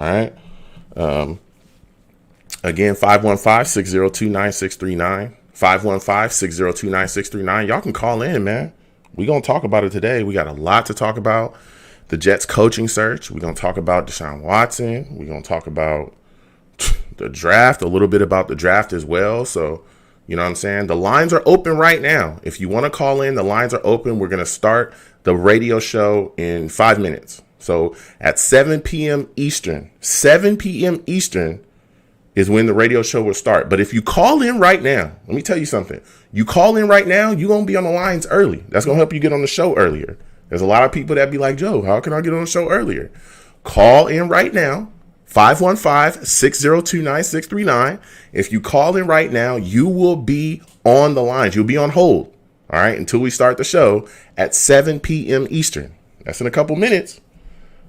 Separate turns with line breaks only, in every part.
All right. Again, 515-602-9639. 515-602-9639. Y'all can call in, man. We're going to talk about it today. We got a lot to talk about. The Jets coaching search. We're going to talk about Deshaun Watson. We're going to talk about the draft, a little bit about the draft as well. So, you know what I'm saying? The lines are open right now. If you want to call in, the lines are open. We're going to start the radio show in 5 minutes. So at 7 p.m. Eastern, 7 p.m. Eastern is when the radio show will start. But if you call in right now, let me tell you something. You call in right now, you're going to be on the lines early. That's going to help you get on the show earlier. There's a lot of people that be like, Joe, how can I get on the show earlier? Call in right now, 515-602-9639. If you call in right now, you will be on the lines. You'll be on hold, all right, until we start the show at 7 p.m. Eastern. That's in a couple minutes.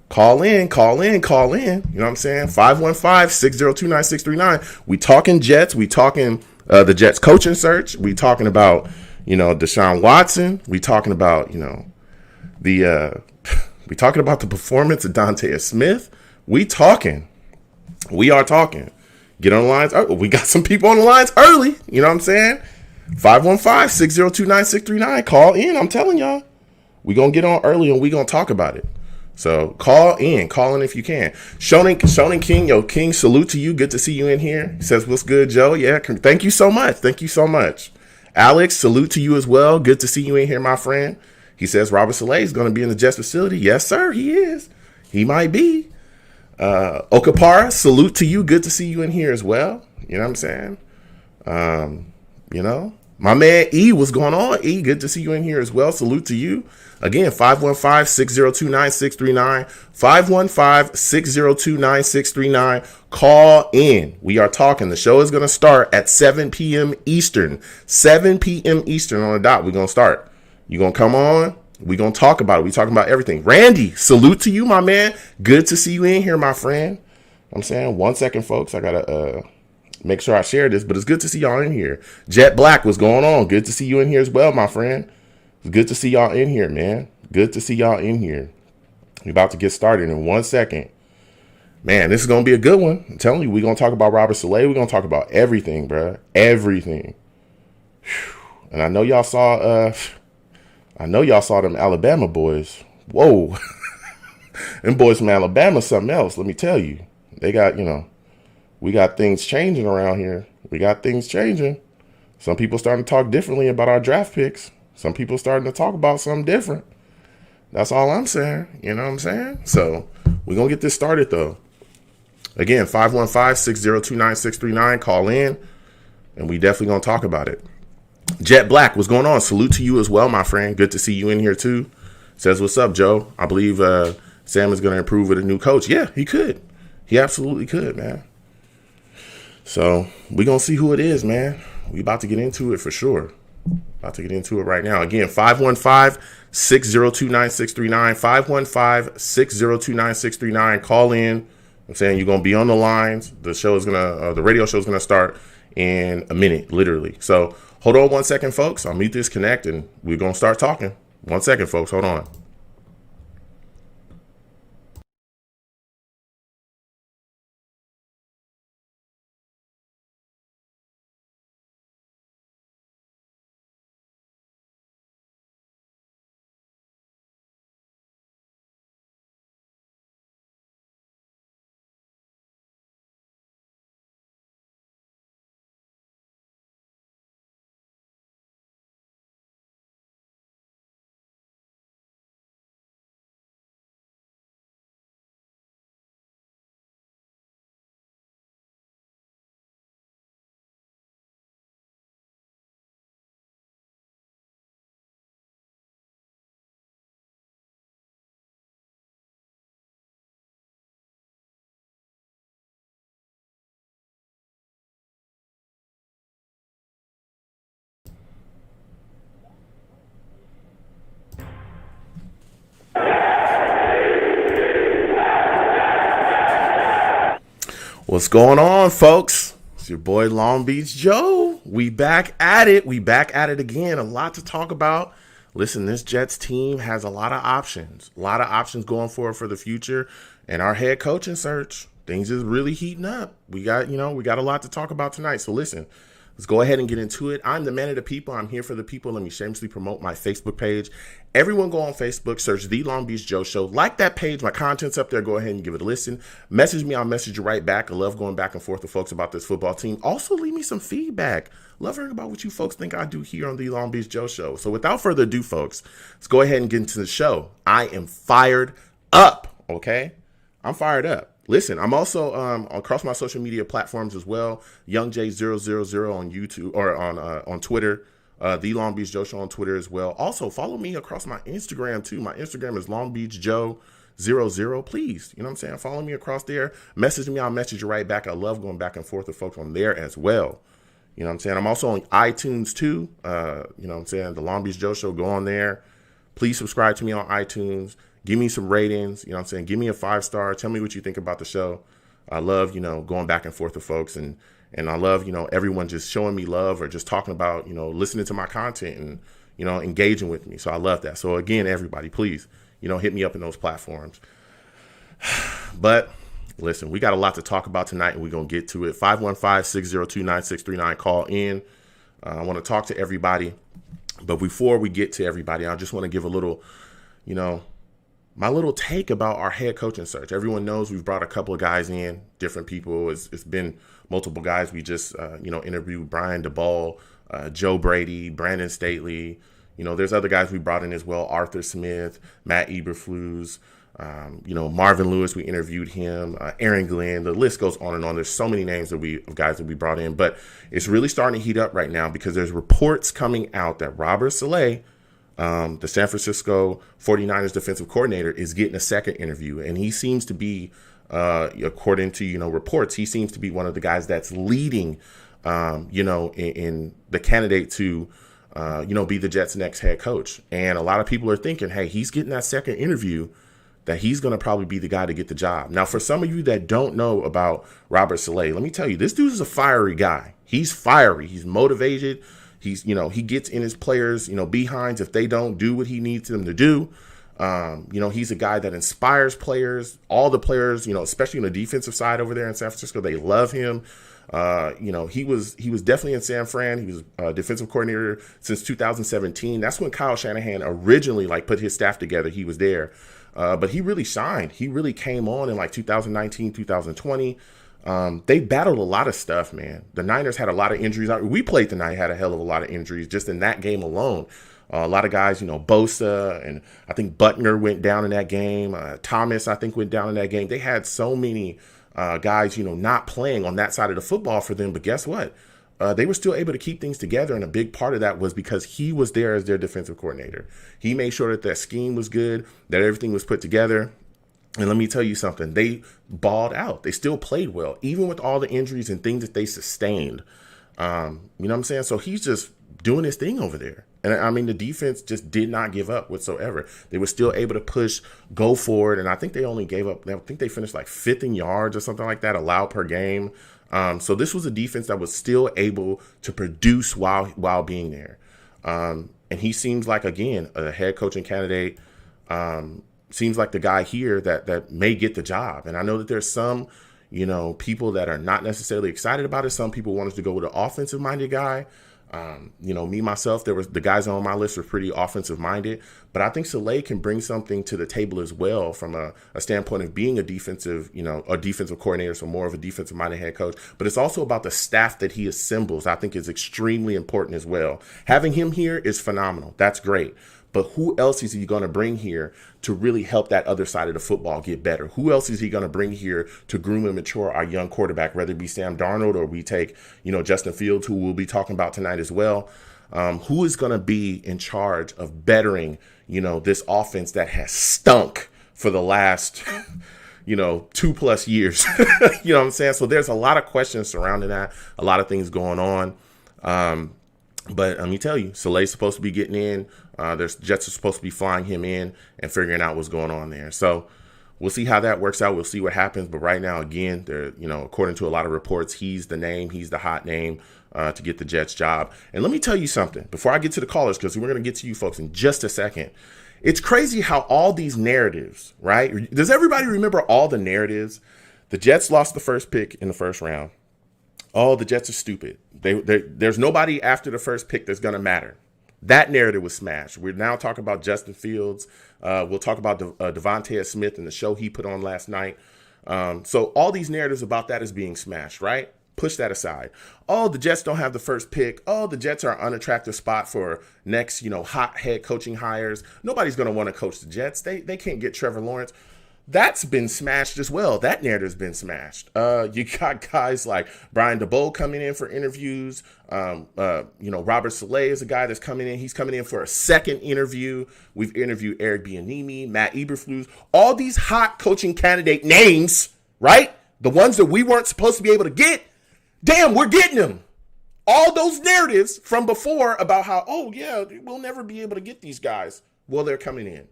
Call in. You know what I'm saying? 515-602-9639. We talking Jets. We talking the Jets coaching search. We talking about, Deshaun Watson. We talking about, we talking about the performance of Dante Smith. We are talking. Get on the lines. We got some people on the lines early. You know what I'm saying? 515-602-9639. Call in. I'm telling y'all. We going to get on early and we going to talk about it. So call in if you can. Shonen King, yo, King, salute to you. Good to see you in here. He says, what's good, Joe? Yeah, thank you so much. Alex, salute to you as well. Good to see you in here, my friend. He says Robert Saleh is going to be in the Jets facility. Yes, sir, he is. He might be. Okapara, salute to you. Good to see you in here as well. You know what I'm saying? My man E, what's going on? E, good to see you in here as well. Salute to you. Again, 515-602-9639. 515-602-9639. Call in. We are talking. The show is going to start at 7 p.m. Eastern. 7 p.m. Eastern on the dot. We're going to start. You're going to come on. We're going to talk about it. We're talking about everything. Randy, salute to you, my man. Good to see you in here, my friend. I'm saying 1 second, folks. I got to make sure I share this, but it's good to see y'all in here. Jet Black, what's going on? Good to see you in here as well, my friend. It's good to see y'all in here, man. Good to see y'all in here. We're about to get started in 1 second. Man, this is going to be a good one. I'm telling you, we're going to talk about Robert Saleh. We're going to talk about everything, bro. Everything. Whew. And I know y'all saw them Alabama boys. Whoa. Them boys from Alabama, something else. Let me tell you. They got, we got things changing around here. We got things changing. Some people starting to talk differently about our draft picks. Some people starting to talk about something different. That's all I'm saying. You know what I'm saying? So we're going to get this started, though. Again, 515-602-9639. Call in, and we definitely going to talk about it. Jet Black, what's going on? Salute to you as well, my friend. Good to see you in here, too. Says, what's up, Joe? I believe Sam is going to improve with a new coach. Yeah, he could. He absolutely could, man. So we're going to see who it is, man. We about to get into it for sure. About to get into it right now. Again, 515-602-9639. 515-602-9639. Call in. I'm saying you're going to be on the lines. The radio show is going to start in a minute, literally. So hold on 1 second, folks. I'll mute this connect and we're going to start talking. 1 second, folks. Hold on. What's going on, folks? It's your boy Long Beach Joe. We back at it. We back at it again. A lot to talk about. Listen, this Jets team has a lot of options. A lot of options going forward for the future. And our head coaching search. things is really heating up. We got a lot to talk about tonight. So listen, let's go ahead and get into it. I'm the man of the people. I'm here for the people. Let me shamelessly promote my Facebook page. Everyone go on Facebook, search The Long Beach Joe Show. Like that page. My content's up there. Go ahead and give it a listen. Message me. I'll message you right back. I love going back and forth with folks about this football team. Also, leave me some feedback. Love hearing about what you folks think I do here on The Long Beach Joe Show. So without further ado, folks, let's go ahead and get into the show. I am fired up, okay? I'm fired up. Listen, I'm also across my social media platforms as well. YoungJ000 on YouTube or on Twitter. The Long Beach Joe Show on Twitter as well. Also, follow me across my Instagram too. My Instagram is Long Beach Joe00. Please, you know what I'm saying? Follow me across there. Message me. I'll message you right back. I love going back and forth with folks on there as well. You know what I'm saying? I'm also on iTunes too. You know what I'm saying? The Long Beach Joe Show. Go on there. Please subscribe to me on iTunes. Give me some ratings, you know what I'm saying? Give me a 5-star. Tell me what you think about the show. I love, going back and forth with folks. And I love, everyone just showing me love or just talking about, listening to my content and, engaging with me. So I love that. So again, everybody, please, hit me up in those platforms. But listen, we got a lot to talk about tonight and we're going to get to it. 515-602-9639. Call in. I want to talk to everybody. But before we get to everybody, I just want to give a little, my little take about our head coaching search. Everyone knows we've brought a couple of guys in, different people. It's been multiple guys. We just, interviewed Brian DeBall, Joe Brady, Brandon Staley. There's other guys we brought in as well. Arthur Smith, Matt Eberflus, Marvin Lewis. We interviewed him, Aaron Glenn. The list goes on and on. There's so many names of guys that we brought in, but it's really starting to heat up right now because there's reports coming out that Robert Saleh, the San Francisco 49ers defensive coordinator, is getting a second interview. And he seems to be, according to, reports, he seems to be one of the guys that's leading, in the candidate to, be the Jets' next head coach. And a lot of people are thinking, hey, he's getting that second interview, that he's going to probably be the guy to get the job. Now, for some of you that don't know about Robert Saleh, let me tell you, this dude is a fiery guy. He's fiery. He's motivated. He's, he gets in his players, behinds if they don't do what he needs them to do. He's a guy that inspires players, all the players, especially on the defensive side over there in San Francisco. They love him. He was definitely in San Fran. He was defensive coordinator since 2017. That's when Kyle Shanahan originally put his staff together. He was there, but he really shined. He really came on in 2019, 2020. They battled a lot of stuff, man. The Niners had a lot of injuries. We played tonight, had a hell of a lot of injuries just in that game alone. A lot of guys, Bosa, and I think Butner went down in that game. Thomas, I think, went down in that game. They had so many guys, not playing on that side of the football for them. But guess what? They were still able to keep things together. And a big part of that was because he was there as their defensive coordinator. He made sure that scheme was good, that everything was put together. And let me tell you something, they balled out. They still played well, even with all the injuries and things that they sustained. You know what I'm saying? So he's just doing his thing over there. And I mean, the defense just did not give up whatsoever. They were still able to push, go forward. And I think they only gave up, I think they finished 5th in yards or something like that, allowed per game. So this was a defense that was still able to produce while being there. And he seems like, again, a head coaching candidate. Seems like the guy here that may get the job. And I know that there's some, people that are not necessarily excited about it. Some people wanted to go with an offensive minded guy. Me, myself, the guys on my list are pretty offensive minded, but I think Saleh can bring something to the table as well from a standpoint of being a defensive coordinator. So more of a defensive minded head coach, but it's also about the staff that he assembles. I think is extremely important as well. Having him here is phenomenal. That's great. But who else is he going to bring here to really help that other side of the football get better? Who else is he going to bring here to groom and mature our young quarterback, whether it be Sam Darnold or we take, Justin Fields, who we'll be talking about tonight as well? Who is going to be in charge of bettering, this offense that has stunk for the last, 2+ years? You know what I'm saying? So there's a lot of questions surrounding that, a lot of things going on. But let me tell you, Saleh's supposed to be getting in. There's Jets are supposed to be flying him in and figuring out what's going on there. So we'll see how that works out. We'll see what happens. But right now, again, according to a lot of reports, he's the hot name to get the Jets job. And let me tell you something before I get to the callers, because we're going to get to you folks in just a second. It's crazy how all these narratives, right? Does everybody remember all the narratives The Jets lost the first pick in the first round. Oh, the Jets are stupid. There's nobody after the first pick that's going to matter. That narrative was smashed. We're now talking about Justin Fields. We'll talk about Devontae Smith and the show he put on last night. So all these narratives about that is being smashed, right? Push that aside. Oh, the Jets don't have the first pick. Oh, the Jets are an unattractive spot for next, hot head coaching hires. Nobody's going to want to coach the Jets. They can't get Trevor Lawrence. That's been smashed as well. That narrative's been smashed. You got guys like Brian DeBoe coming in for interviews. Robert Saleh is a guy that's coming in. He's coming in for a second interview. We've interviewed Eric Bieniemy, Matt Eberflus, all these hot coaching candidate names, right? The ones that we weren't supposed to be able to get. Damn, we're getting them. All those narratives from before about how, oh yeah, we'll never be able to get these guys. Well, they're coming in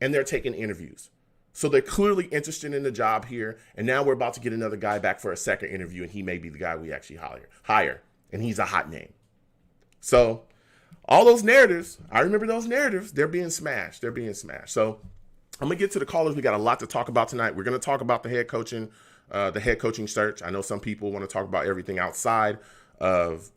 and they're taking interviews. So they're clearly interested in the job here. And now we're about to get another guy back for a second interview, and he may be the guy we actually hire. And he's a hot name. So all those narratives, I remember those narratives, they're being smashed. So I'm going to get to the callers. We got a lot to talk about tonight. We're going to talk about the head coaching search. I know some people want to talk about everything outside of,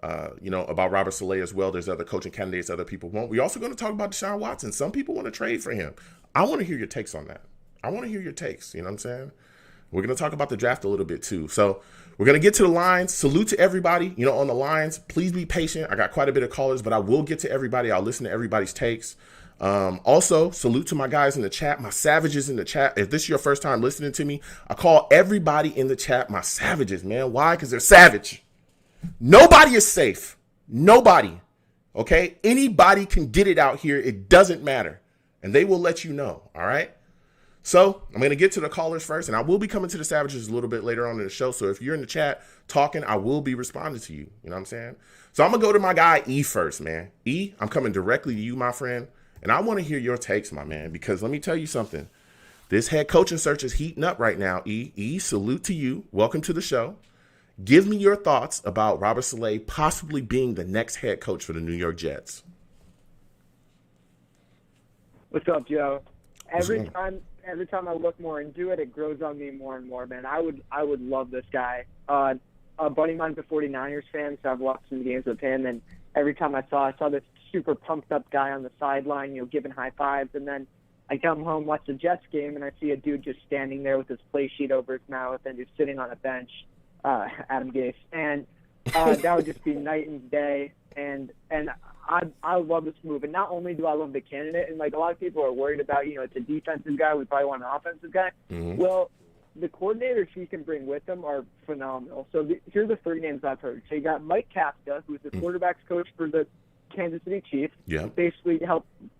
about Robert Saleh as well. There's other coaching candidates other people won't. We're also going to talk about Deshaun Watson. Some people want to trade for him. I want to hear your takes on that. You know what I'm saying? We're going to talk about the draft a little bit too. So we're going to get to the lines. Salute to everybody, on the lines. Please be patient. I got quite a bit of callers, but I will get to everybody. I'll listen to everybody's takes. Also, salute to my guys in the chat, my savages in the chat. If this is your first time listening to me, I call everybody in the chat my savages, man. Why? Because they're savage. Nobody is safe. Nobody. Okay? Anybody can get it out here. It doesn't matter. And they will let you know. All right? So I'm going to get to the callers first, and I will be coming to the savages a little bit later on in the show. So if you're in the chat talking, I will be responding to you. You know what I'm saying? So I'm going to go to my guy E first, man. E, I'm coming directly to you, my friend. And I want to hear your takes, my man, because let me tell you something. This head coaching search is heating up right now, E. E, salute to you. Welcome to the show. Give me your thoughts about Robert Saleh possibly being the next head coach for the New York Jets.
What's up, Joe? Every time I look more into it, it grows on me more and more, man. I would love this guy. A buddy of mine's a 49ers fan, so I've watched some games with him, and every time I saw this super pumped up guy on the sideline, giving high fives, and then I come home, watch the Jets game, and I see a dude just standing there with his play sheet over his mouth and just sitting on a bench, Venom Geez, and that would just be night and day, and I love this move. And not only do I love the candidate, and like a lot of people are worried about, it's a defensive guy, we probably want an offensive guy. Mm-hmm. Well, the coordinators he can bring with him are phenomenal. So here are the three names I've heard. So you got Mike Kafka, who's the quarterback's coach for the Kansas City Chiefs. Yeah. Basically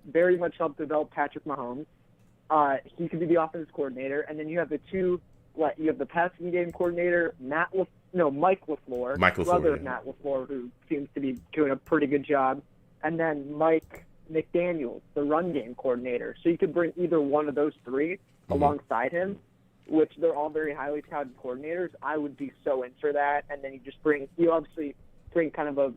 very much help develop Patrick Mahomes. He could be the offensive coordinator. And then you have you have the passing game coordinator, Mike LaFleur, brother of Matt LaFleur, who seems to be doing a pretty good job. And then Mike McDaniels, the run game coordinator. So you could bring either one of those three alongside him, which they're all very highly touted coordinators. I would be so in for that. And then you obviously bring kind of a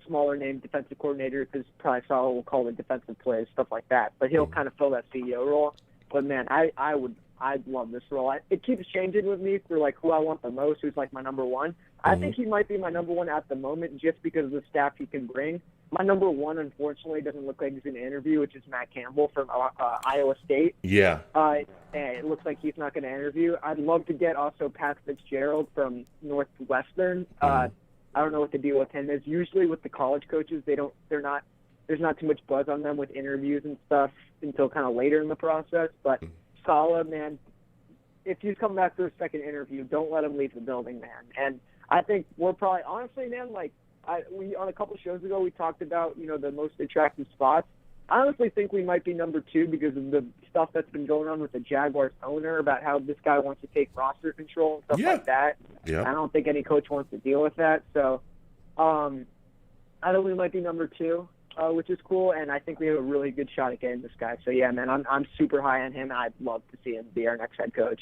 smaller name defensive coordinator, because probably Saleh will call it defensive plays, stuff like that. But he'll kind of fill that CEO role. But man, I'd love this role. It keeps changing with me for who I want the most, who's my number one. I think he might be my number one at the moment just because of the staff he can bring. My number one, unfortunately, doesn't look like he's going to interview, which is Matt Campbell from Iowa State. Yeah. And it looks like he's not going to interview. I'd love to get also Pat Fitzgerald from Northwestern. I don't know what the deal with him is. Usually with the college coaches, there's not too much buzz on them with interviews and stuff until kind of later in the process. But Saleh, man, if he's coming back for a second interview, don't let him leave the building, man. And I think we're probably, honestly, man, we on a couple shows ago, we talked about, the most attractive spots. I honestly think we might be number two because of the stuff that's been going on with the Jaguars owner about how this guy wants to take roster control and stuff like that. Yeah. I don't think any coach wants to deal with that. So I think we might be number two, which is cool. And I think we have a really good shot at getting this guy. So, yeah, man, I'm super high on him. I'd love to see him be our next head coach.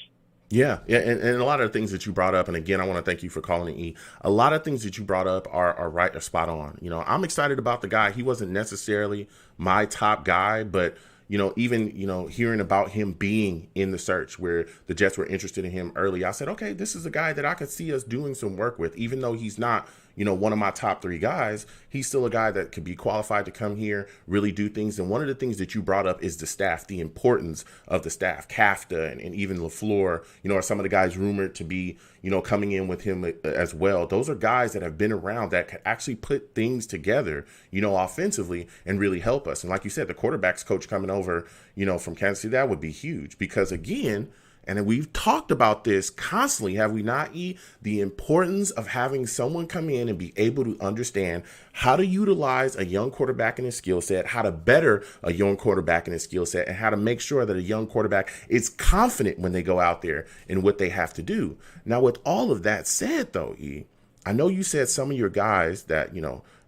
Yeah, and a lot of the things that you brought up, and again, I want to thank you for calling E. A lot of things that you brought up are spot on. I'm excited about the guy. He wasn't necessarily my top guy, but even, hearing about him being in the search where the Jets were interested in him early, I said, okay, this is a guy that I could see us doing some work with, even though he's not, one of my top 3 guys. He's still a guy that could be qualified to come here, really do things. And one of the things that you brought up is the staff, the importance of the staff. Kafka and even LaFleur, are some of the guys rumored to be, coming in with him as well. Those are guys that have been around that can actually put things together, offensively and really help us. And like you said, the quarterbacks coach coming over, from Kansas City, that would be huge because, again, and we've talked about this constantly, have we not, E? The importance of having someone come in and be able to understand how to utilize a young quarterback in his skill set, how to better a young quarterback in his skill set, and how to make sure that a young quarterback is confident when they go out there in what they have to do. Now, with all of that said, though, E, I know you said some of your guys that,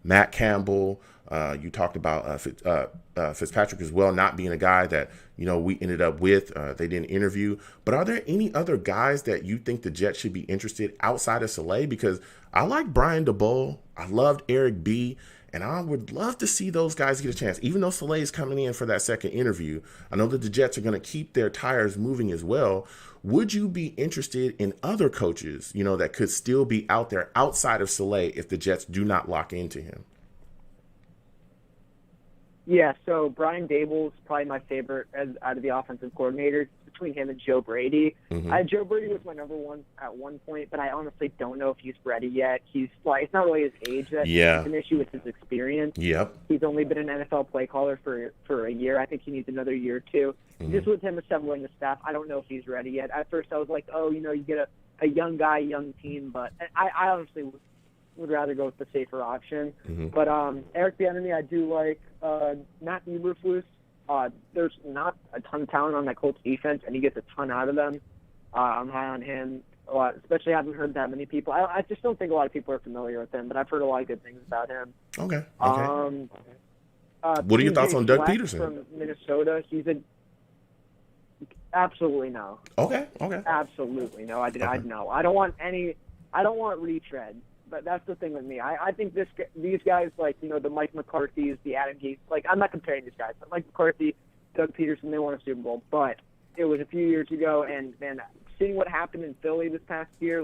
Matt Campbell, you talked about Fitzpatrick as well, not being a guy that, we ended up with. They didn't interview. But are there any other guys that you think the Jets should be interested outside of Saleh? Because I like Brian DeBoer. I loved Eric B. And I would love to see those guys get a chance. Even though Saleh is coming in for that second interview, I know that the Jets are going to keep their tires moving as well. Would you be interested in other coaches, that could still be out there outside of Saleh if the Jets do not lock into him?
Yeah, so Brian Dable's probably my favorite out of the offensive coordinators. Between him and Joe Brady. Joe Brady was my number 1 at one point, but I honestly don't know if he's ready yet. He's it's not really his age that's an issue, with his experience.
Yep.
He's only been an NFL play caller for a year. I think he needs another year or two. Just with him assembling the staff, I don't know if he's ready yet. At first I was like, you get a young guy, young team, but I honestly would rather go with the safer option. But Eric Bieniemy, I do like. Matt Eberflus, there's not a ton of talent on that Colts defense, and he gets a ton out of them. I'm high on him, especially I haven't heard that many people. I just don't think a lot of people are familiar with him, but I've heard a lot of good things about him.
Okay.
What
are your thoughts on Doug Peterson?
From Minnesota, absolutely no.
Okay.
Absolutely no. I know. I don't want retread. But that's the thing with me. I think these guys, like, the Mike McCarthy's, the Adam Gase, I'm not comparing these guys, but Mike McCarthy, Doug Peterson, they won a Super Bowl. But it was a few years ago, and seeing what happened in Philly this past year,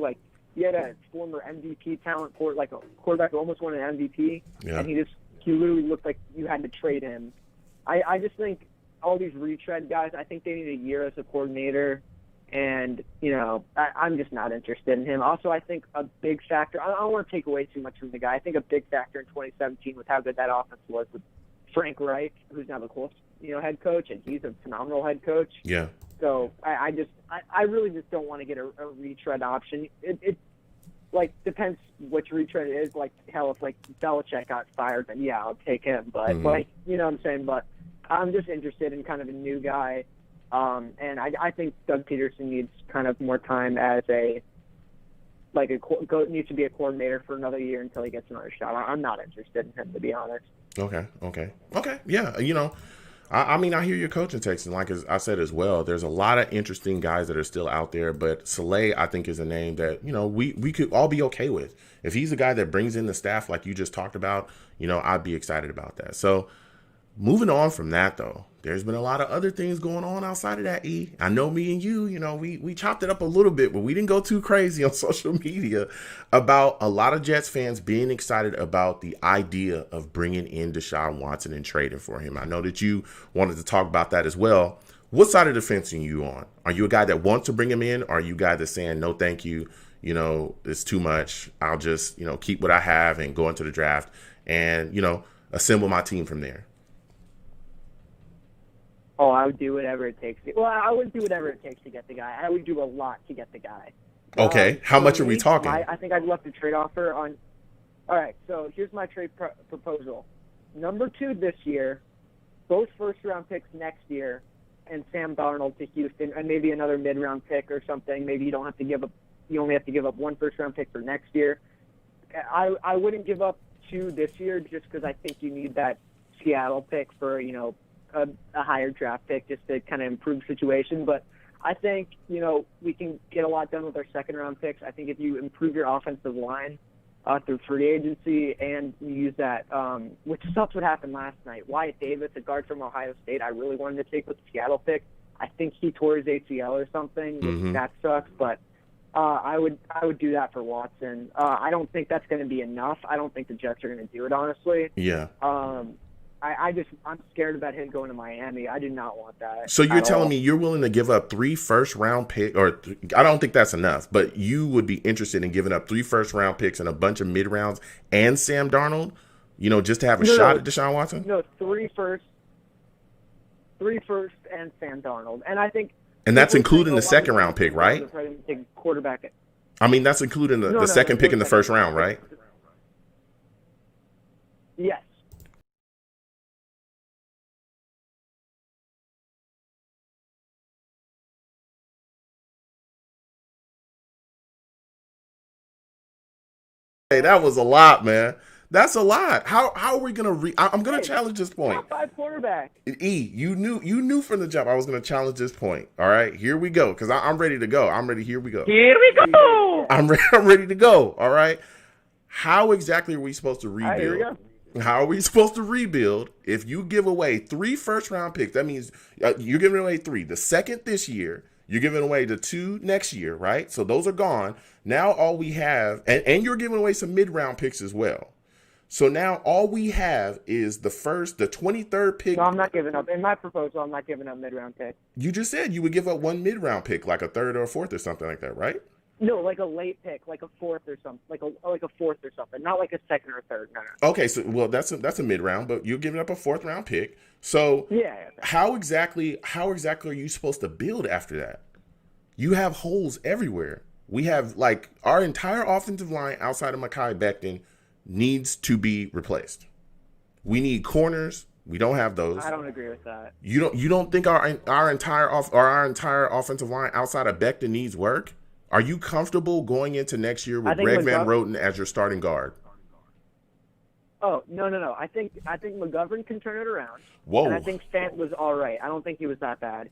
you had a former MVP talent, a quarterback who almost won an MVP, and he literally looked like you had to trade him. I just think all these retread guys, I think they need a year as a coordinator. And, I'm just not interested in him. Also, I think a big factor, I don't want to take away too much from the guy. I think a big factor in 2017 with how good that offense was with Frank Reich, who's now the Colts, head coach, and he's a phenomenal head coach.
Yeah.
So I really just don't want to get a retread option. It depends which retread it is. Hell, if Belichick got fired, then yeah, I'll take him. But what I'm saying. But I'm just interested in kind of a new guy. And I think Doug Peterson needs kind of more time as needs to be a coordinator for another year until he gets another shot. I'm not interested in him, to be honest.
Okay. Yeah. I hear your coaching takes, and like as I said as well, there's a lot of interesting guys that are still out there, but Saleh, I think, is a name that, we could all be okay with. If he's a guy that brings in the staff like you just talked about, I'd be excited about that. So moving on from that, though, there's been a lot of other things going on outside of that, E. I know me and you, we chopped it up a little bit, but we didn't go too crazy on social media about a lot of Jets fans being excited about the idea of bringing in Deshaun Watson and trading for him. I know that you wanted to talk about that as well. What side of the fence are you on? Are you a guy that wants to bring him in? Or are you a guy that's saying, no, thank you, it's too much. I'll just, keep what I have and go into the draft and, assemble my team from there?
Oh, I would do whatever it takes. Well, I wouldn't do whatever it takes to get the guy. I would do a lot to get the guy.
Okay. How much are we talking?
I think I'd love to trade offer on. All right. So here's my trade proposal. Number 2 this year, both first-round picks next year, and Sam Darnold to Houston, and maybe another mid-round pick or something. Maybe you only have to give up 1 first-round pick for next year. I wouldn't give up 2 this year just because I think you need that Seattle pick for a higher draft pick just to kind of improve the situation. But I think, we can get a lot done with our second-round picks. I think if you improve your offensive line, through free agency, and you use that, which sucks what happened last night. Wyatt Davis, a guard from Ohio State, I really wanted to take with the Seattle pick. I think he tore his ACL or something.
Mm-hmm.
That sucks, but I would do that for Watson. I don't think that's going to be enough. I don't think the Jets are going to do it, honestly.
Yeah.
I'm scared about him going to Miami. I do not want that.
So you're telling me you're willing to give up 3 first-round picks, or I don't think that's enough, but you would be interested in giving up 3 first-round picks and a bunch of mid-rounds and Sam Darnold, just to have a shot at Deshaun Watson?
No, 3 first and Sam Darnold. And I think...
And that's including the second-round pick, right?
Quarterback.
I mean, that's including the second pick in the first round, right?
Yes.
Hey, that was a lot, man. That's a lot. How are we gonna? I'm gonna challenge this point.
Top 5 quarterback.
You knew from the jump I was gonna challenge this point. All right, here we go. Because I'm ready to go. I'm ready. Here we go.
Here we go.
I'm ready to go. All right. How exactly are we supposed to rebuild?
All right, here we go.
How are we supposed to rebuild if you give away 3 first-round picks? That means you're giving away 3. The second this year. You're giving away the 2 next year, right? So those are gone. Now all we have, and you're giving away some mid-round picks as well. So now all we have is the 23rd pick.
No, I'm not giving up. In my proposal, I'm not giving up mid-round pick.
You just said you would give up 1 mid-round pick, like a 3rd or a 4th or something like that, right?
No, like a late pick, like a 4th or something, like a 4th or something, not like a 2nd or 3rd. No.
Okay, so that's a mid-round, but you're giving up a 4th-round pick. So
yeah.
How exactly are you supposed to build after that? You have holes everywhere. We have, like, our entire offensive line outside of Mekhi Becton needs to be replaced. We need corners. We don't have those.
I don't agree with that.
You don't think our entire offensive line outside of Becton needs work? Are you comfortable going into next year with Greg Van Roten as your starting guard?
Oh, no. I think McGovern can turn it around.
Whoa.
And I think Fant was all right. I don't think he was that bad.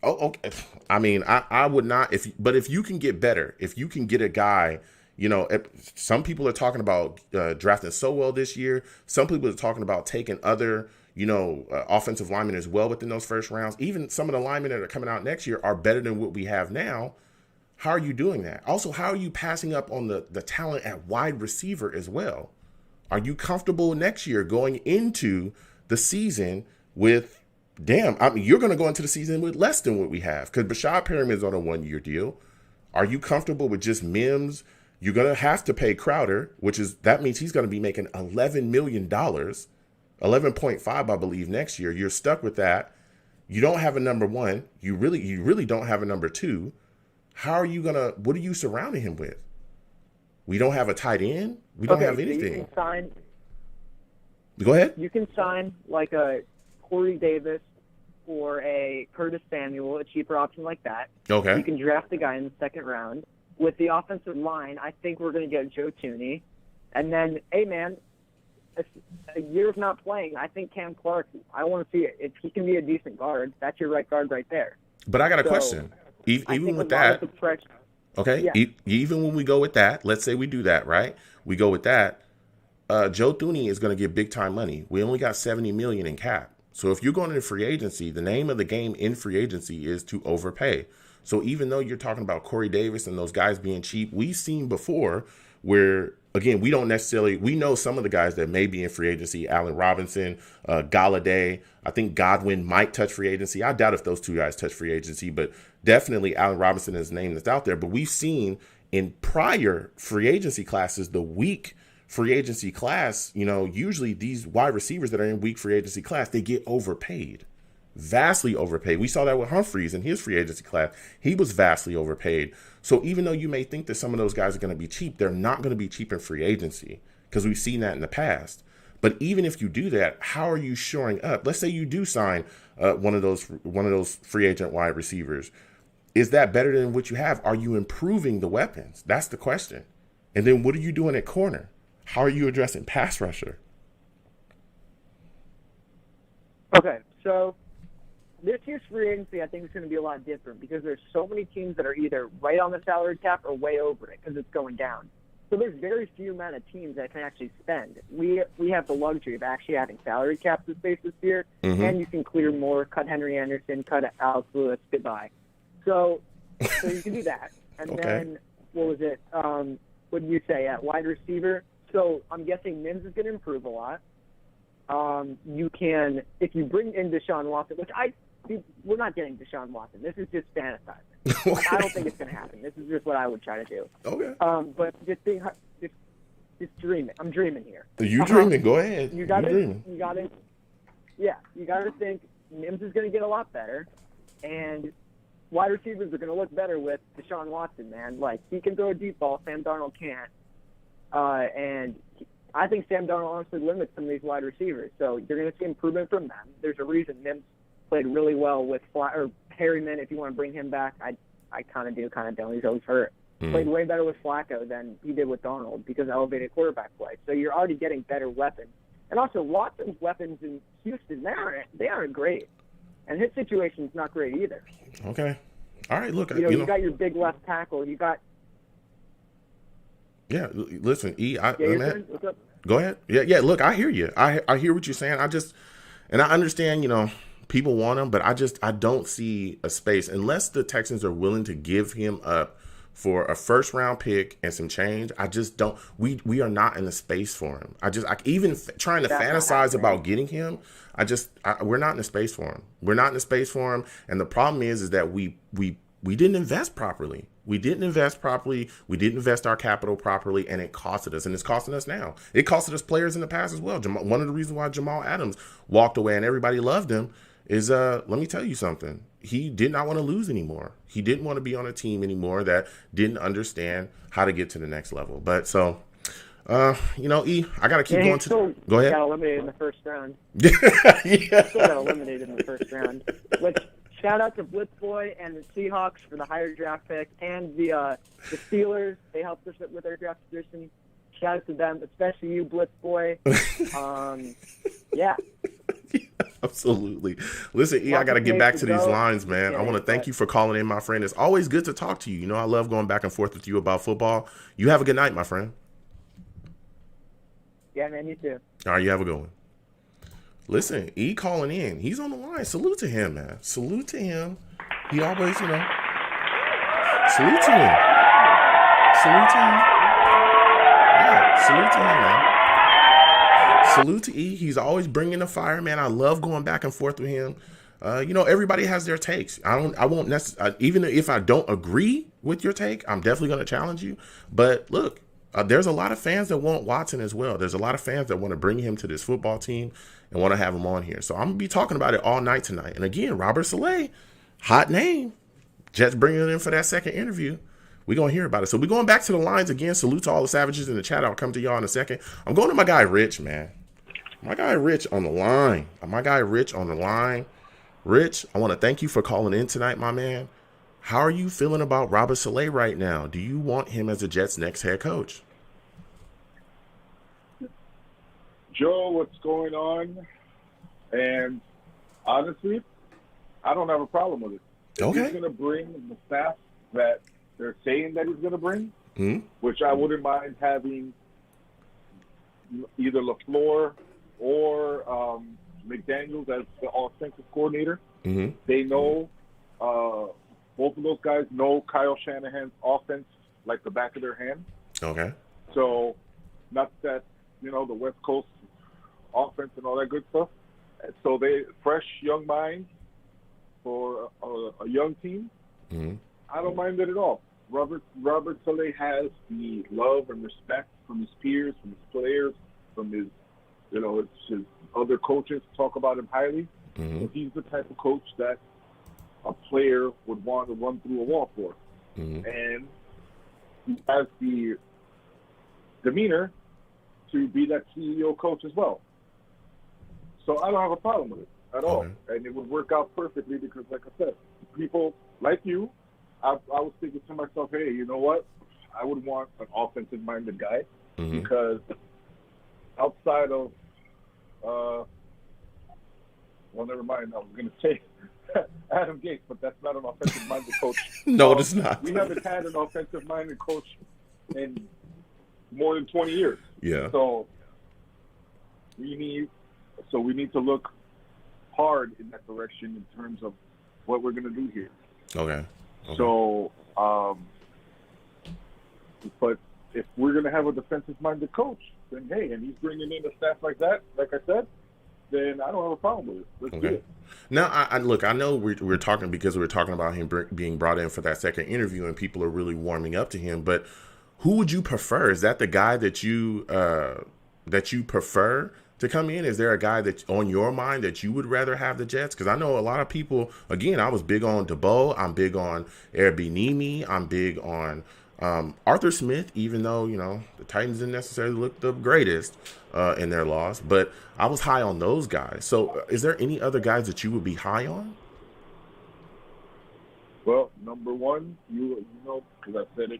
Oh, okay. I mean, I would not. But if you can get better, if you can get a guy, some people are talking about drafting Sowell this year. Some people are talking about taking other, offensive linemen as well within those first rounds. Even some of the linemen that are coming out next year are better than what we have now. How are you doing that? Also, how are you passing up on the talent at wide receiver as well? Are you comfortable next year going into the season with? Damn, I mean, you're going to go into the season with less than what we have because Bashad Perriman is on a 1-year deal. Are you comfortable with just Mims? You're going to have to pay Crowder, that means he's going to be making $11 million, 11.5, I believe, next year. You're stuck with that. You don't have a number 1. You really don't have a number 2. What are you surrounding him with? We don't have a tight end. We don't have anything. Go ahead.
You can sign like a Corey Davis or a Curtis Samuel, a cheaper option like that.
Okay.
You can draft the guy in the 2nd round. With the offensive line, I think we're going to get Joe Thuney. And then, hey, man, a year of not playing, I think Cam Clark, I want to see it. If he can be a decent guard, that's your right guard right there.
But I got a question. Even with that, okay, yeah. Even when we go with that, let's say we do that, right? We go with that. Joe Thuney is going to get big-time money. We only got $70 million in cap. So if you're going into free agency, the name of the game in free agency is to overpay. So even though you're talking about Corey Davis and those guys being cheap, we've seen before where, again, we know some of the guys that may be in free agency, Allen Robinson, Galladay. I think Godwin might touch free agency. I doubt if those 2 guys touch free agency, but definitely Allen Robinson is a name that's out there. But we've seen in prior free agency classes, the weak free agency class, usually these wide receivers that are in weak free agency class, they get overpaid, vastly overpaid. We saw that with Humphreys in his free agency class. He was vastly overpaid. So even though you may think that some of those guys are going to be cheap, they're not going to be cheap in free agency because we've seen that in the past. But even if you do that, how are you shoring up? Let's say you do sign one of those free agent wide receivers. Is that better than what you have? Are you improving the weapons? That's the question. And then what are you doing at corner? How are you addressing pass rusher?
Okay, so this year's free agency I think is going to be a lot different because there's so many teams that are either right on the salary cap or way over it because it's going down. So there's very few amount of teams that can actually spend. We have the luxury of actually having salary cap space this year, and you can clear more, cut Henry Anderson, cut Alex Lewis, goodbye. So you can do that. And then, what was it? What did you say? At wide receiver? So I'm guessing Mims is going to improve a lot. You can, if you bring in Deshaun Watson, we're not getting Deshaun Watson. This is just fantasizing. I don't think it's going to happen. This is just what I would try to do.
Okay.
But just dreaming. I'm dreaming here.
You dreaming? Go ahead.
You got to think Mims is going to get a lot better, and wide receivers are going to look better with Deshaun Watson. Man, like he can throw a deep ball, Sam Darnold can't, and I think Sam Darnold honestly limits some of these wide receivers. So you're going to see improvement from them. There's a reason Mims played really well with Harriman. If you want to bring him back, I kind of do, kind of don't. He's always hurt. Played way better with Flacco than he did with Darnold because of elevated quarterback play. So you're already getting better weapons. And also, Watson's weapons in Houston, they aren't great. And his situation's not great either.
Okay. All right, look.
You got your big left tackle. You got...
Yeah, listen,
man, what's up?
Go ahead. Yeah, look, I hear you. I hear what you're saying. I understand, people want him, but I don't see a space unless the Texans are willing to give him up for a first round pick and some change. I just don't. We are not in the space for him. Even trying to fantasize about getting him. We're not in the space for him. We're not in the space for him. And the problem is that we didn't invest properly. We didn't invest properly. We didn't invest our capital properly, and it costed us, and it's costing us now. It costed us players in the past as well. One of the reasons why Jamal Adams walked away and everybody loved him is, let me tell you something. He did not want to lose anymore. He didn't want to be on a team anymore that didn't understand how to get to the next level. But so, I got to keep going to. Go ahead.
Got eliminated in the first round.
Yeah.
Still got eliminated in the first round. Which, shout out to Blitzboy and the Seahawks for the higher draft pick, and the Steelers. They helped us with their draft position. Shout out to them, especially you, Blitzboy. Yeah.
Absolutely. Listen, I got to get back to these lines, man. I want to thank you for calling in, my friend. It's always good to talk to you. I love going back and forth with you about football. You have a good night, my friend.
Yeah, man, you too.
All right, you have a good one. Listen, calling in. He's on the line. Salute to him, man. Salute to him. He always, salute to him. Salute to him. Yeah, salute to him, man. Salute to He's always bringing the fire, man. I love going back and forth with him. Everybody has their takes. I won't necessarily, even if I don't agree with your take, I'm definitely going to challenge you. But look, there's a lot of fans that want Watson as well. There's a lot of fans that want to bring him to this football team and want to have him on here. So I'm going to be talking about it all night tonight. And again, Robert Saleh, hot name. Jets bringing it in for that second interview. We're going to hear about it. So we're going back to the lines again. Salute to all the savages in the chat. I'll come to y'all in a second. I'm going to my guy, Rich, man. My guy, Rich, on the line. Rich, I want to thank you for calling in tonight, my man. How are you feeling about Robert Saleh right now? Do you want him as the Jets' next head coach?
Joe, what's going on? And honestly, I don't have a problem with it. If he's going to bring the staff that they're saying that he's going to bring, which I wouldn't mind having either LaFleur or McDaniels as the offensive coordinator. They know, both of those guys know Kyle Shanahan's offense like the back of their hand.
Okay.
So, not that, the West Coast offense and all that good stuff. So they fresh young minds for a young team. I don't mind it at all. Robert Saleh has the love and respect from his peers, from his players, from his his other coaches talk about him highly. He's the type of coach that a player would want to run through a wall for. And he has the demeanor to be that CEO coach as well. So I don't have a problem with it at all. And it would work out perfectly because, like I said, people like you, I was thinking to myself, hey, you know what? I would want an offensive-minded guy because outside of, well, never mind. I was going to say Adam Gates, but that's not an offensive-minded coach.
No, it's not.
We haven't had an offensive-minded coach in more than 20 years.
Yeah.
So we need to look hard in that direction in terms of what we're going to do here.
Okay.
So, but if we're going to have a defensive-minded coach, then hey, and he's bringing in a staff like that, like I said, then I don't have a problem with it. Let's do it.
Now, I look, I know we're talking because we're talking about him being brought in for that second interview, and people are really warming up to him. But who would you prefer? Is that the guy that you prefer to come in? Is there a guy that on your mind that you would rather have the Jets? Because I know a lot of people. Again, I was big on Debo. I'm big on Airbnb. I'm big on Arthur Smith, even though, the Titans didn't necessarily look the greatest in their loss, but I was high on those guys. So is there any other guys that you would be high on?
Well, number one, you know, because I've said it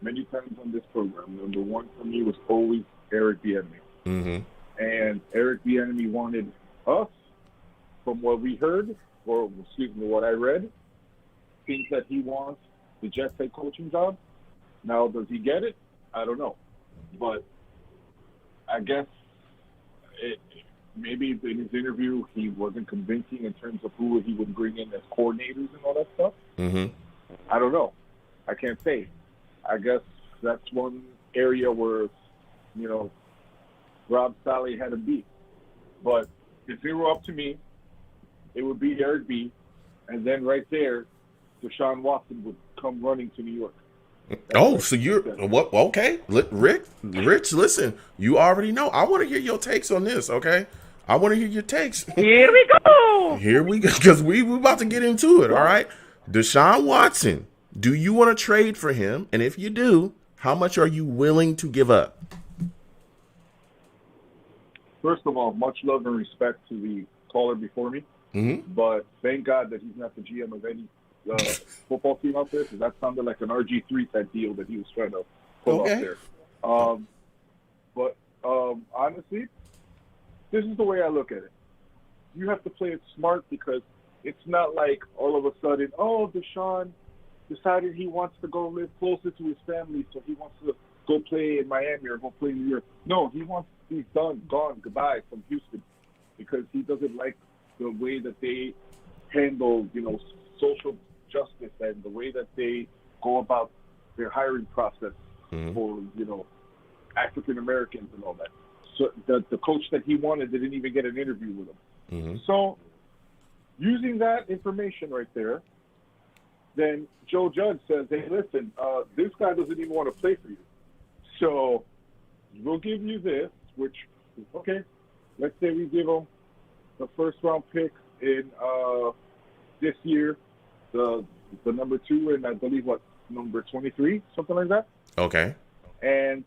many times on this program, number one for me was always Eric Bieniemy.
Mm-hmm.
And Eric Bieniemy wanted us, from what we heard, or excuse me, what I read, thinks that he wants the Jets head coaching job. Now, does he get it? I don't know. But I guess maybe in his interview he wasn't convincing in terms of who he would bring in as coordinators and all that stuff.
Mm-hmm.
I don't know. I can't say. I guess that's one area where, Rob Saleh had a beat. But if it were up to me, it would be Eric B. And then right there, Deshaun Watson would come running to New York.
So you're what? Okay, Rich, listen. You already know. I want to hear your takes on this. Okay, I want to hear your takes.
Here we go.
Here we go, because we're about to get into it. All right, Deshaun Watson. Do you want to trade for him? And if you do, how much are you willing to give up?
First of all, much love and respect to the caller before me.
Mm-hmm.
But thank God that he's not the GM of any football team out there, because that sounded like an RG3 type deal that he was trying to pull out there. But honestly, this is the way I look at it. You have to play it smart, because it's not like all of a sudden, Deshaun decided he wants to go live closer to his family, so he wants to go play in Miami or go play in New York. No, he's done, gone, goodbye from Houston, because he doesn't like the way that they handle, social justice and the way that they go about their hiring process for, African Americans and all that. So the coach that he wanted didn't even get an interview with him.
Mm-hmm.
So using that information right there, then Joe Judge says, hey, listen, this guy doesn't even want to play for you. So we'll give you this, which, okay, let's say we give him the first-round pick in this year, the number 2, and I believe, number 23, something like that?
Okay.
And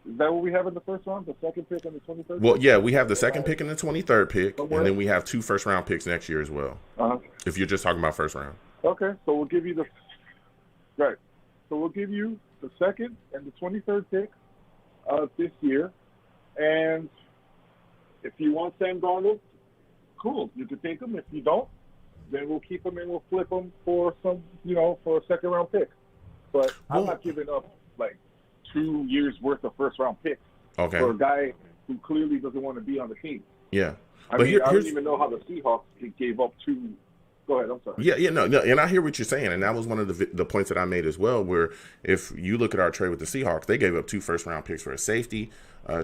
is that what we have in the first round, the second pick and the 23rd?
Well, yeah, we have the second pick and the 23rd pick, and then we have 2 first-round picks next year as well, if you're just talking about first round.
Okay, so we'll give you the second and the 23rd pick this year, and if you want Sam Darnold, cool, you can take him. If you don't, then we'll keep him and we'll flip him for some, for a second-round pick. But I'm not giving up, 2 years' worth of first-round picks for a guy who clearly doesn't want to be on the team.
Yeah.
I don't even know how the Seahawks gave up 2. Go ahead, I'm sorry.
Yeah, no, and I hear what you're saying, and that was one of the points that I made as well, where if you look at our trade with the Seahawks, they gave up 2 first-round picks for a safety.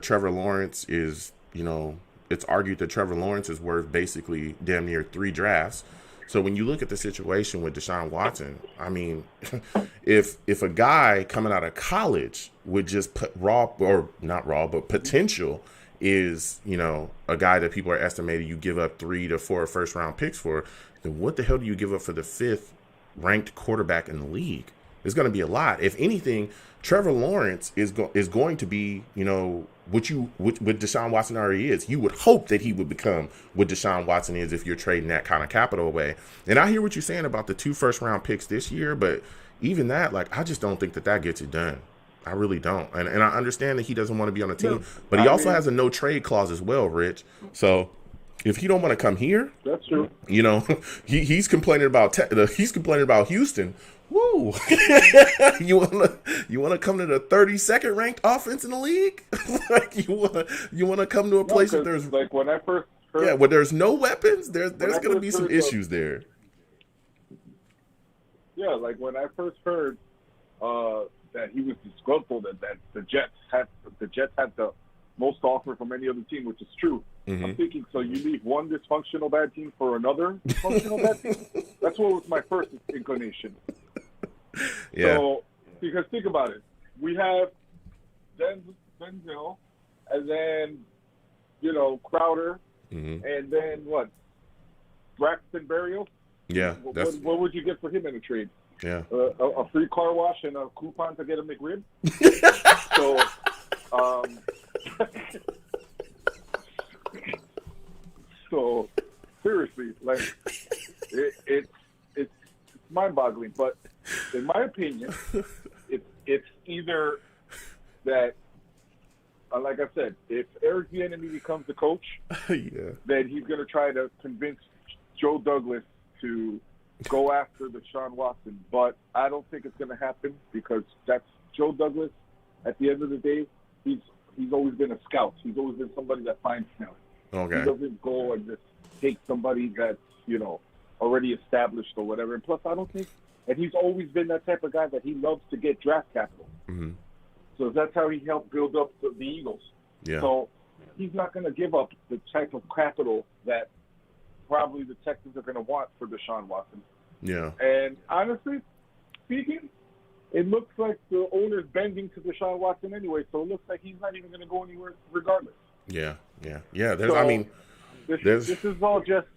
Trevor Lawrence is, it's argued that Trevor Lawrence is worth basically damn near 3 drafts. So when you look at the situation with Deshaun Watson, I mean, if a guy coming out of college would just put potential is, a guy that people are estimating you give up 3 to 4 first-round picks for, then what the hell do you give up for the 5th ranked quarterback in the league? It's going to be a lot. If anything, Trevor Lawrence is going to be, what Deshaun Watson already is. You would hope that he would become what Deshaun Watson is if you're trading that kind of capital away. And I hear what you're saying about the 2 first-round picks this year, but even that, I just don't think that gets it done. I really don't. And I understand that he doesn't want to be on the team, but he also has a no-trade clause as well, Rich. So if he don't want to come here,
that's true.
He's complaining about Houston Woo! you wanna come to the 32nd ranked offense in the league? Like you wanna come to a place where there's
like when I first heard,
where there's no weapons. There's gonna be some
heard
issues there.
Yeah, like when I first heard that he was disgruntled and that the Jets had the most offer from any other team, which is true.
Mm-hmm.
I'm thinking, so you leave one dysfunctional bad team for another dysfunctional bad team? That's what was my first inclination.
Yeah.
So, because think about it. We have Denzel, and then, Crowder,
Mm-hmm.
and then what? Braxton Berrios?
Yeah.
What would you get for him in a trade?
Yeah.
A free car wash and a coupon to get a McRib? So, so seriously, like it's mind-boggling. But in my opinion, it's either that, like I said, if Eric Bieniemy becomes the coach,
Yeah.
then he's going to try to convince Joe Douglas to go after Deshaun Watson. But I don't think it's going to happen because that's Joe Douglas. At the end of the day, he's always been a scout. He's always been somebody that finds talent.
Okay.
He doesn't go and just take somebody that's, already established or whatever. And plus, I don't think, and he's always been that type of guy that he loves to get draft capital.
Mm-hmm.
So that's how he helped build up the Eagles.
Yeah.
So he's not going to give up the type of capital that probably the Texans are going to want for Deshaun Watson.
Yeah.
And honestly speaking, it looks like the owner's bending to Deshaun Watson anyway, so it looks like he's not even going to go anywhere regardless.
Yeah. There's,
So, this is all just...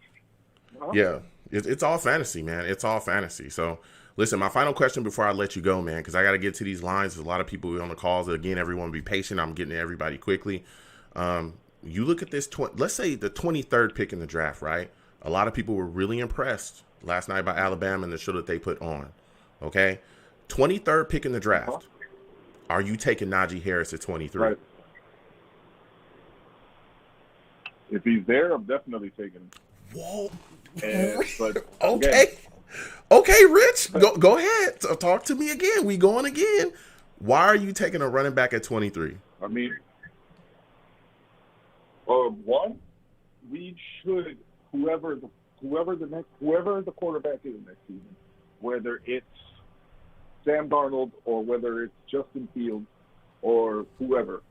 Yeah. It's all fantasy, man. It's all fantasy. So, listen, my final question before I let you go, man, because I got to get to these lines. There's a lot of people on the calls. Again, everyone be patient. I'm getting to everybody quickly. You look at this, let's say the 23rd pick in the draft, right? A lot of people were really impressed last night by Alabama and the show that they put on. Okay? 23rd pick in the draft. Uh-huh. Are you taking Najee Harris at 23?
Right. If he's there, I'm definitely taking him.
Whoa.
But
okay.
Again,
okay, Rich. Go ahead. Talk to me again. We going again. Why are you taking a running back at 23?
I mean, one, we should whoever the quarterback is next season, whether it's Sam Darnold or whether it's Justin Fields or whoever,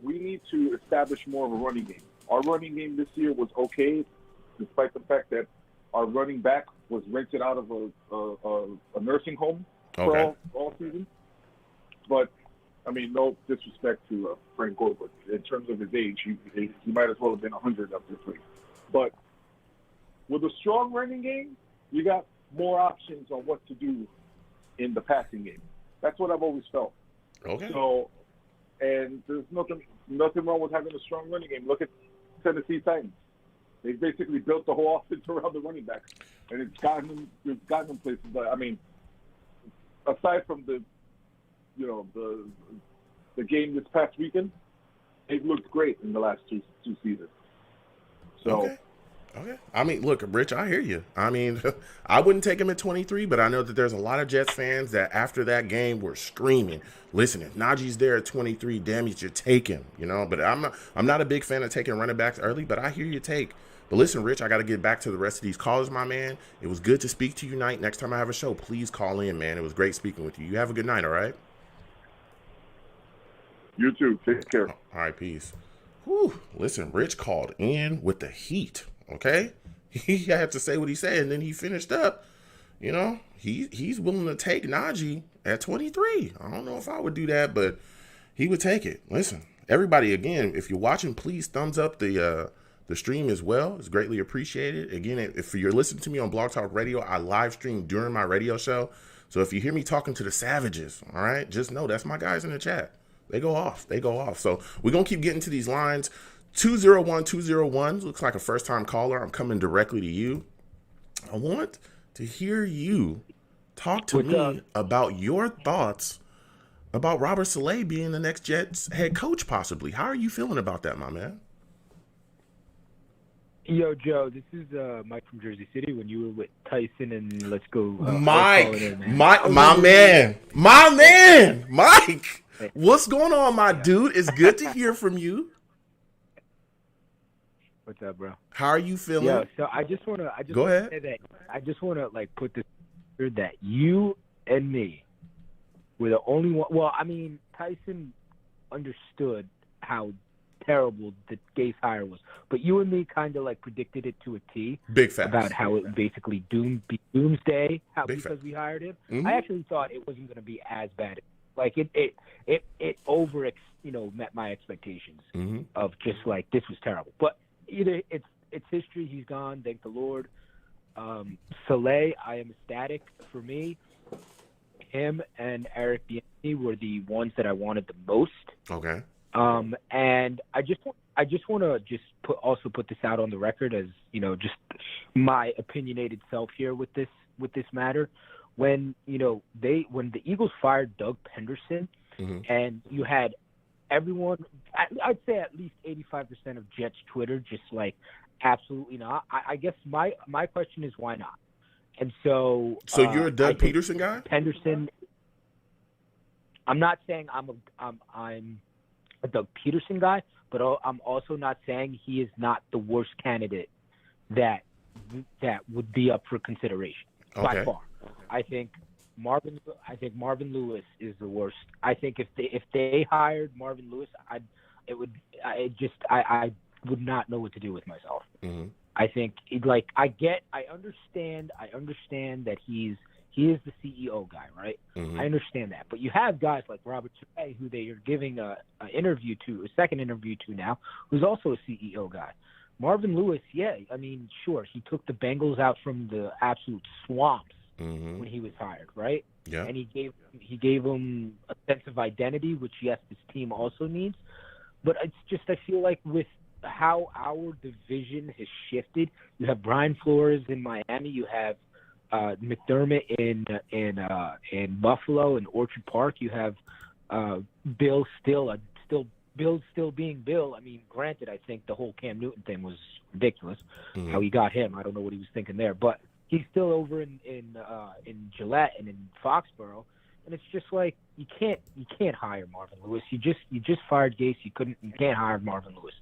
we need to establish more of a running game. Our running game this year was okay, despite the fact that our running back was rented out of a nursing home for all season. But, I mean, no disrespect to Frank Gore, but in terms of his age, he might as well have been 100 up this week. But with a strong running game, you got more options on what to do in the passing game. That's what I've always felt.
Okay.
So, and there's nothing wrong with having a strong running game. Look at Tennessee Titans. They basically built the whole offense around the running back, and it's gotten them places. But I mean, aside from the game this past weekend, they've looked great in the last two seasons. So.
Okay. I mean, look, Rich, I hear you. I mean, I wouldn't take him at 23, but I know that there's a lot of Jets fans that after that game were screaming, listen, if Najee's there at 23, damn, you should take him, But I'm not a big fan of taking running backs early, but I hear your take. But listen, Rich, I got to get back to the rest of these callers, my man. It was good to speak to you tonight. Next time I have a show, please call in, man. It was great speaking with you. You have a good night, all right?
You too. Take care.
All right, peace. Whew. Listen, Rich called in with the heat. Okay, he had to say what he said, and then he finished up. He's willing to take Najee at 23. I don't know if I would do that, but he would take it. Listen, everybody, again, if you're watching, please thumbs up the stream as well. It's greatly appreciated. Again, if you're listening to me on Blog Talk Radio, I live stream during my radio show. So if you hear me talking to the savages, all right, just know that's my guys in the chat. They go off. So we're going to keep getting to these lines. 201-201 looks like a first-time caller. I'm coming directly to you. I want to hear you talk to me about your thoughts about Robert Saleh being the next Jets head coach, possibly. How are you feeling about that, my man?
Yo, Joe, this is Mike from Jersey City. When you were with Tyson and let's go,
Mike,
in, man.
my man, Mike.
Hey.
What's going on, my dude? It's good to hear from you.
What's up, bro?
How are you feeling?
Yeah, so I just want to say that I just want to like put this here that you and me were the only one. Well, I mean, Tyson understood how terrible the Gase hire was, but you and me kind of like predicted it to a T.
Big facts.
About how it would basically be doomsday.
Big
because
facts.
we hired him.
Mm-hmm.
I actually thought it wasn't going to be as bad. Like it over met my expectations of just like this was terrible. But either it's history. He's gone. Thank the Lord. Saleh, I am ecstatic. For me, him and Eric Bieniemy were the ones that I wanted the most.
Okay.
And I just want to put this out on the record as just my opinionated self here with this matter. When when the Eagles fired Doug Penderson, and you had everyone, I'd say at least 85% of Jets Twitter just like absolutely not. I guess my question is why not? And so
you're a Doug Peterson guy?
Penderson. I'm not saying I'm a Doug Peterson guy, but I'm also not saying he is not the worst candidate that would be up for consideration by far. I think Marvin Lewis is the worst. I think if they hired Marvin Lewis, I would not know what to do with myself.
Mm-hmm.
I think I understand that he is the CEO guy, right?
Mm-hmm.
I understand that. But you have guys like Robert Saleh, who they are giving a second interview to now, who's also a CEO guy. Marvin Lewis, yeah, I mean, sure, he took the Bengals out from the absolute swamps when he was hired, right?
Yeah.
And he gave them a sense of identity, which, yes, this team also needs. But it's just I feel like with how our division has shifted, you have Brian Flores in Miami, you have McDermott in Buffalo and Orchard Park. You have Bill still being Bill. I mean, granted, I think the whole Cam Newton thing was ridiculous. How he got him, I don't know what he was thinking there. But he's still over in Gillette and in Foxborough, and it's just like you can't hire Marvin Lewis. You just fired Gase. You can't hire Marvin Lewis.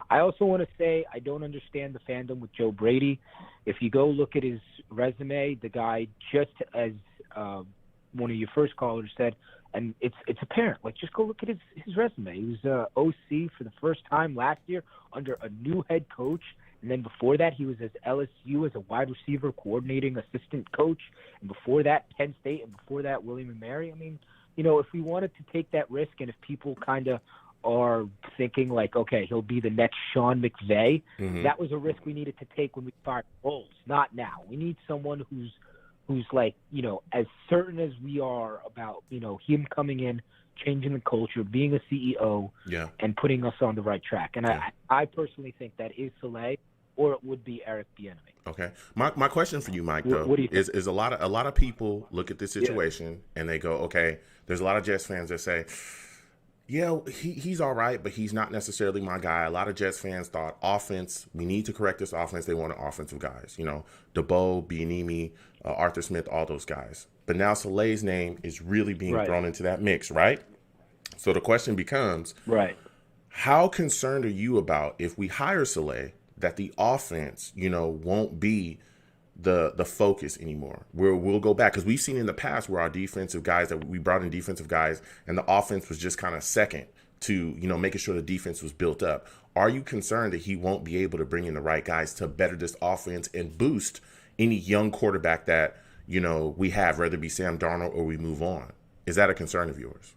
I also want to say I don't understand the fandom with Joe Brady. If you go look at his resume, the guy, just as one of your first callers said, and it's apparent. Like, just go look at his resume. He was OC for the first time last year under a new head coach, and then before that he was at LSU as a wide receiver coordinating assistant coach, and before that Penn State, and before that William & Mary. I mean, if we wanted to take that risk, and if people kind of are thinking like, okay, he'll be the next Sean McVay, that was a risk we needed to take when we fired Bowles. Not now. We need someone who's like, as certain as we are about, him coming in, changing the culture, being a CEO, and putting us on the right track. And I personally think that is Saleh, or it would be Eric Bieniemy.
Okay. My question for you, Mike, though,
what do you think?
is a lot of people look at this situation and they go, okay, there's a lot of Jets fans that say, yeah, he's all right, but he's not necessarily my guy. A lot of Jets fans thought offense, we need to correct this offense. They wanted offensive guys, DeBoe, Bieniemy, Arthur Smith, all those guys. But now Saleh's name is really being thrown into that mix, right? So the question becomes, how concerned are you about if we hire Saleh that the offense, won't be the focus anymore, where we'll go back? Because we've seen in the past where our defensive guys, that we brought in defensive guys, and the offense was just kind of second to, making sure the defense was built up. Are you concerned that he won't be able to bring in the right guys to better this offense and boost any young quarterback that, we have, whether it be Sam Darnold or we move on? Is that a concern of yours?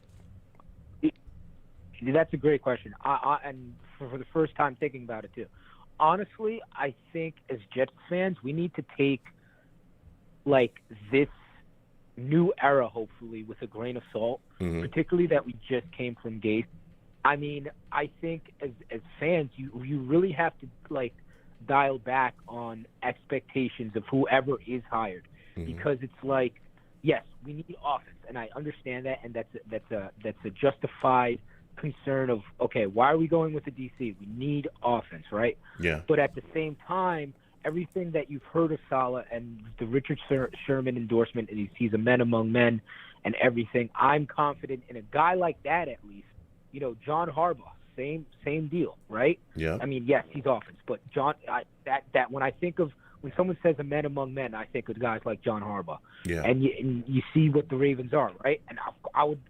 That's a great question. And for the first time thinking about it too. Honestly, I think as Jets fans, we need to take like this new era, hopefully, with a grain of salt, particularly that we just came from Gase. I mean, I think as fans, you really have to like dial back on expectations of whoever is hired, because it's like, yes, we need offense, and I understand that, and that's a justified concern of, okay, why are we going with the DC? We need offense, right?
Yeah.
But at the same time, everything that you've heard of Saleh and the Richard Sherman endorsement, and he's a man among men and everything, I'm confident in a guy like that at least. You know, John Harbaugh, same deal, right?
Yeah.
I mean, yes, he's offense, but that when I think of when someone says a man among men, I think of guys like John Harbaugh.
Yeah.
And you see what the Ravens are, right? And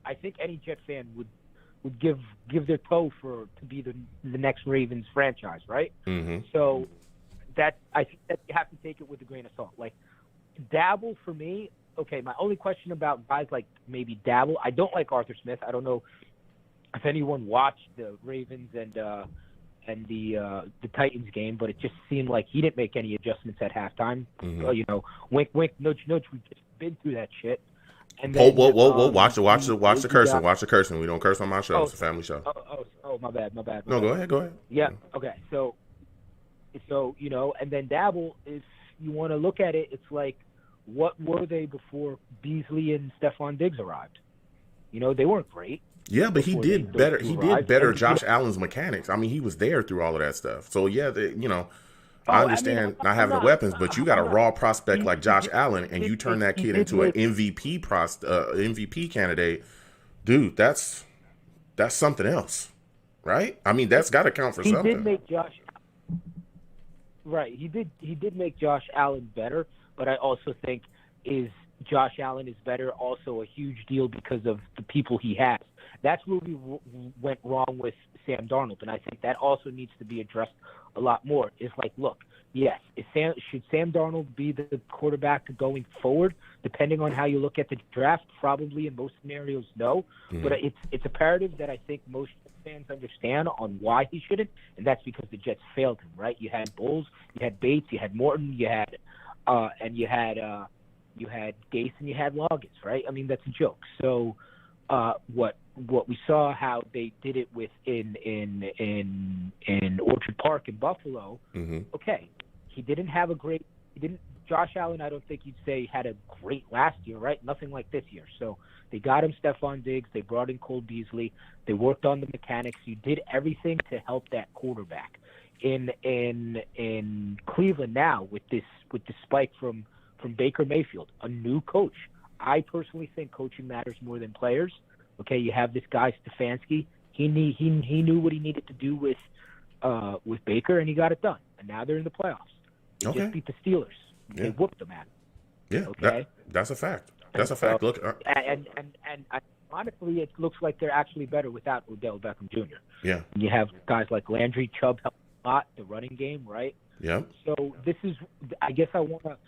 I think any Jet fan would give their toe to be the next Ravens franchise, right?
Mm-hmm.
So I think that you have to take it with a grain of salt. Like Dabble for me, okay. My only question about guys like maybe Dabble, I don't like Arthur Smith. I don't know if anyone watched the Ravens and the Titans game, but it just seemed like he didn't make any adjustments at halftime.
Mm-hmm.
You know, wink, wink, nudge, nudge. We've just been through that shit. And
Whoa!
then,
Watch the cursing. Watch the cursing. We don't curse on my show. It's a family show.
Oh, my bad.
No, go ahead.
Yeah. Okay. So you know, and then Dabble, if you want to look at it, it's like, what were they before Beasley and Stephon Diggs arrived? You know, they weren't great.
Yeah, but he did better. He did better Josh Allen's mechanics. I mean, he was there through all of that stuff. So yeah, I understand not having the weapons, but you got a raw prospect like Josh Allen, and you turn that kid into an MVP candidate, dude. That's something else, right? I mean, that's got to count for something.
He did make Josh. Right, he did make Josh Allen better, but I also think Josh Allen is better also a huge deal because of the people he has. That's where we went wrong with Sam Darnold, and I think that also needs to be addressed a lot more. It's like, look, yes, should Sam Darnold be the quarterback going forward? Depending on how you look at the draft, probably in most scenarios, no. Mm-hmm. But it's a imperative that I think most fans understand on why he shouldn't, and that's because the Jets failed him, right? You had Bowles, you had Bates, you had Morton, you had Gase, and you had Loggins, right? I mean, that's a joke. So what we saw how they did it with in Orchard Park in Buffalo. Mm-hmm. Okay, he didn't have Josh Allen, I don't think you'd say had a great last year, right? Nothing like this year. So they got him Stephon Diggs. They brought in Cole Beasley. They worked on the mechanics. You did everything to help that quarterback. In Cleveland now with this spike from Baker Mayfield, a new coach. I personally think coaching matters more than players. Okay, you have this guy Stefanski. He knew what he needed to do with Baker, and he got it done. And now they're in the playoffs. They just beat the Steelers.
Yeah.
They whooped them at them.
Yeah,
okay,
that's a fact. That's a fact. Look,
and honestly, it looks like they're actually better without Odell Beckham Jr.
Yeah,
and you have guys like Landry, Chubb help a lot, the running game, right?
Yeah.
So this is, I guess, I want to.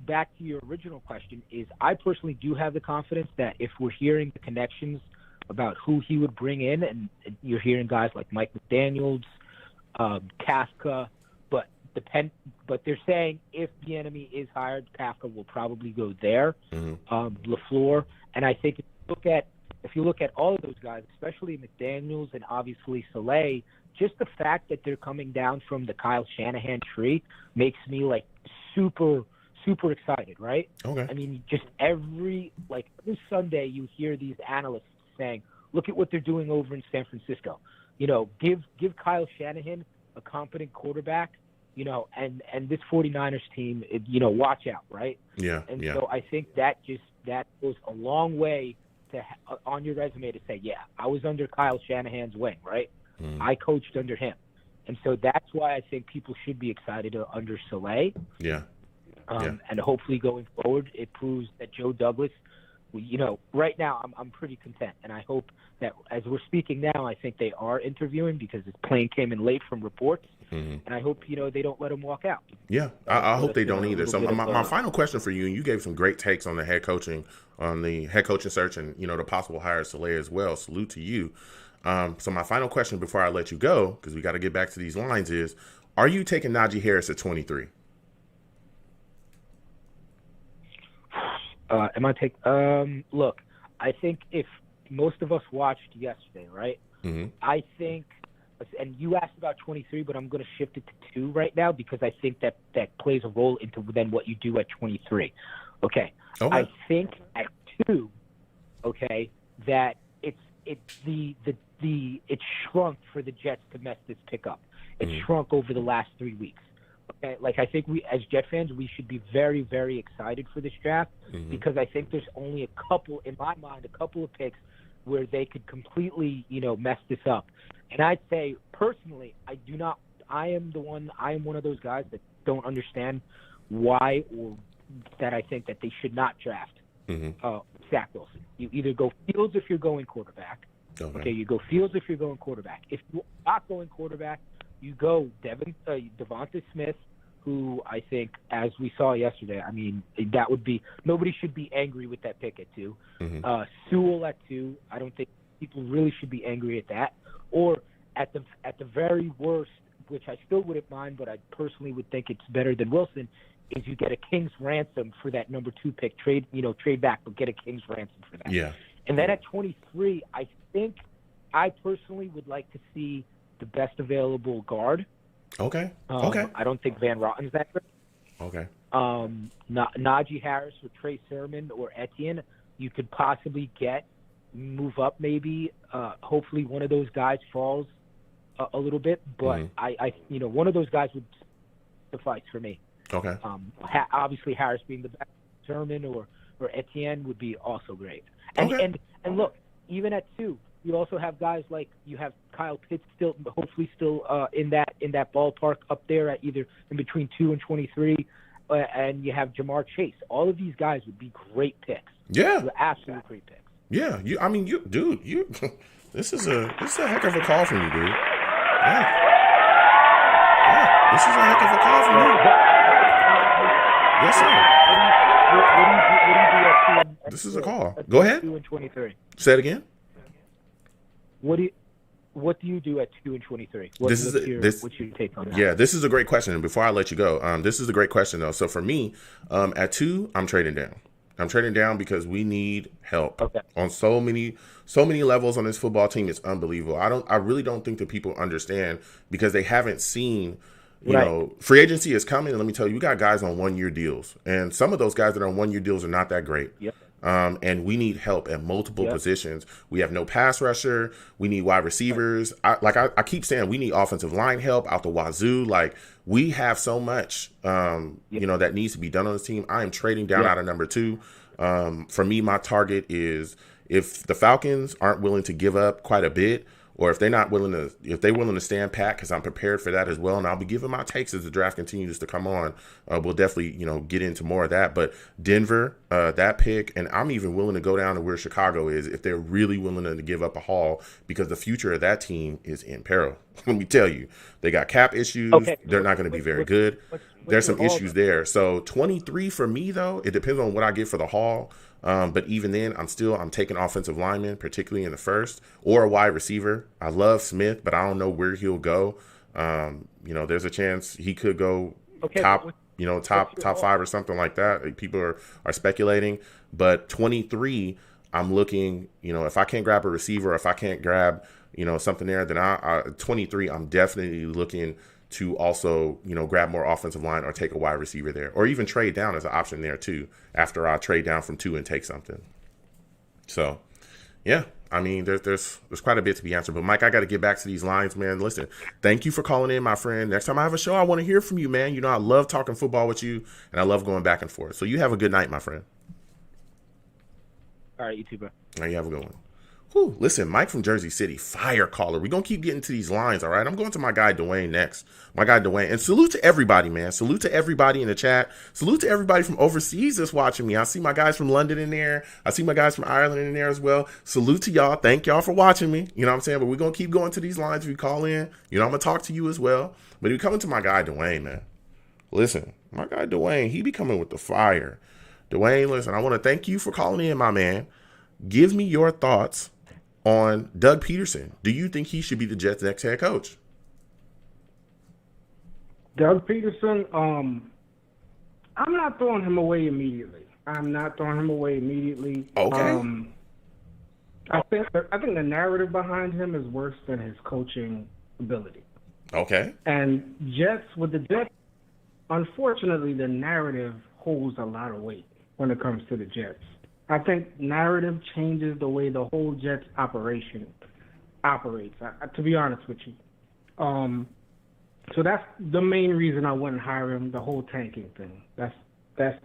Back to your original question is, I personally do have the confidence that if we're hearing the connections about who he would bring in, and you're hearing guys like Mike McDaniels, Kafka, but they're saying if the enemy is hired, Kafka will probably go there. Mm-hmm. LaFleur, and I think if you look at all of those guys, especially McDaniels and obviously Saleh, just the fact that they're coming down from the Kyle Shanahan tree makes me like super excited, right?
Okay.
I mean, just every Sunday you hear these analysts saying, look at what they're doing over in San Francisco. You know, give Kyle Shanahan a competent quarterback, you know, and this 49ers team, you know, watch out, right?
Yeah.
And so I think that goes a long way to on your resume to say, yeah, I was under Kyle Shanahan's wing, right? Mm. I coached under him. And so that's why I think people should be excited under Saleh.
Yeah.
And hopefully going forward, it proves that Joe Douglas, you know, right now I'm pretty content. And I hope that as we're speaking now, I think they are interviewing because his plane came in late from reports. Mm-hmm. And I hope, you know, they don't let him walk out.
Yeah, I hope they don't either. So my final question for you, and you gave some great takes on the head coaching search and, you know, the possible hire of Saleh as well. Salute to you. So my final question before I let you go, because we got to get back to these lines, is, are you taking Najee Harris at 23?
Am I taking? Look, I think if most of us watched yesterday, right? Mm-hmm. I think, and you asked about 23, but I'm going to shift it to 2 right now because I think that plays a role into then what you do at 23. Okay. I think at 2, okay, that it shrunk for the Jets to mess this pick up. It shrunk over the last 3 weeks. Okay? Like, I think we, as Jet fans, we should be very, very excited for this draft because I think there's only a couple, in my mind, a couple of picks where they could completely, mess this up. And I'd say, personally, I am one of those guys that don't understand why or that I think that they should not draft Zach Wilson. You either go Fields if you're going quarterback. Okay, you go Fields if you're going quarterback. If you're not going quarterback, you go Devonta Smith, who I think, as we saw yesterday, I mean, that would be – nobody should be angry with that pick at 2. Sewell at 2, I don't think people really should be angry at that. Or at the very worst, which I still wouldn't mind, but I personally would think it's better than Wilson, is you get a king's ransom for that number 2 pick. Trade back, but get a king's ransom for that.
Yeah.
And then at 23, I think I personally would like to see the best available guard.
Okay.
I don't think Van Rotten's that great.
Okay.
Najee Harris or Trey Sermon or Etienne, you could possibly move up maybe. Hopefully one of those guys falls a little bit, but I one of those guys would suffice for me.
Okay.
Obviously Harris being the best, Sermon or Etienne would be also great. And look, even at 2, you also have guys like you have Kyle Pitts hopefully still in that ballpark up there at either in between 2 and 23, and you have Jamar Chase. All of these guys would be great picks.
Yeah,
absolute great picks.
Yeah, you. This is a heck of a call from you, dude. Yeah, this is a heck of a call from you. Yes, sir.
What do you do at 2 and
This is a call. Go ahead.
2 and 23.
Say it again.
What do you do at 2 and 23? What's your take on that?
Yeah, this is a great question. And before I let you go, this is a great question though. So for me, at 2, I'm trading down. I'm trading down because we need help on so many levels on this football team. It's unbelievable. I really don't think that people understand because they haven't seen. You know, free agency is coming, and let me tell you, we got guys on 1-year deals, and some of those guys that are on 1-year deals are not that great.
Yep.
And we need help at multiple positions. We have no pass rusher. We need wide receivers. I keep saying we need offensive line help out the wazoo. Like, we have so much, that needs to be done on this team. I am trading down out of number 2. For me, my target is if the Falcons aren't willing to give up quite a bit, or if they're willing to stand pat, because I'm prepared for that as well, and I'll be giving my takes as the draft continues to come on. We'll definitely, get into more of that. But Denver, that pick, and I'm even willing to go down to where Chicago is if they're really willing to give up a haul, because the future of that team is in peril. Let me tell you, they got cap issues. Okay. They're not going to be very good. There's some issues there. So 23 for me, though, it depends on what I get for the haul. But even then, I'm taking offensive linemen, particularly in the first, or a wide receiver. I love Smith, but I don't know where he'll go. There's a chance he could go top 5 or something like that. People are speculating. But 23, I'm looking, if I can't grab a receiver, if I can't grab, something there, then 23, I'm definitely looking to also, grab more offensive line or take a wide receiver there, or even trade down as an option there too, after I trade down from 2 and take something. So, yeah, I mean, there's quite a bit to be answered. But Mike, I got to get back to these lines, man. Listen, thank you for calling in, my friend. Next time I have a show, I want to hear from you, man. I love talking football with you, and I love going back and forth. So you have a good night, my friend.
All right, you too, bro.
All right, you have a good one. Whew, listen, Mike from Jersey City, fire caller. We're going to keep getting to these lines, all right? I'm going to my guy Dwayne next. My guy Dwayne. And salute to everybody, man. Salute to everybody in the chat. Salute to everybody from overseas that's watching me. I see my guys from London in there. I see my guys from Ireland in there as well. Salute to y'all. Thank y'all for watching me. You know what I'm saying? But we're going to keep going to these lines if you call in. I'm going to talk to you as well. But if you coming to my guy Dwayne, man. Listen, my guy Dwayne, he be coming with the fire. Dwayne, listen, I want to thank you for calling in, my man. Give me your thoughts on Doug Peterson. Do you think he should be the Jets' next head coach?
Doug Peterson, I'm not throwing him away immediately.
Okay.
I think the narrative behind him is worse than his coaching ability.
Okay.
And with the Jets, unfortunately, the narrative holds a lot of weight when it comes to the Jets. I think narrative changes the way the whole Jets operation operates. To be honest with you, so that's the main reason I wouldn't hire him. The whole tanking thing. That's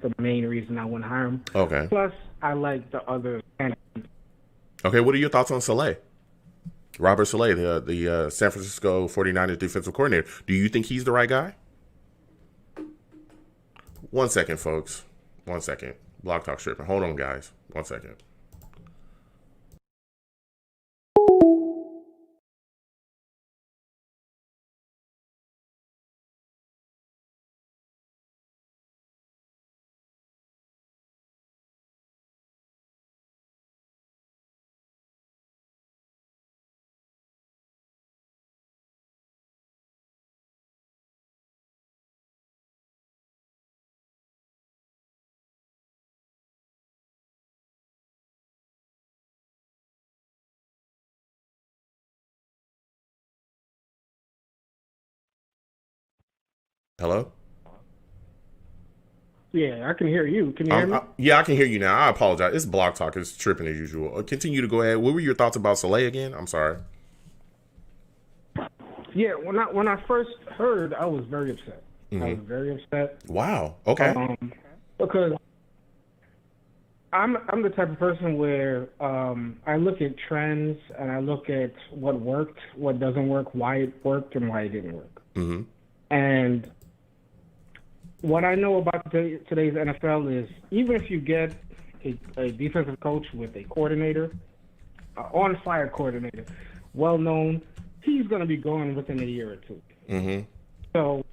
the main reason I wouldn't hire him.
Okay.
Plus, I like the other candidates.
Okay, what are your thoughts on Saleh? Robert Saleh, the San Francisco 49ers defensive coordinator. Do you think he's the right guy? 1 second, folks. 1 second. Block Talk stripping. Hold on, guys. 1 second. Hello?
Yeah, I can hear you. Can you hear me?
Yeah, I can hear you now. I apologize. It's Block Talk. It's tripping as usual. Continue to go ahead. What were your thoughts about Saleh again? I'm sorry.
Yeah, when I first heard, I was very upset.
Mm-hmm.
I was very upset.
Wow. Okay.
Because I'm the type of person where I look at trends and I look at what worked, what doesn't work, why it worked, and why it didn't work.
Mm-hmm.
And what I know about today's NFL is even if you get a defensive coach with a coordinator, on-fire coordinator, well-known, he's going to be gone within a year or two.
Mm-hmm.
So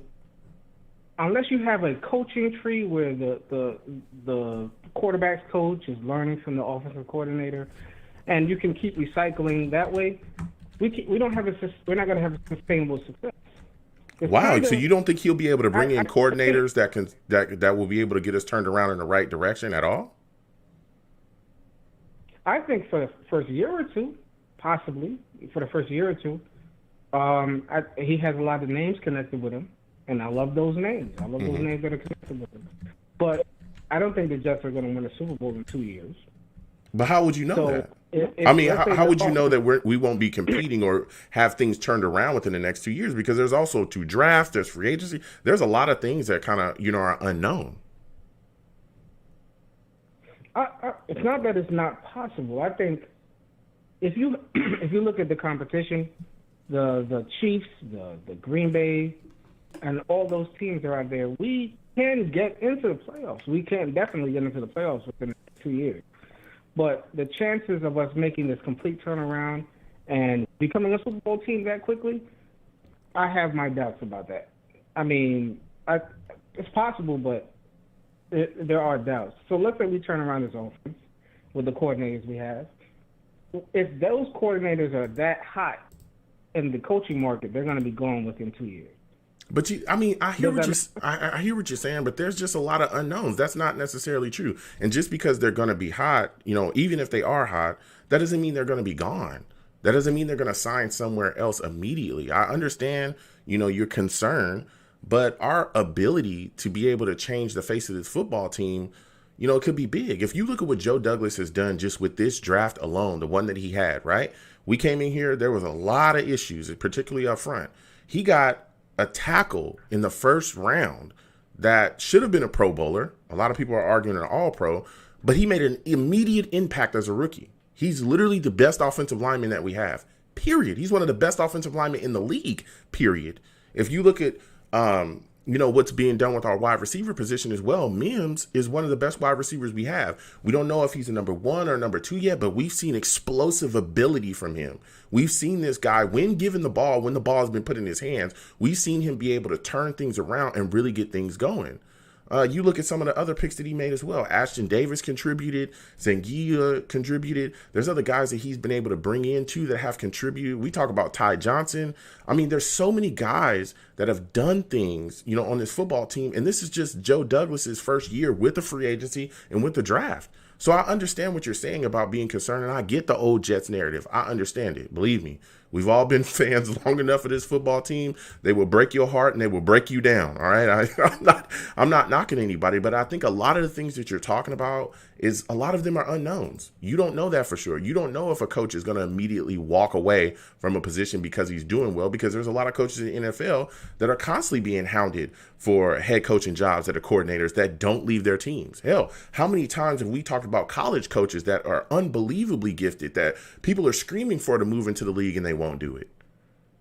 unless you have a coaching tree where the quarterback's coach is learning from the offensive coordinator, and you can keep recycling that way, we're not going to have a sustainable success.
Wow. So you don't think he'll be able to bring in coordinators that will be able to get us turned around in the right direction at all?
I think for the first year or two, possibly for the first year or two, he has a lot of names connected with him, and I love those names. I love those names that are connected with him. But I don't think the Jets are going to win a Super Bowl in 2 years.
But how would you know that? How would you know that we won't be competing or have things turned around within the next 2 years? Because there's also 2 drafts, there's free agency, there's a lot of things that kind of are unknown.
It's not that it's not possible. I think if you look at the competition, the Chiefs, the Green Bay, and all those teams that are out there, we can get into the playoffs. We can definitely get into the playoffs within 2 years. But the chances of us making this complete turnaround and becoming a Super Bowl team that quickly, I have my doubts about that. I mean, it's possible, but there are doubts. So let's say we turn around this offense with the coordinators we have. If those coordinators are that hot in the coaching market, they're going to be gone within 2 years.
But I hear what you're saying, but there's just a lot of unknowns. That's not necessarily true. And just because they're going to be hot, even if they are hot, that doesn't mean they're going to be gone. That doesn't mean they're going to sign somewhere else immediately. I understand, your concern, but our ability to be able to change the face of this football team, it could be big. If you look at what Joe Douglas has done just with this draft alone, the one that he had, right? We came in here, there was a lot of issues, particularly up front. He got a tackle in the first round that should have been a Pro Bowler. A lot of people are arguing an All-Pro, but he made an immediate impact as a rookie. He's literally the best offensive lineman that we have, period. He's one of the best offensive linemen in the league, period. If you look at, what's being done with our wide receiver position as well, Mims is one of the best wide receivers we have. We don't know if he's a number 1 or number 2 yet, but we've seen explosive ability from him. We've seen this guy, when given the ball, when the ball has been put in his hands, we've seen him be able to turn things around and really get things going. You look at some of the other picks that he made as well. Ashton Davis contributed. Zangia contributed. There's other guys that he's been able to bring in too that have contributed. We talk about Ty Johnson. I mean, there's so many guys that have done things, on this football team. And this is just Joe Douglas's first year with the free agency and with the draft. So I understand what you're saying about being concerned, and I get the old Jets narrative. I understand it, believe me. We've all been fans long enough of this football team. They will break your heart and they will break you down. All right. I'm not knocking anybody, but I think a lot of the things that you're talking about is a lot of them are unknowns. You don't know that for sure. You don't know if a coach is going to immediately walk away from a position because he's doing well, because there's a lot of coaches in the NFL that are constantly being hounded for head coaching jobs that are coordinators that don't leave their teams. Hell, how many times have we talked about college coaches that are unbelievably gifted that people are screaming for to move into the league and they won't do it?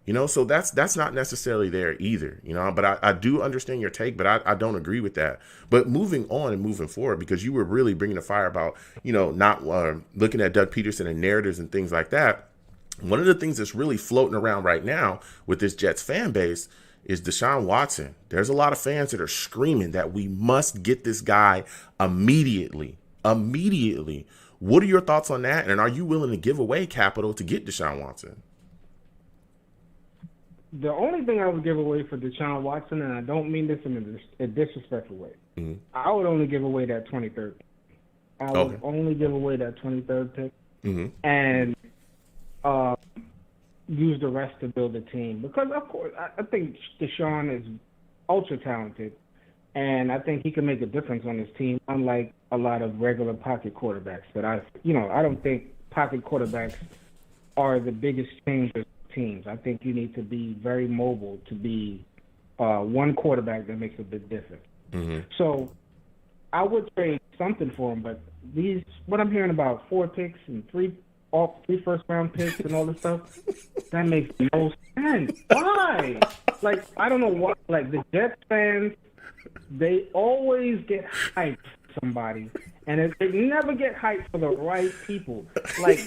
You know, so that's not necessarily there either, you know, but I do understand your take, but I don't agree with that. But moving on and moving forward, because you were really bringing the fire about, you know, not looking at Doug Peterson and narratives and things like that. One of the things that's really floating around right now with this Jets fan base is Deshaun Watson. There's a lot of fans that are screaming that we must get this guy immediately. What are your thoughts on that? And are you willing to give away capital to get Deshaun Watson?
The only thing I would give away for Deshaun Watson, and I don't mean this in a disrespectful way, I would only give away that 23rd. I would only give away that 23rd pick and use the rest to build a team. Because, of course, I think Deshaun is ultra talented, and I think he can make a difference on his team, unlike a lot of regular pocket quarterbacks. But I don't think pocket quarterbacks are the biggest changers. Teams. I think you need to be very mobile to be one quarterback that makes a big difference. So I would trade something for him, but what I'm hearing about 4 picks and three first-round picks and all this stuff, that makes no sense. Why? Like, I don't know what. Like, the Jets fans, they always get hyped for somebody, and they never get hyped for the right people. Like,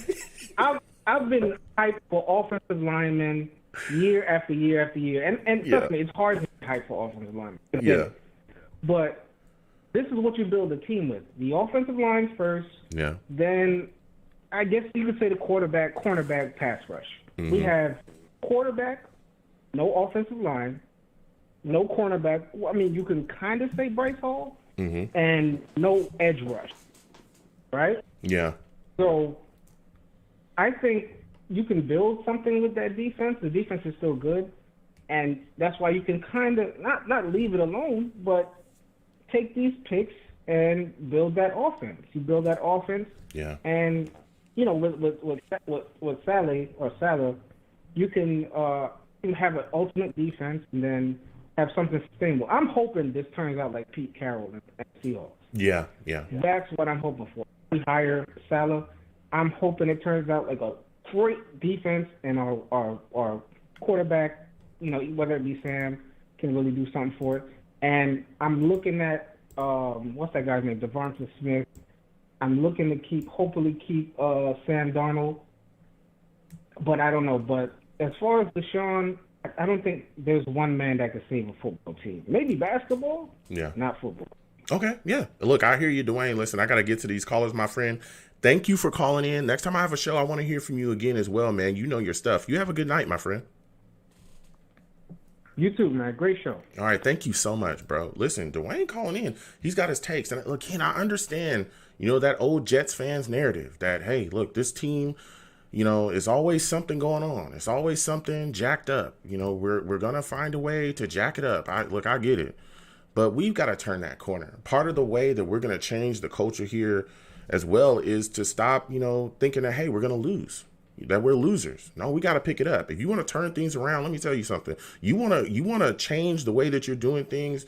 I've been hyped for offensive linemen year after year after year. And trust me, it's hard to be hyped for offensive linemen.
Yeah.
But this is what you build a team with. The offensive lines first. Yeah. Then I guess you could say the cornerback, pass rush. We have quarterback, no offensive line, no cornerback. I mean, you can kind of say Bryce Hall, and no edge rush. Right?
Yeah.
So I think you can build something with that defense. The defense is still good, and that's why you can kind of not leave it alone, but take these picks and build that offense. You build that offense, and you know with Saleh, you can have an ultimate defense and then have something sustainable. I'm hoping this turns out like Pete Carroll and Seahawks.
Yeah.
That's what I'm hoping for. We hire Saleh. I'm hoping it turns out like a great defense, and our quarterback, you know, whether it be Sam, can really do something for it. And I'm looking at what's that guy's name, Devonta Smith. I'm looking to hopefully keep Sam Darnold, but I don't know. But as far as Deshaun, I don't think there's one man that can save a football team. Maybe basketball, not football.
Okay, yeah. Look, I hear you, Dwayne. Listen, I got to get to these callers, my friend. Thank you for calling in. Next time I have a show, I want to hear from you again as well, man. You know your stuff. You have a good night, my friend.
You too, man. Great show.
All right. Thank you so much, bro. Listen, Dwayne calling in. He's got his takes. And look, I understand, you know, that old Jets fans narrative that, hey, look, this team, you know, is always something going on. It's always something jacked up. You know, we're going to find a way to jack it up. I get it. But we've got to turn that corner. Part of the way that we're going to change the culture here as well is to stop, you know, thinking that, hey, we're going to lose, that we're losers. No, we got to pick it up. If you want to turn things around, let me tell you something. You want to change the way that you're doing things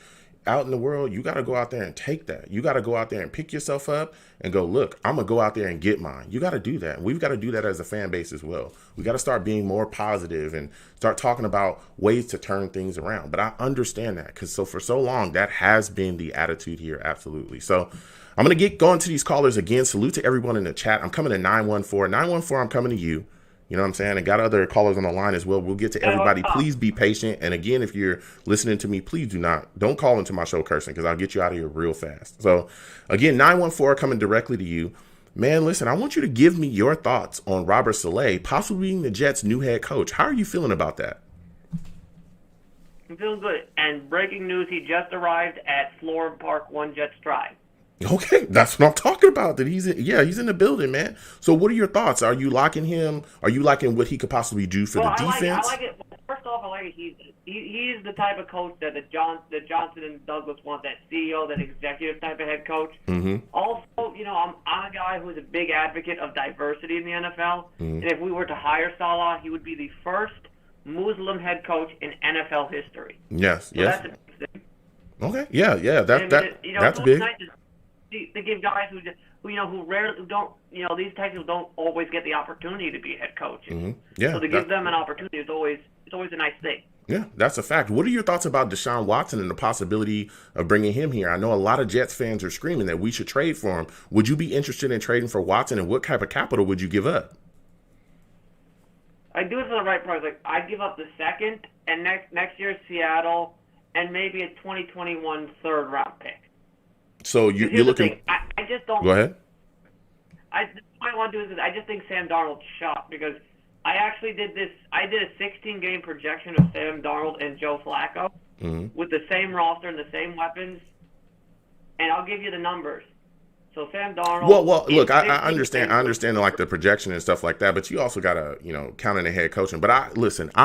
out in the world, you got to go out there and take that. You got to go out there and pick yourself up and go, look, I'm going to go out there and get mine. You got to do that. We've got to do that as a fan base as well. We got to start being more positive and start talking about ways to turn things around. But I understand that because for so long, that has been the attitude here. Absolutely. So I'm going to get going to these callers again. Salute to everyone in the chat. I'm coming to 914. 914, I'm coming to you. You know what I'm saying? And got other callers on the line as well. We'll get to everybody. Please be patient. And again, if you're listening to me, please don't call into my show cursing because I'll get you out of here real fast. So again, 914 coming directly to you. Man, listen, I want you to give me your thoughts on Robert Saleh possibly being the Jets' new head coach. How are you feeling about that?
I'm feeling good. And breaking news, he just arrived at Florham Park 1 Jets Drive.
Okay, that's what I'm talking about. That he's in the building, man. So what are your thoughts? Are you liking him? Are you liking what he could possibly do for the defense?
I like it. Well, first off, I like it. He's the type of coach that the Johnson and Douglas want, that CEO, that executive type of head coach.
Mm-hmm.
Also, I'm a guy who's a big advocate of diversity in the NFL. And if we were to hire Saleh, he would be the first Muslim head coach in NFL history.
Yes,
so
yes.
That's a big thing.
Okay, yeah. That's
so
big.
Nice to give guys who rarely don't, these types of don't always get the opportunity to be head coaches.
Mm-hmm. Yeah.
So to give them an opportunity is always a nice thing.
Yeah, that's a fact. What are your thoughts about Deshaun Watson and the possibility of bringing him here? I know a lot of Jets fans are screaming that we should trade for him. Would you be interested in trading for Watson, and what type of capital would you give up?
I'd do it for the right price. Like, I'd give up the second, and next year Seattle, and maybe a 2021 third-round pick.
So you're looking.
I just don't.
Go ahead.
What I want to do is I just think Sam Darnold's shot, because I actually did this. I did a 16-game projection of Sam Darnold and Joe Flacco with the same roster and the same weapons, and I'll give you the numbers. So Sam Darnold.
Well, look, I understand like the projection and stuff like that, but you also gotta count in the head coaching. But I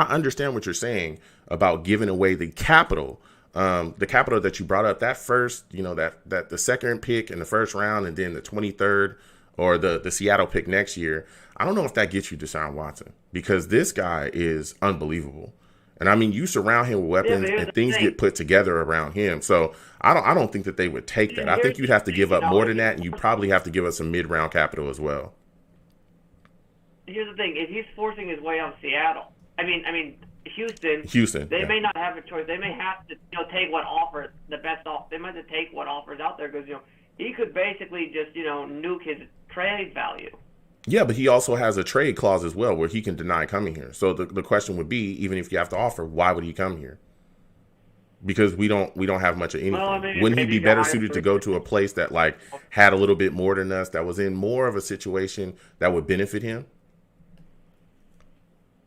understand what you're saying about giving away the capital. The capital that you brought up, that first, that the second pick in the first round, and then the 23rd or the Seattle pick next year. I don't know if that gets you Deshaun Watson, because this guy is unbelievable. And I mean, you surround him with weapons, and things get put together around him. So I don't think that they would take that. I think you'd have to give up more than that, and you probably have to give us some mid-round capital as well.
Here's the thing: if he's forcing his way on Seattle, I mean Houston, they may not have a choice. They may have to take what offers the best off. They might have to take what offers out there, because he could basically just nuke his trade value.
Yeah, but he also has a trade clause as well where he can deny coming here. So the question would be, even if you have to offer, why would he come here? Because we don't have much of anything. Well, wouldn't he be better suited to go to a place that had a little bit more than us, that was in more of a situation that would benefit him?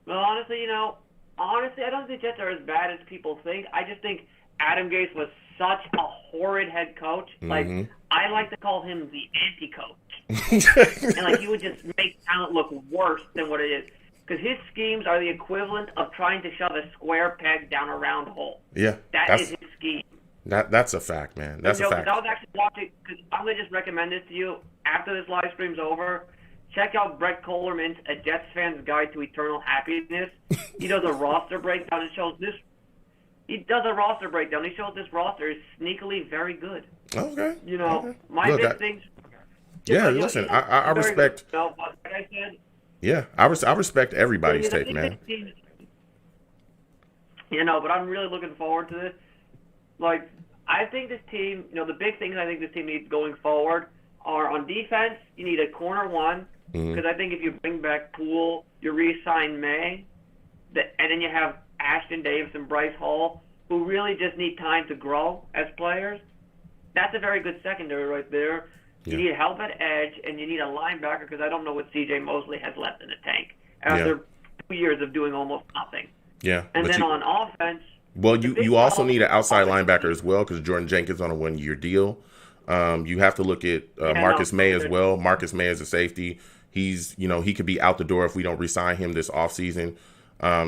Well, honestly, I don't think the Jets are as bad as people think. I just think Adam Gase was such a horrid head coach.
Mm-hmm.
I like to call him the anti-coach. And he would just make talent look worse than what it is. Because his schemes are the equivalent of trying to shove a square peg down a round hole.
Yeah.
That is his scheme.
That's a fact, man. That's a fact.
I was actually watching, because I'm going to just recommend this to you. After this live stream's over, check out Brett Kohlerman's A Jets Fan's Guide to Eternal Happiness. He does a roster breakdown and shows this. He does a roster breakdown. He shows this roster is sneakily very good.
Okay.
Okay. My big things.
Yeah, listen, I respect.
Like I said.
Yeah, I respect everybody's take, man.
But I'm really looking forward to this. I think this team, the big things I think this team needs going forward are on defense. You need a corner one, because I think if you bring back Poole, you re-sign May, and then you have Ashton Davis and Bryce Hall, who really just need time to grow as players. That's a very good secondary right there. You need help at edge, and you need a linebacker, because I don't know what C.J. Mosley has left in the tank after 2 years of doing almost nothing.
Yeah.
And then on offense...
Well, you also need an outside linebacker as well, because Jordan Jenkins on a 1-year deal. You have to look at Marcus May as well. Marcus May is a safety. He's, he could be out the door if we don't re-sign him this offseason.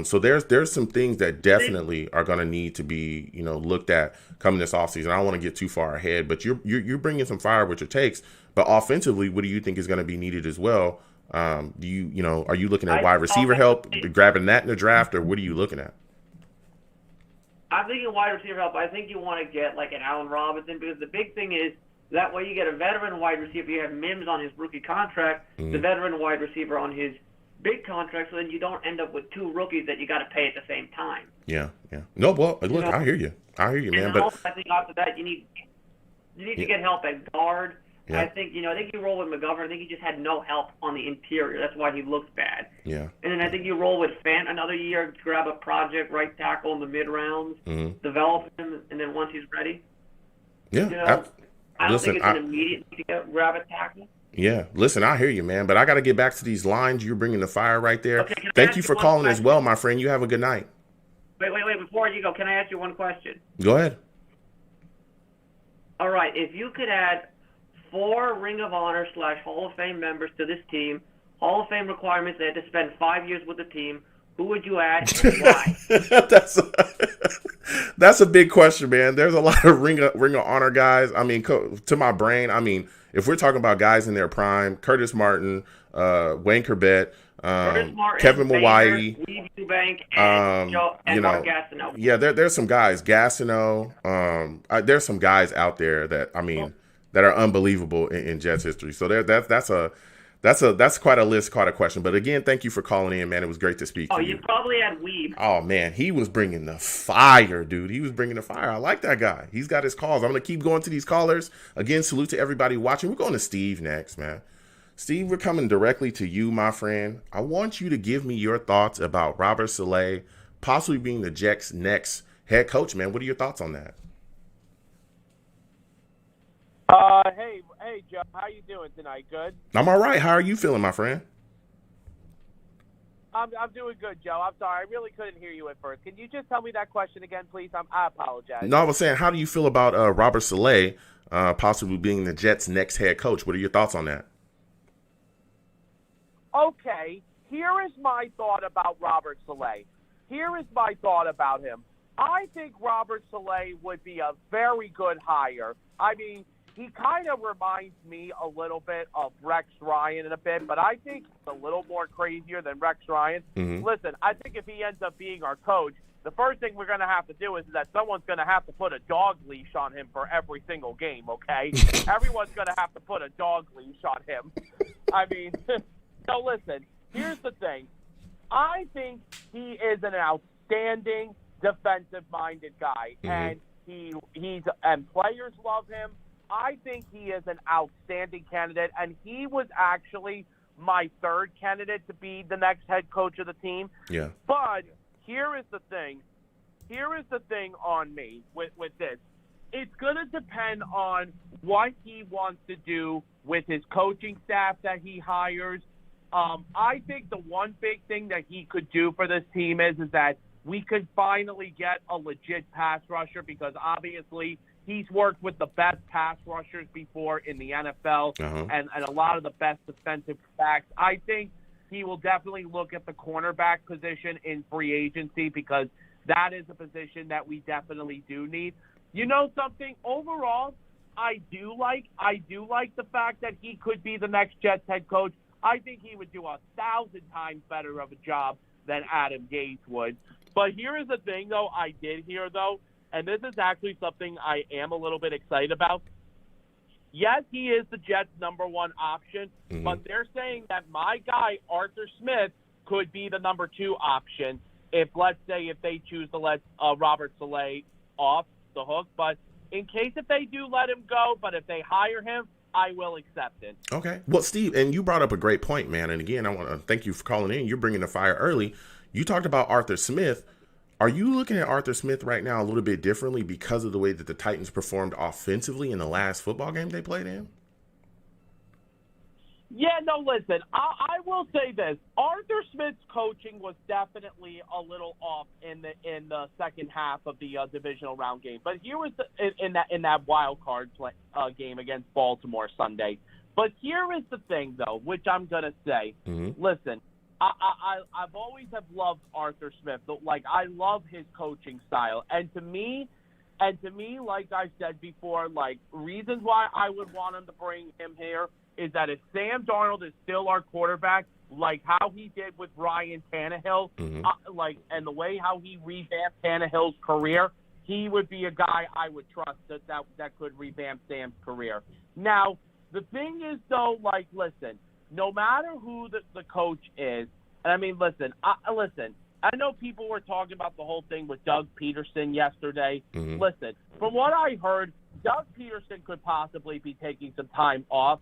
So there's some things that definitely are going to need to be, looked at coming this offseason. I don't want to get too far ahead, but you're bringing some fire with your takes. But offensively, what do you think is going to be needed as well? Are you looking at wide receiver help, grabbing that in the draft, or what are you looking at?
I'm thinking wide receiver help. I think you want to get an Allen Robinson, because the big thing is that way you get a veteran wide receiver. You have Mims on his rookie contract, the veteran wide receiver on his big contract, so then you don't end up with two rookies that you got to pay at the same time.
Yeah. No, well, look, I hear you, man. But
also, I think after that, you need to get help at guard. Yeah. I think you roll with McGovern. I think he just had no help on the interior. That's why he looks bad.
Yeah.
And then I think you roll with Fant another year, grab a project right tackle in the mid rounds, develop him, and then once he's ready.
Yeah.
I don't think it's an immediate need to grab a tackle.
Yeah, listen, I hear you, man, but I got to get back to these lines. You're bringing the fire right there. Okay, thank you for calling as well, my friend. You have a good night.
Wait. Before you go, can I ask you one question?
Go ahead.
All right. If you could add 4 Ring of Honor / Hall of Fame members to this team. Hall of Fame requirements, they had to spend 5 years with the team. Who would you add and why?
That's a big question, man. There's a lot of Ring of Honor guys. I mean, to my brain, I mean, if we're talking about guys in their prime, Curtis Martin, Wayne Corbett, Kevin Mawae,
Lee Eubank, and Mark Gastineau.
Yeah, there's some guys, Gastineau. There's some guys out there that, I mean, that are unbelievable in Jets history. So that's quite a list, quite a question. But again, thank you for calling in, man. It was great to speak to you.
You probably had Weeb.
Oh, man, he was bringing the fire, dude. He was bringing the fire. I like that guy. He's got his calls. I'm going to keep going to these callers. Again, salute to everybody watching. We're going to Steve next, man. Steve, we're coming directly to you, my friend. I want you to give me your thoughts about Robert Saleh possibly being the Jets' next head coach, man. What are your thoughts on that?
Hey, Joe. How you doing tonight? Good?
I'm all right. How are you feeling, my friend?
I'm doing good, Joe. I'm sorry. I really couldn't hear you at first. Can you just tell me that question again, please? I apologize.
No, I was saying, how do you feel about Robert Saleh possibly being the Jets' next head coach? What are your thoughts on that?
Okay, here is my thought about Robert Saleh. Here is my thought about him. I think Robert Saleh would be a very good hire. I mean, he kind of reminds me a little bit of Rex Ryan in a bit, but I think he's a little more crazier than Rex Ryan. Mm-hmm. Listen, I think if he ends up being our coach, the first thing we're going to have to do is that someone's going to have to put a dog leash on him for every single game, okay? Everyone's going to have to put a dog leash on him. I mean, so listen, here's the thing. I think he is an outstanding defensive-minded guy, and and players love him. I think he is an outstanding candidate, and he was actually my third candidate to be the next head coach of the team.
Yeah.
But here is the thing. Here is the thing on me with this. It's going to depend on what he wants to do with his coaching staff that he hires. I think the one big thing that he could do for this team is that we could finally get a legit pass rusher, because obviously he's worked with the best pass rushers before in the NFL and a lot of the best defensive backs. I think he will definitely look at the cornerback position in free agency, because that is a position that we definitely do need. You know something? Overall, I do like the fact that he could be the next Jets head coach. I think he would do 1,000 times better of a job than Adam Gase would. But here is the thing, though, I did hear, though, and this is actually something I am a little bit excited about. Yes, he is the Jets' number one option, but they're saying that my guy, Arthur Smith, could be the number 2 option if, let's say, if they choose to let Robert Saleh off the hook. But in case if they do let him go, but if they hire him, I will accept it.
Okay. Well, Steve, and you brought up a great point, man. And again, I want to thank you for calling in. You're bringing the fire early. You talked about Arthur Smith. Are you looking at Arthur Smith right now a little bit differently because of the way that the Titans performed offensively in the last football game they played in?
Yeah, no, listen, I will say this. Arthur Smith's coaching was definitely a little off in the second half of the divisional round game. But here was in that wild card game against Baltimore Sunday. But here is the thing, though, which I'm going to say. Listen, I've always have loved Arthur Smith. Like, I love his coaching style. And to me, like I said before, like, reasons why I would want him to bring him here is that if Sam Darnold is still our quarterback, like how he did with Ryan Tannehill, and the way how he revamped Tannehill's career, he would be a guy I would trust that could revamp Sam's career. Now, the thing is, though, like, listen, no matter who the coach is, and I mean, listen, I know people were talking about the whole thing with Doug Peterson yesterday. Listen, from what I heard, Doug Peterson could possibly be taking some time off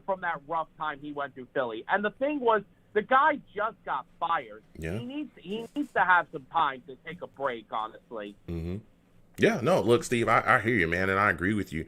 from that rough time he went through Philly. And the thing was, the guy just got fired. Yeah. He needs to have some time to take a break, honestly.
Yeah, no, look, Steve, I hear you, man, and I agree with you.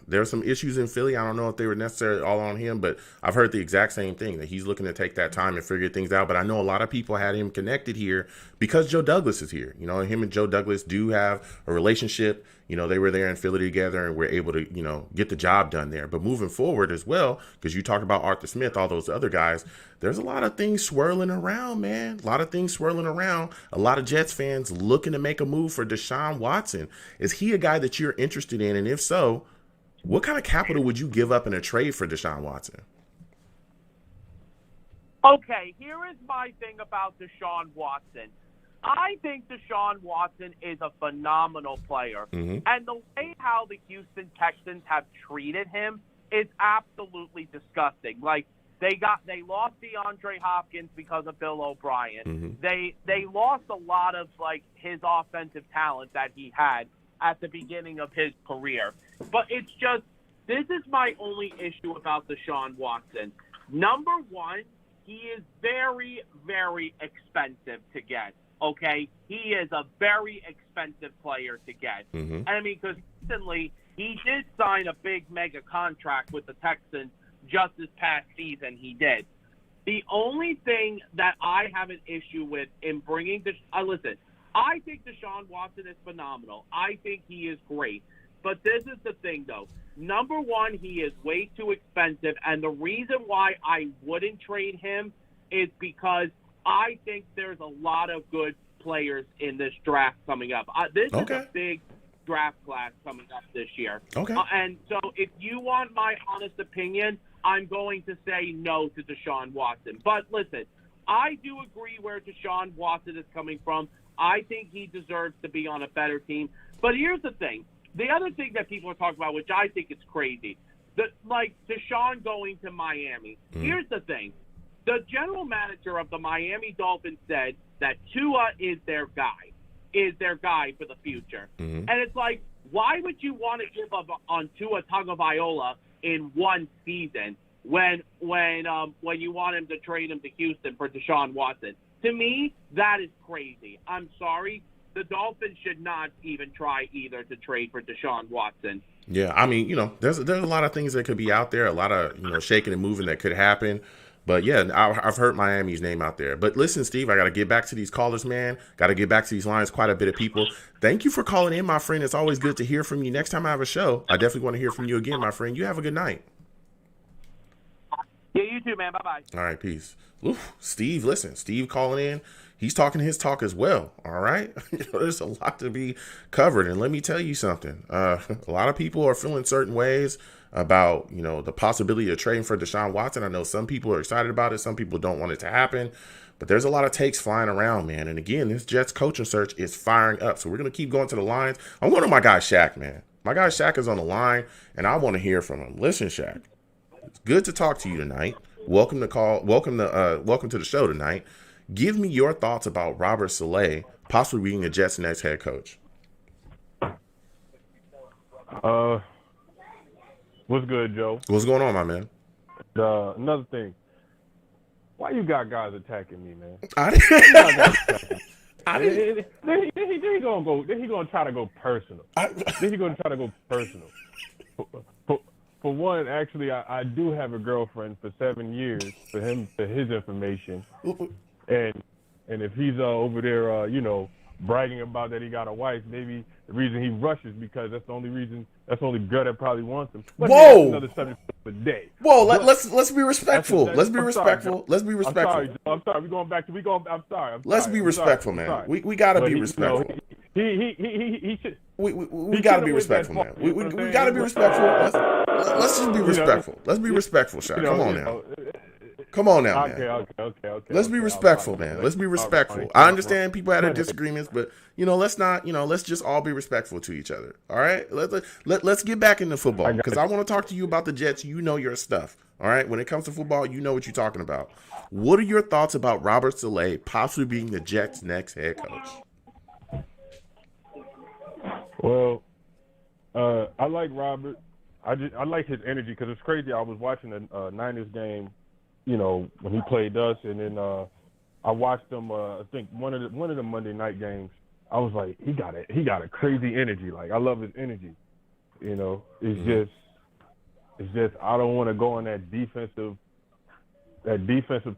There's some issues in Philly. I don't know if they were necessarily all on him, but I've heard the exact same thing, that he's looking to take that time and figure things out. But I know a lot of people had him connected here because Joe Douglas is here. Him and Joe Douglas do have a relationship. They were there in Philly together and were able to, get the job done there. But moving forward as well, because you talked about Arthur Smith, all those other guys, there's a lot of things swirling around, man. A lot of things swirling around. A lot of Jets fans looking to make a move for Deshaun Watson. Is he a guy that you're interested in? And if so, what kind of capital would you give up in a trade for Deshaun Watson?
Okay, here is my thing about Deshaun Watson. I think Deshaun Watson is a phenomenal player.
Mm-hmm.
And the way how the Houston Texans have treated him is absolutely disgusting. Like, they lost DeAndre Hopkins because of Bill O'Brien.
Mm-hmm.
They lost a lot of, his offensive talent that he had at the beginning of his career. But it's just, this is my only issue about Deshaun Watson. Number one, he is very, very expensive to get. Okay, he is a very expensive player to get.
Mm-hmm.
And I mean, because recently he did sign a big mega contract with the Texans just this past season. He did. The only thing that I have an issue with in bringing this, listen, I think Deshaun Watson is phenomenal. I think he is great. But this is the thing, though. Number one, he is way too expensive, and the reason why I wouldn't trade him is because I think there's a lot of good players in this draft coming up. This is a big draft class coming up this year.
Okay.
And so if you want my honest opinion, I'm going to say no to Deshaun Watson. But listen, I do agree where Deshaun Watson is coming from. I think he deserves to be on a better team. But here's the thing. The other thing that people are talking about, which I think is crazy, Deshaun going to Miami. Here's the thing. The general manager of the Miami Dolphins said that Tua is their guy for the future.
Mm-hmm.
And it's like, why would you want to give up on Tua Tagovailoa in one season when you want him to trade him to Houston for Deshaun Watson? To me, that is crazy. I'm sorry. The Dolphins should not even try either to trade for Deshaun Watson.
Yeah, I mean, there's a lot of things that could be out there, a lot of, shaking and moving that could happen. But yeah, I've heard Miami's name out there. But listen, Steve, I got to get back to these callers, man. Got to get back to these lines. Quite a bit of people. Thank you for calling in, my friend. It's always good to hear from you. Next time I have a show, I definitely want to hear from you again, my friend. You have a good night.
Yeah, you too, man. Bye-bye.
All right, peace. Oof, Steve, listen, Steve calling in. He's talking his talk as well, all right? There's a lot to be covered. And let me tell you something. A lot of people are feeling certain ways about, the possibility of trading for Deshaun Watson. I know some people are excited about it. Some people don't want it to happen. But there's a lot of takes flying around, man. And again, this Jets coaching search is firing up. So we're going to keep going to the lines. I'm going to my guy Shaq, man. My guy Shaq is on the line, and I want to hear from him. Listen, Shaq, it's good to talk to you tonight. Welcome to the show tonight. Give me your thoughts about Robert Saleh possibly being the Jets' next head coach.
What's good, Joe?
What's going on, my man?
Another thing. Why you got guys attacking me, man? Then he gonna try to go personal. For one, actually, I do have a girlfriend for 7 years. For his information, and if he's over there, bragging about that he got a wife, maybe the reason he rushes because that's the only girl that probably wants him. But
whoa!
That's another subject for the day.
Whoa! Let's be respectful. Let's be respectful. Let's be respectful.
I'm sorry. I'm sorry.
Let's be respectful, man. We gotta be respectful.
He should.
We gotta be respectful, man. We gotta be respectful. Let's just be respectful. Let's be respectful, Shaq. Come on now, man.
Okay.
Let's be respectful, man. Let's be respectful. I understand people had their disagreements, but let's not, let's just all be respectful to each other. All right? Let's get back into football because I want to talk to you about the Jets. You know your stuff. All right? When it comes to football, you know what you're talking about. What are your thoughts about Robert Saleh possibly being the Jets' next head coach?
Well, I like Robert. I like his energy because it's crazy. I was watching the Niners game, when he played us, and then I watched him. I think one of the Monday night games. I was like, he got a crazy energy. Like I love his energy. You know, it's just I don't want to go on that defensive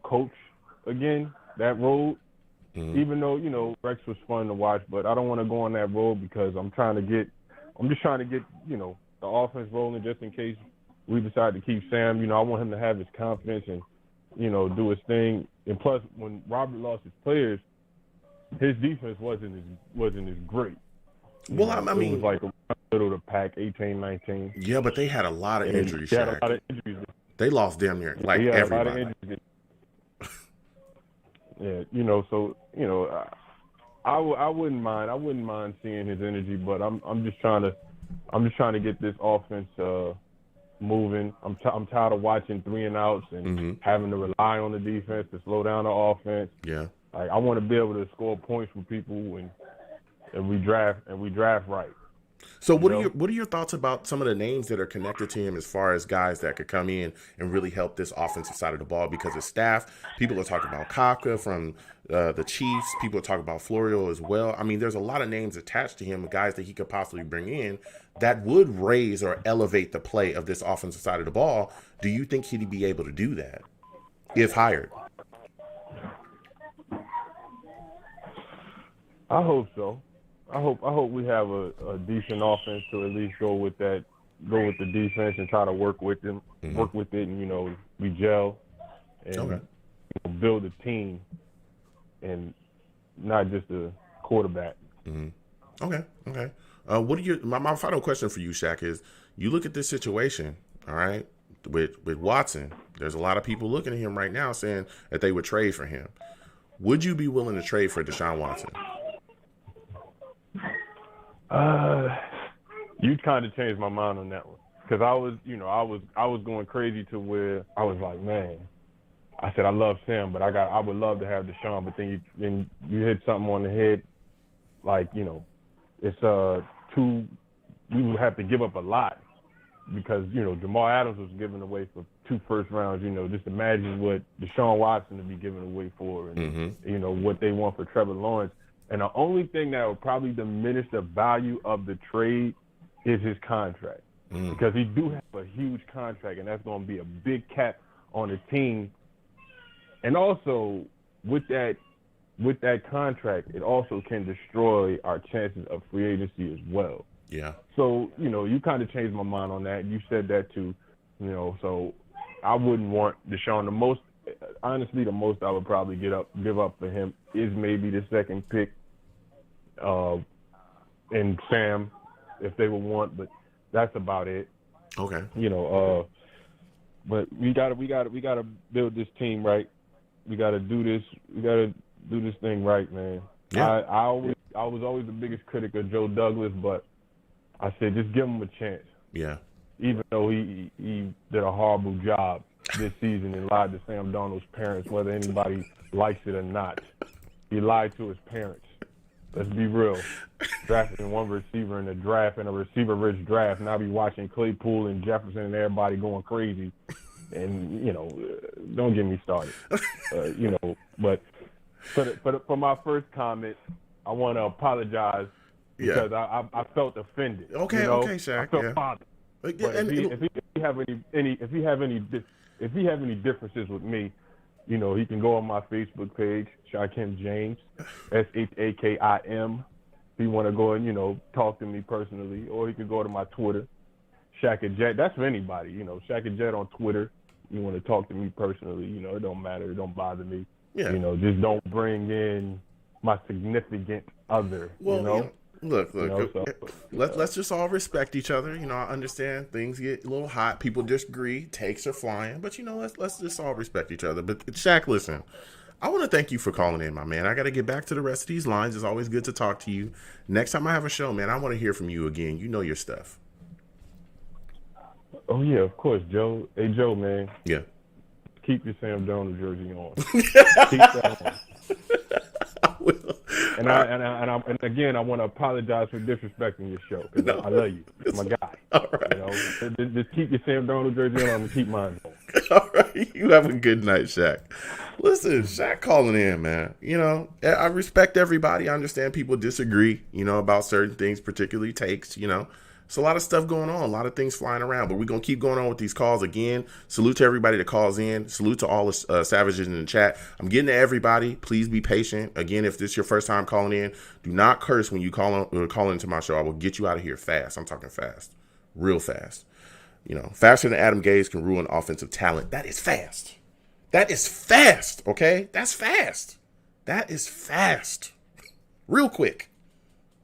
coach again, that road. Even though, you know, Rex was fun to watch, but I don't want to go on that road because I'm just trying to get, you know, the offense rolling just in case we decide to keep Sam. You know, I want him to have his confidence and, you know, do his thing. And plus, when Robert lost his players, his defense wasn't as great.
Well, I mean,
it was like a middle of the pack, 18, 19.
Yeah, but they had a lot of injuries,
They had
Shaq.
a lot of injuries.
They lost damn near like everybody.
Yeah, you know, so you know, I wouldn't mind seeing his energy, but I'm just trying to get this offense moving. I'm tired of watching 3 and outs and having to rely on the defense to slow down the offense.
Yeah,
like I want to be able to score points for people and we draft right.
So what are your thoughts about some of the names that are connected to him as far as guys that could come in and really help this offensive side of the ball? Because his staff, people are talking about Kafka from the Chiefs. People are talking about Florio as well. I mean, there's a lot of names attached to him, guys that he could possibly bring in that would raise or elevate the play of this offensive side of the ball. Do you think he'd be able to do that if hired?
I hope so. I hope we have a decent offense to at least go with the defense and try to work with them, work with it, and you know, we gel and you know, build a team and not just a quarterback.
Okay. What are your my final question for you, Shaq, is you look at this situation, all right, with Watson. There's a lot of people looking at him right now saying that they would trade for him. Would you be willing to trade for Deshaun Watson?
You kind of changed my mind on that one because I was going crazy to where I was like, man, I said I love Sam, but I would love to have Deshaun, but then you hit something on the head, like you know, it's we would have to give up a lot because you know Jamal Adams was given away for 2 first rounds. You know, just imagine what Deshaun Watson would be given away for, and you know what they want for Trevor Lawrence. And the only thing that would probably diminish the value of the trade is his contract. Because he do have a huge contract, and that's going to be a big cap on his team. And also, with that contract, it also can destroy our chances of free agency as well.
Yeah.
So, you know, you kind of changed my mind on that. You said that too, you know, so I wouldn't want Deshaun. Honestly, the most I would probably give up for him is maybe the second pick, and Sam, if they would want, but that's about it.
Okay.
You know, but we gotta build this team right. We gotta do this. We gotta do this thing right, man.
Yeah.
I was always the biggest critic of Joe Douglas, but I said just give him a chance.
Yeah.
Even though he did a horrible job this season and lied to Sam Darnold's parents, whether anybody likes it or not. He lied to his parents. Let's be real. Drafting one receiver in a draft, in a receiver-rich draft, and I'll be watching Claypool and Jefferson and everybody going crazy. And, you know, don't get me started. You know, but for my first comment, I want to apologize because I felt offended.
Okay,
you know?
okay, Shaq.
I felt bothered. But if he have any differences with me, you know, he can go on my Facebook page, Shakim James, SHAKIM. If he want to go and, you know, talk to me personally, or he could go to my Twitter, Shaq and Jet. That's for anybody, you know, Shaq and Jet on Twitter. You want to talk to me personally, you know, it don't matter. It don't bother me.
Yeah.
You know, just don't bring in my significant other,
well,
you know.
Look.
You know, so,
let's just all respect each other. You know, I understand things get a little hot. People disagree. Takes are flying. But, you know, let's just all respect each other. But, Shaq, listen, I want to thank you for calling in, my man. I got to get back to the rest of these lines. It's always good to talk to you. Next time I have a show, man, I want to hear from you again. You know your stuff.
Oh, yeah, of course, Joe. Hey, Joe, man.
Yeah.
Keep your Sam Darnold jersey on. Keep that on.
I will.
And again, I want to apologize for disrespecting your show because I love you. You're my guy.
All right.
You know, just keep your Sam Darnold jersey on. I'm gonna keep mine on.
All right. You have a good night, Shaq. Listen, Shaq calling in, man. You know, I respect everybody. I understand people disagree, you know, about certain things, particularly takes, you know. It's a lot of stuff going on, a lot of things flying around, but we're going to keep going on with these calls. Again, salute to everybody that calls in. Salute to all the savages in the chat. I'm getting to everybody. Please be patient. Again, if this is your first time calling in, do not curse when you call into my show. I will get you out of here fast. I'm talking fast, real fast. You know, faster than Venom Geez can ruin offensive talent. That is fast. That is fast, okay? That's fast. That is fast. Real quick.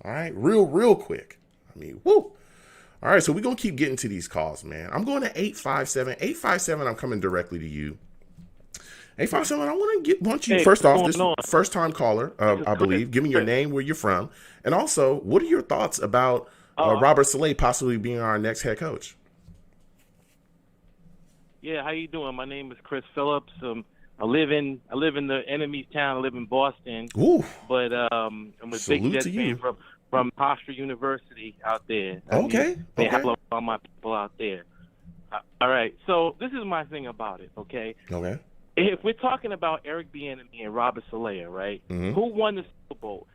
All right? Real quick. I mean, woo. All right, so we're going to keep getting to these calls, man. I'm going to 857. 857, I'm coming directly to you. 857, I want you, first off, this first-time caller, I believe. Give me your name, where you're from. And also, what are your thoughts about Robert Saleh possibly being our next head coach?
Yeah, how you doing? My name is Chris Phillips. I live in the enemy's town. I live in Boston.
Ooh.
But I'm a big Jets fan from Hofstra University out there.
Okay.
They have all my people out there. All right. So this is my thing about it. Okay.
Okay.
If we're talking about Eric Bieniemy and Robert Saleh, right?
Mm-hmm.
Who won the Super Bowl?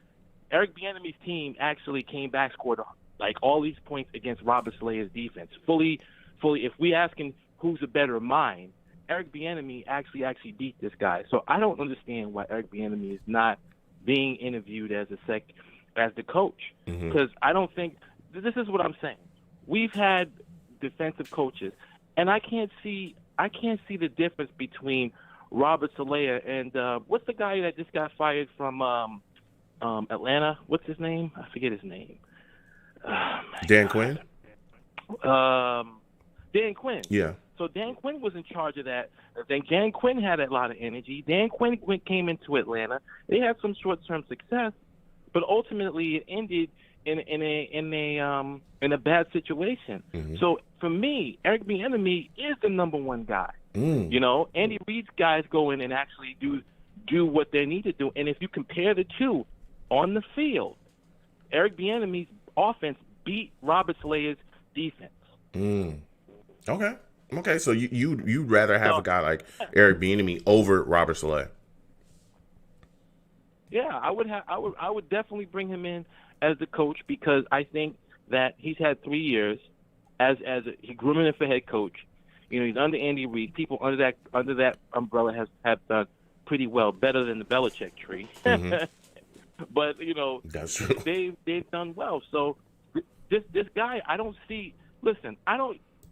Eric Bieniemy's team actually came back, scored like all these points against Robert Saleh's defense. Fully. If we asking who's a better mind, Eric Bieniemy actually beat this guy. So I don't understand why Eric Bieniemy is not being interviewed as the coach, because I don't think this is what I'm saying. We've had defensive coaches, and I can't see the difference between Robert Saleh and what's the guy that just got fired from Atlanta? What's his name? I forget his name.
Dan Quinn.
Dan Quinn.
Yeah.
So Dan Quinn was in charge of that. Then Dan Quinn had a lot of energy. Dan Quinn came into Atlanta. They had some short-term success, but ultimately it ended in a bad situation.
Mm-hmm.
So for me, Eric Bieniemy is the number one guy. You know, Andy Reid's guys go in and actually do what they need to do. And if you compare the two on the field, Eric Bieniemy's offense beat Robert Saleh's defense.
Okay, so you'd rather have a guy like Eric Bieniemy over Robert Saleh?
Yeah, I would definitely bring him in as the coach, because I think that he's had 3 years he grew him in for head coach. You know, he's under Andy Reid. People under that umbrella have done pretty well, better than the Belichick tree.
Mm-hmm.
But you know,
that's true.
They've done well. So this guy, I don't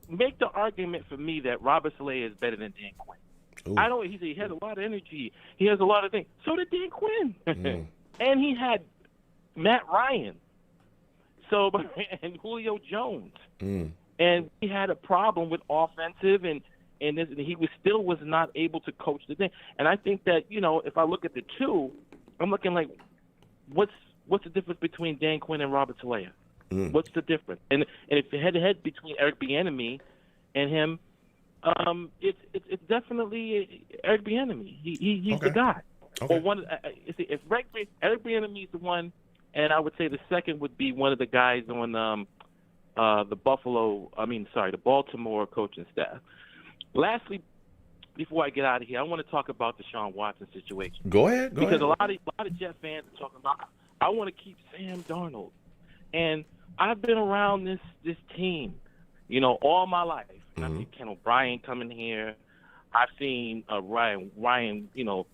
make the argument for me that Robert Saleh is better than Dan Quinn.
Ooh.
He has a lot of energy. He has a lot of things. So did Dan Quinn. And he had Matt Ryan. And Julio Jones. And he had a problem with offensive and he was not able to coach the thing. And I think that, you know, if I look at the two, I'm looking like, what's the difference between Dan Quinn and Robert Saleh? What's the difference? And if you head-to-head between Eric Bieniemy and him, it's definitely Eric Bieniemy. He's the guy.
Okay.
Or if Eric Bieniemy is the one, and I would say the second would be one of the guys on the Baltimore coaching staff. Lastly, before I get out of here, I want to talk about the Deshaun Watson situation.
Go ahead.
Because a lot of Jet fans are talking about, I want to keep Sam Darnold. And I've been around this team, you know, all my life. And I've seen Ken O'Brien coming here. I've seen Ryan, you know,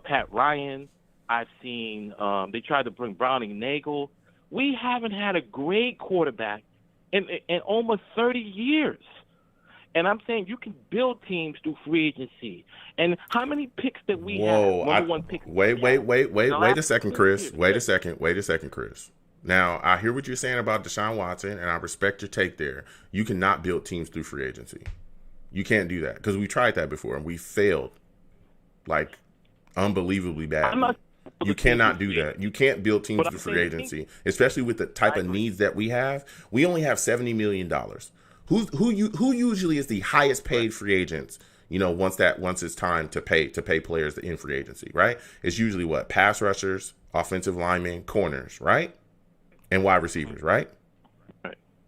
Pat Ryan. I've seen they tried to bring Browning Nagel. We haven't had a great quarterback in almost 30 years. And I'm saying you can build teams through free agency. And how many picks that we have? Number one pick.
Wait a second, Chris. Wait a second, Chris. Now, I hear what you're saying about Deshaun Watson, and I respect your take there. You cannot build teams through free agency. You can't do that, because we tried that before, and we failed, like, unbelievably bad. You cannot do that. You can't build teams through free agency, especially with the type of needs that we have. We only have $70 million. Who usually is the highest paid free agents? You know, once it's time to pay players in free agency, right? It's usually what? Pass rushers, offensive linemen, corners, right? And wide receivers, right?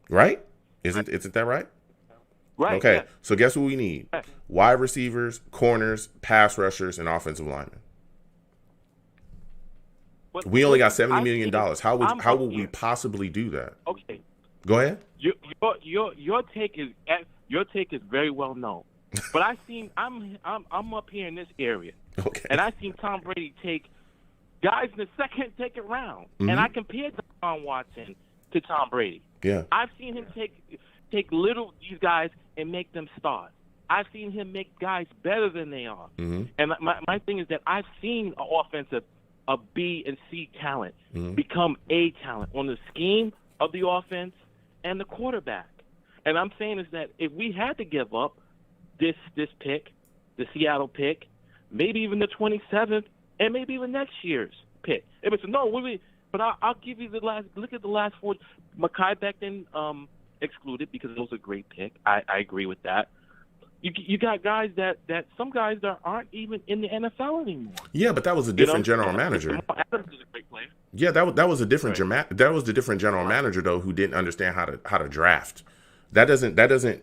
Right? Isn't that right?
Right.
Okay.
Yeah.
So guess what we need? Wide receivers, corners, pass rushers, and offensive linemen. We only got $70 million. How would we possibly do that?
Okay.
Go ahead.
Your take is very well known, but I'm up here in this area,
Okay.
and I seen Tom Brady take guys in the second round, and I compared Deshaun Watson to Tom Brady.
Yeah.
I've seen him take these guys and make them stars. I've seen him make guys better than they are.
Mm-hmm.
And my thing is that I've seen an offensive a B and C talent become A talent on the scheme of the offense and the quarterback. And I'm saying is that if we had to give up this pick, the Seattle pick, maybe even the 27th, and maybe even next year's pick. If it's but I'll give you look at the last four. Mekhi Becton excluded because it was a great pick. I agree with that. You got guys that some guys that aren't even in the NFL anymore.
Yeah, but that was a different general manager.
Adams is a great player.
Yeah, that was a different that was the different general manager though, who didn't understand how to draft. That doesn't devalue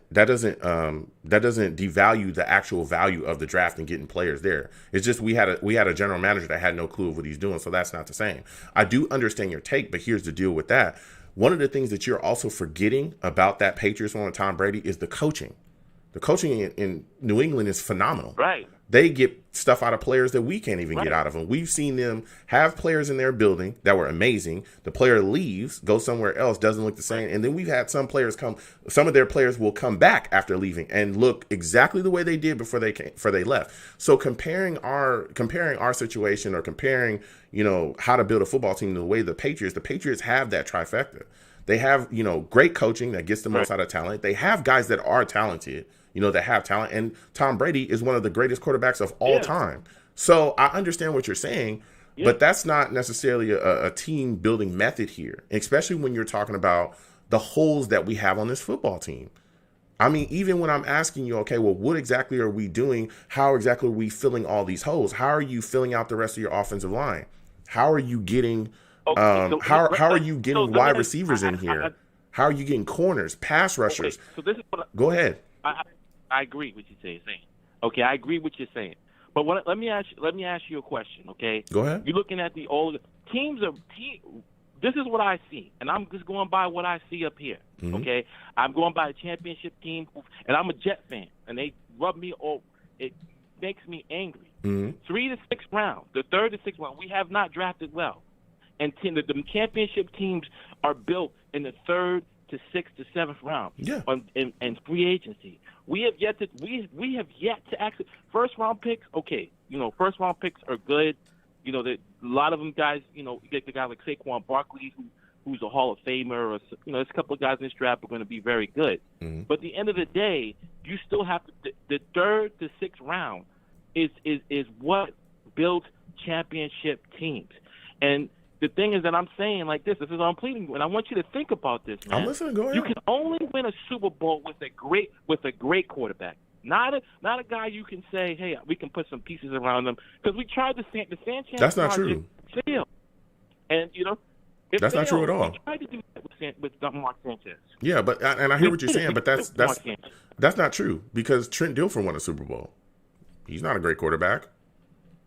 the actual value of the draft and getting players there. It's just we had a general manager that had no clue of what he's doing, so that's not the same. I do understand your take, but here's the deal with that. One of the things that you're also forgetting about that Patriots one with Tom Brady is the coaching. The coaching in New England is phenomenal.
Right.
They get stuff out of players that we can't even get out of them. We've seen them have players in their building that were amazing. The player leaves, goes somewhere else, doesn't look the same. And then we've had some of their players will come back after leaving and look exactly the way they did before they left. So comparing our situation or comparing, how to build a football team the way the Patriots have that trifecta. They have, great coaching that gets the most out of talent. They have guys that are talented, that have talent. And Tom Brady is one of the greatest quarterbacks of all time. So I understand what you're saying, but that's not necessarily a team building method here, especially when you're talking about the holes that we have on this football team. I mean, even when I'm asking you, okay, well, what exactly are we doing? How exactly are we filling all these holes? How are you filling out the rest of your offensive line? How are you getting how are you getting wide receivers in here? How are you getting corners, pass rushers?
Okay, so this is what
Go ahead.
I agree with what you're saying. Okay, I agree with what you're saying. But let me ask you a question. Okay,
go ahead.
You're looking at teams. This is what I see, and I'm just going by what I see up here. Mm-hmm. Okay, I'm going by a championship team, and I'm a Jet fan, and they rub me off. It makes me angry. Mm-hmm. 3 to 6 round, the 3rd to 6th round, we have not drafted well. And the championship teams are built in the 3rd to 6th to 7th round.
Yeah.
In free agency, we have yet to actually first round picks. Okay, first round picks are good. A lot of them guys. You get the guy like Saquon Barkley, who's a Hall of Famer, or there's a couple of guys in this draft are going to be very good. Mm-hmm. But at the end of the day, you still have to. The 3rd to 6th round is what builds championship teams. And the thing is that I'm saying like this is what I'm pleading, and I want you to think about this, man.
I'm listening. Go ahead.
You can only win a Super Bowl with a great quarterback, not a guy you can say, hey, we can put some pieces around them, because we tried the Sanchez.
That's not true.
Failed. And
that's not true at all.
We tried to do that with Mark Sanchez.
Yeah, but I hear what you're saying, but that's not true, because Trent Dilfer won a Super Bowl. He's not a great quarterback.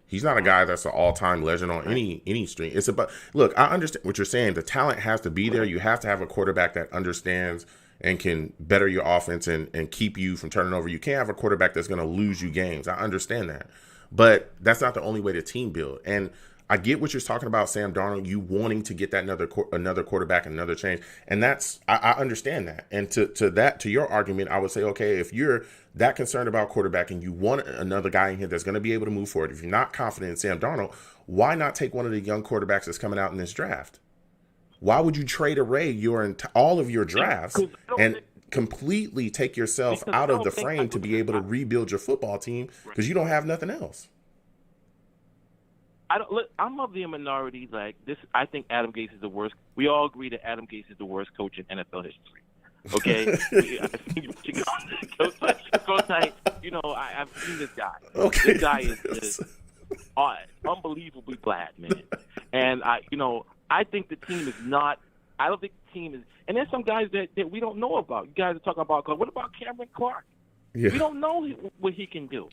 He's not a guy that's an all-time legend on any stream. It's about, look, I understand what you're saying. The talent has to be there. You have to have a quarterback that understands and can better your offense and keep you from turning over. You can't have a quarterback that's going to lose you games. I understand that. But that's not the only way to team build. And I get what you're talking about, Sam Darnold, you wanting to get that another quarterback, another change. And that's, I understand that. And to your argument, I would say, okay, if you're that concerned about quarterback and you want another guy in here that's going to be able to move forward, if you're not confident in Sam Darnold, why not take one of the young quarterbacks that's coming out in this draft? Why would you trade away all of your drafts and completely take yourself out of the frame to be able to rebuild your football team because you don't have nothing else?
I'm of the minority. Like this, I think Adam Gase is the worst. We all agree that Adam Gase is the worst coach in NFL history. Okay, I've seen this guy.
Okay.
This guy is unbelievably bad, man. And I think the team is not. I don't think the team is. And there's some guys that we don't know about. You guys are talking about. What about Cameron Clark?
Yeah.
We don't know what he can do.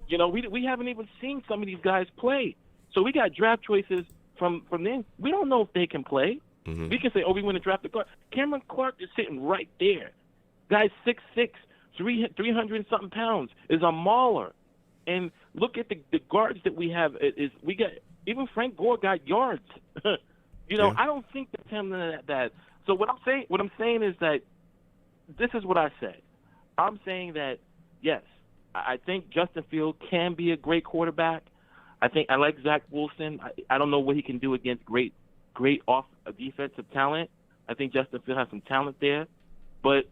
We haven't even seen some of these guys play. So we got draft choices from them. We don't know if they can play. We can say, we want to draft the guard. Cameron Clark is sitting right there. Guy's 6'6", 300 and something pounds, is a mauler. And look at the guards that we have. We got even Frank Gore got yards. I don't think that's him that. So what I'm saying is that this is what I say. I'm saying that yes, I think Justin Fields can be a great quarterback. I like Zach Wilson. I don't know what he can do against great off defensive talent. I think Justin Fields has some talent there. But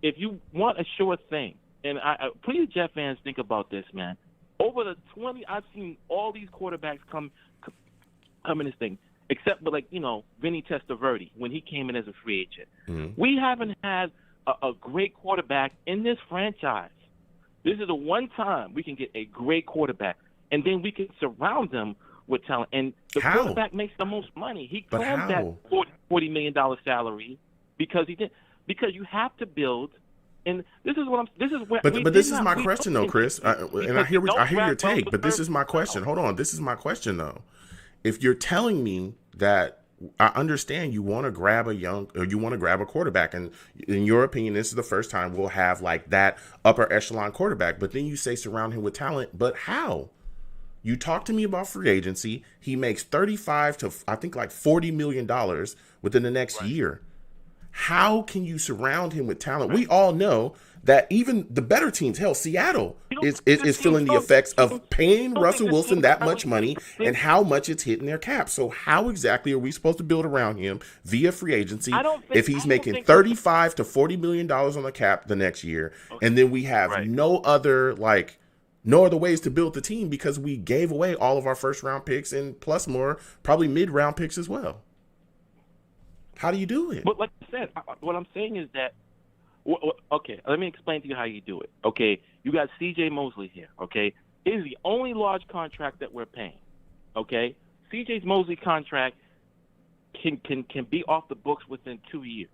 if you want a sure thing, and please, Jet fans, think about this, man. Over the 20, I've seen all these quarterbacks come in this thing, except for Vinny Testaverde when he came in as a free agent. Mm-hmm. We haven't had a great quarterback in this franchise. This is the one time we can get a great quarterback, and then we can surround them with talent. And the quarterback makes the most money. He claimed that $40 million salary because he did. Because you have to build. And this is what I'm. This is where.
But this is my question, though, Chris. And I hear your take. But this is my question. Hold on. This is my question, though. If you're telling me that I understand you want to grab a quarterback, and in your opinion, this is the first time we'll have like that upper echelon quarterback. But then you say surround him with talent. But how? You talk to me about free agency. He makes $35 to I think like $40 million within the next year. How can you surround him with talent? We all know that even the better teams, hell, Seattle is feeling the effects of paying Russell Wilson that much money and how much it's hitting their cap. So how exactly are we supposed to build around him via free agency if he's making $35 to $40 million on the cap the next year, and then we have no other ways to build the team because we gave away all of our first round picks and plus more, probably mid round picks as well. How do you do it?
But like I said, what I'm saying is that, okay, let me explain to you how you do it. Okay, you got C.J. Mosley here, okay? It is the only large contract that we're paying, okay? C.J. Mosley contract can be off the books within 2 years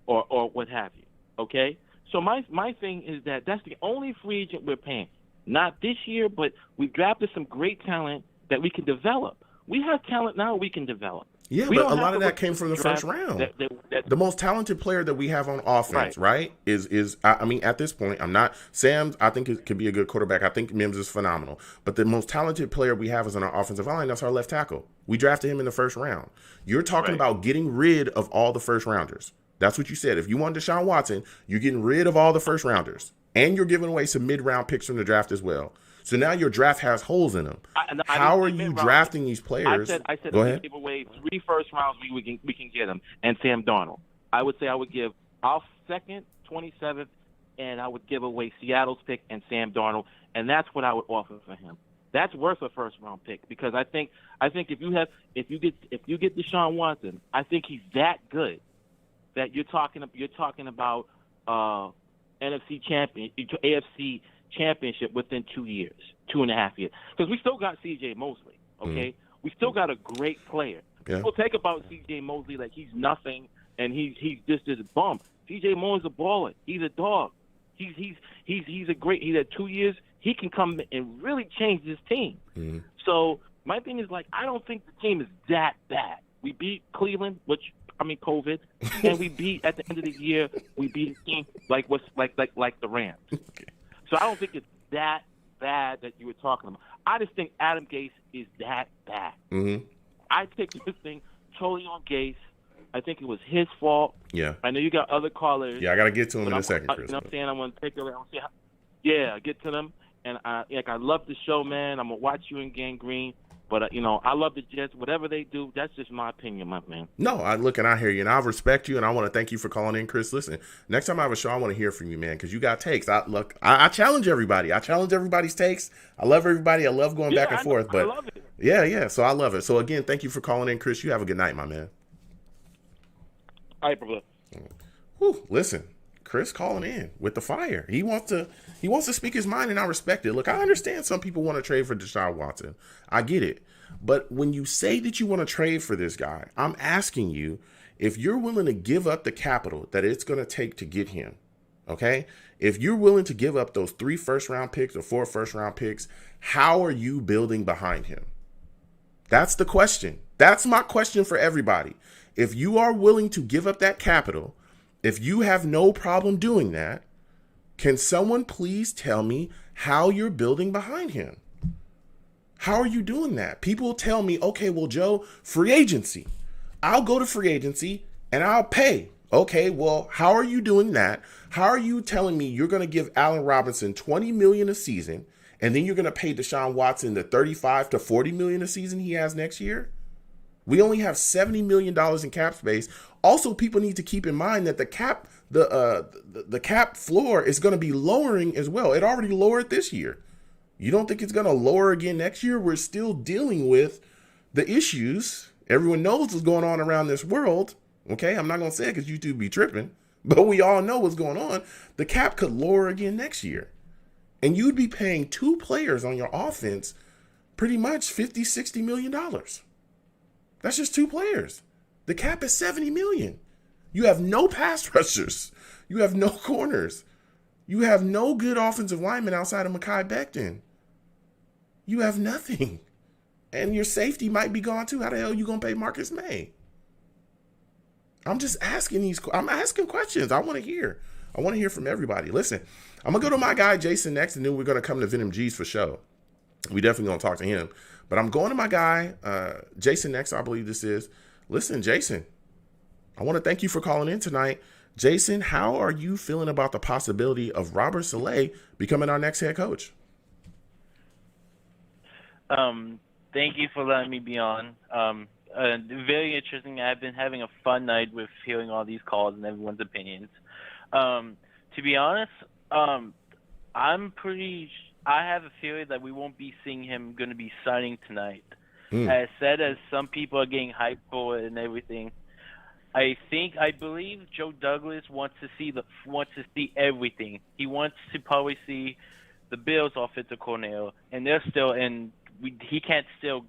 or what have you, okay? So my thing is that's the only free agent we're paying. Not this year, but we've drafted some great talent that we can develop. We have talent now we can develop.
Yeah, but a lot of that came from the first round. The most talented player that we have on offense, right, is I mean, at this point, I'm not – Sam, I think, it could be a good quarterback. I think Mims is phenomenal. But the most talented player we have is on our offensive line. That's our left tackle. We drafted him in the first round. You're talking about getting rid of all the first rounders. That's what you said. If you want Deshaun Watson, you're getting rid of all the first rounders. And you're giving away some mid-round picks from the draft as well. So now your draft has holes in them. How are you drafting these players?
I said
Go
we
ahead.
give away 3 first rounds we can get them, and Sam Darnold. I would say I would give our second, 27th, and I would give away Seattle's pick and Sam Darnold, and that's what I would offer for him. That's worth a first round pick because I think if you get Deshaun Watson, I think he's that good that you're talking about NFC champion, AFC championship within 2 years, 2.5 years. Because we still got C.J. Mosley, okay? We still got a great player.
Yeah.
People take about C.J. Mosley like he's nothing and he's just this bum. C.J. Mosley's a baller. He's a dog. He's a great. He's had 2 years. He can come and really change this team.
Mm-hmm.
So my thing is I don't think the team is that bad. We beat Cleveland, COVID, and we beat at the end of the year. We beat a team like the Rams.
Okay.
So I don't think it's that bad that you were talking about. I just think Adam Gase is that bad.
Mm-hmm.
I take this thing totally on Gase. I think it was his fault.
Yeah.
I know you got other callers.
Yeah, I got to get to him in a second, Chris.
You know what I'm saying? I'm going to take over. Get to them. And I love the show, man. I'm going to watch you in Gang Green. But, I love the Jets. Whatever they do, that's just my opinion, my man.
No, I hear you, and I respect you, and I want to thank you for calling in, Chris. Listen, next time I have a show, I want to hear from you, man, because you got takes. I challenge everybody. I challenge everybody's takes. I love everybody. I love going back and forth. But I love it. Yeah, so I love it. So, again, thank you for calling in, Chris. You have a good night, my man.
All right, brother.
Whew, listen. Chris calling in with the fire. He wants to speak his mind, and I respect it. Look, I understand some people want to trade for Deshaun Watson. I get it. But when you say that you want to trade for this guy, I'm asking you if you're willing to give up the capital that it's going to take to get him. Okay? If you're willing to give up those 3 first-round picks or 4 first-round picks, how are you building behind him? That's the question. That's my question for everybody. If you are willing to give up that capital, if you have no problem doing that, can someone please tell me how you're building behind him? How are you doing that? People tell me, okay, well, Joe, free agency. I'll go to free agency and I'll pay. Okay, well, how are you doing that? How are you telling me you're going to give Allen Robinson $20 million a season and then you're going to pay Deshaun Watson the $35 to $40 million a season he has next year? We only have $70 million in cap space. Also, people need to keep in mind that the cap floor is going to be lowering as well. It already lowered this year. You don't think it's going to lower again next year? We're still dealing with the issues. Everyone knows what's going on around this world. Okay, I'm not going to say it because YouTube be tripping, but we all know what's going on. The cap could lower again next year. And you'd be paying two players on your offense pretty much $50, $60 million. That's just two players. The cap is $70 million. You have no pass rushers. You have no corners. You have no good offensive linemen outside of Mekhi Becton. You have nothing. And your safety might be gone too. How the hell are you going to pay Marcus May? I'm just asking I'm asking questions. I want to hear. I want to hear from everybody. Listen, I'm going to go to my guy Jason next, and then we're going to come to Venom Geez for show. We definitely going to talk to him. But I'm going to my guy, Jason next, I believe this is. Listen, Jason, I want to thank you for calling in tonight. Jason, how are you feeling about the possibility of Robert Saleh becoming our next head coach?
Thank you for letting me be on. Very interesting. I've been having a fun night with hearing all these calls and everyone's opinions. To be honest, I have a feeling that we won't be seeing him going to be signing tonight. As said as some people are getting hyped for it and everything, I believe Joe Douglas wants to see everything. He wants to probably see the Bills offensive coordinator, and they're still in. He can't still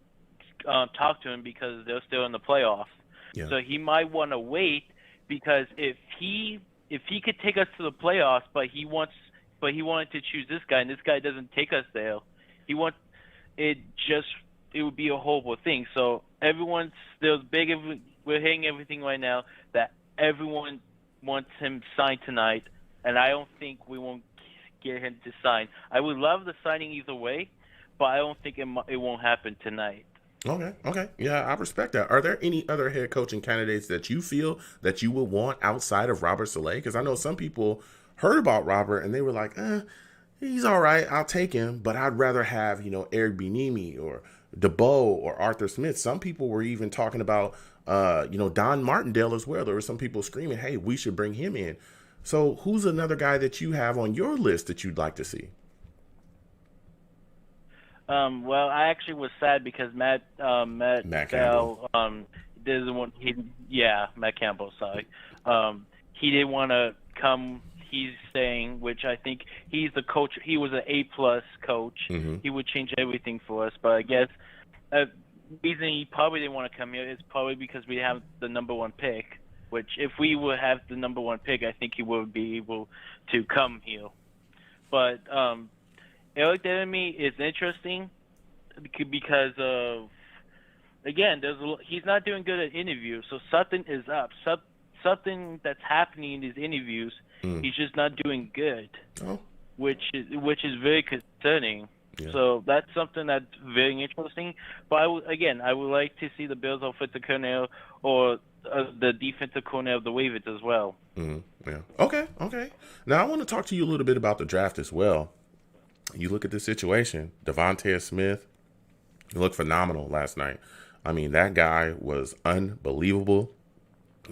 talk to him because they're still in the playoffs. Yeah. So he might want to wait because if he could take us to the playoffs, but he wanted to choose this guy, and this guy doesn't take us there, it would be a horrible thing. So we're hearing everything right now that everyone wants him signed tonight, and I don't think we won't get him to sign. I would love the signing either way, but I don't think it won't happen tonight.
Okay. Yeah, I respect that. Are there any other head coaching candidates that you feel that you would want outside of Robert Saleh? Because I know some people heard about Robert and they were like, he's all right, I'll take him, but I'd rather have, Eric Bieniemy or DeBow or Arthur Smith. Some people were even talking about, Don Martindale as well. There were some people screaming, hey, we should bring him in. So who's another guy that you have on your list that you'd like to see?
Well, I actually was sad because Matt Campbell doesn't want. Matt Campbell. Sorry, he didn't want to come. He's saying, which I think he's the coach. He was an A+ coach. Mm-hmm. He would change everything for us. But I guess the reason he probably didn't want to come here is probably because we have the number one pick. Which, if we would have the number one pick, I think he would be able to come here. But Eric Bieniemy is interesting because of, again, he's not doing good at interviews, so something is up. Something that's happening in his interviews, he's just not doing good, which is very concerning. Yeah. So that's something that's very interesting. But I would like to see the Bills offensive coordinator or the defensive coordinator of the Ravens as well.
Mm-hmm. Yeah. Okay. Now I want to talk to you a little bit about the draft as well. You look at this situation, Devontae Smith, he looked phenomenal last night. I mean, that guy was unbelievable.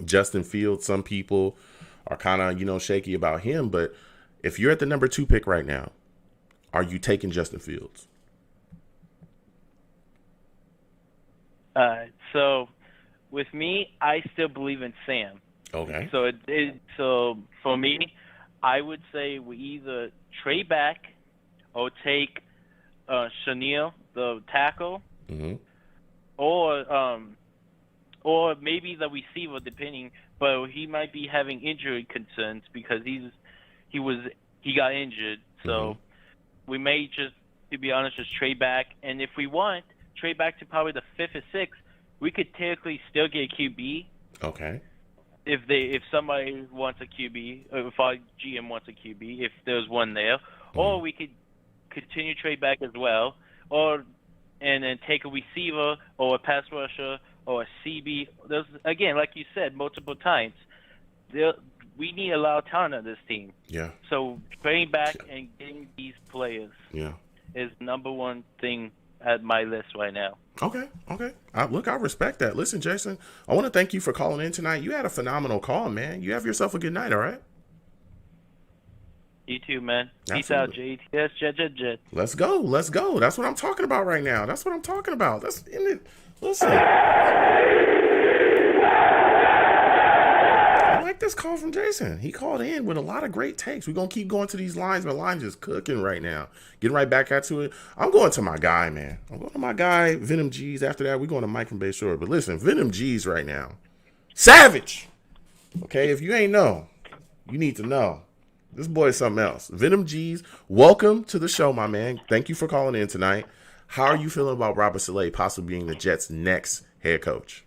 Justin Fields, some people are kind of, shaky about him, but if you're at the number 2 pick right now, are you taking Justin Fields?
So with me, I still believe in Sam.
Okay.
So for me, I would say we either trade back or take Chanel, the tackle,
mm-hmm.
or maybe the receiver, depending. But he might be having injury concerns because he got injured. So we may just, to be honest, just trade back. And if we want, trade back to probably the 5th or 6th we could technically still get a QB.
Okay.
If somebody wants a QB, if our GM wants a QB, if there's one there, or we could continue trade back as well, and then take a receiver or a pass rusher or a CB. There's, again, like you said multiple times, we need a lot of talent on this team.
Yeah.
So trading back and getting these players is number one thing at my list right now.
Okay. Look, I respect that. Listen, Jason, I want to thank you for calling in tonight. You had a phenomenal call, man. You have yourself a good night, all right?
You too, man. Peace
Absolutely.
out, JTS. Jet.
Let's go. That's what I'm talking about right now. That's what I'm talking about. That's in it. Listen. I like this call from Jason. He called in with a lot of great takes. We're going to keep going to these lines. My line's just cooking right now. Getting right back into it. I'm going to my guy, man. I'm going to my guy, Venom Geez. After that, we're going to Mike from Bay Shore. But listen, Venom Geez right now. Savage. Okay, if you ain't know, you need to know. This boy is something else. Venom Geez, welcome to the show, my man. Thank you for calling in tonight. How are you feeling about Robert Saleh possibly being the Jets' next head coach?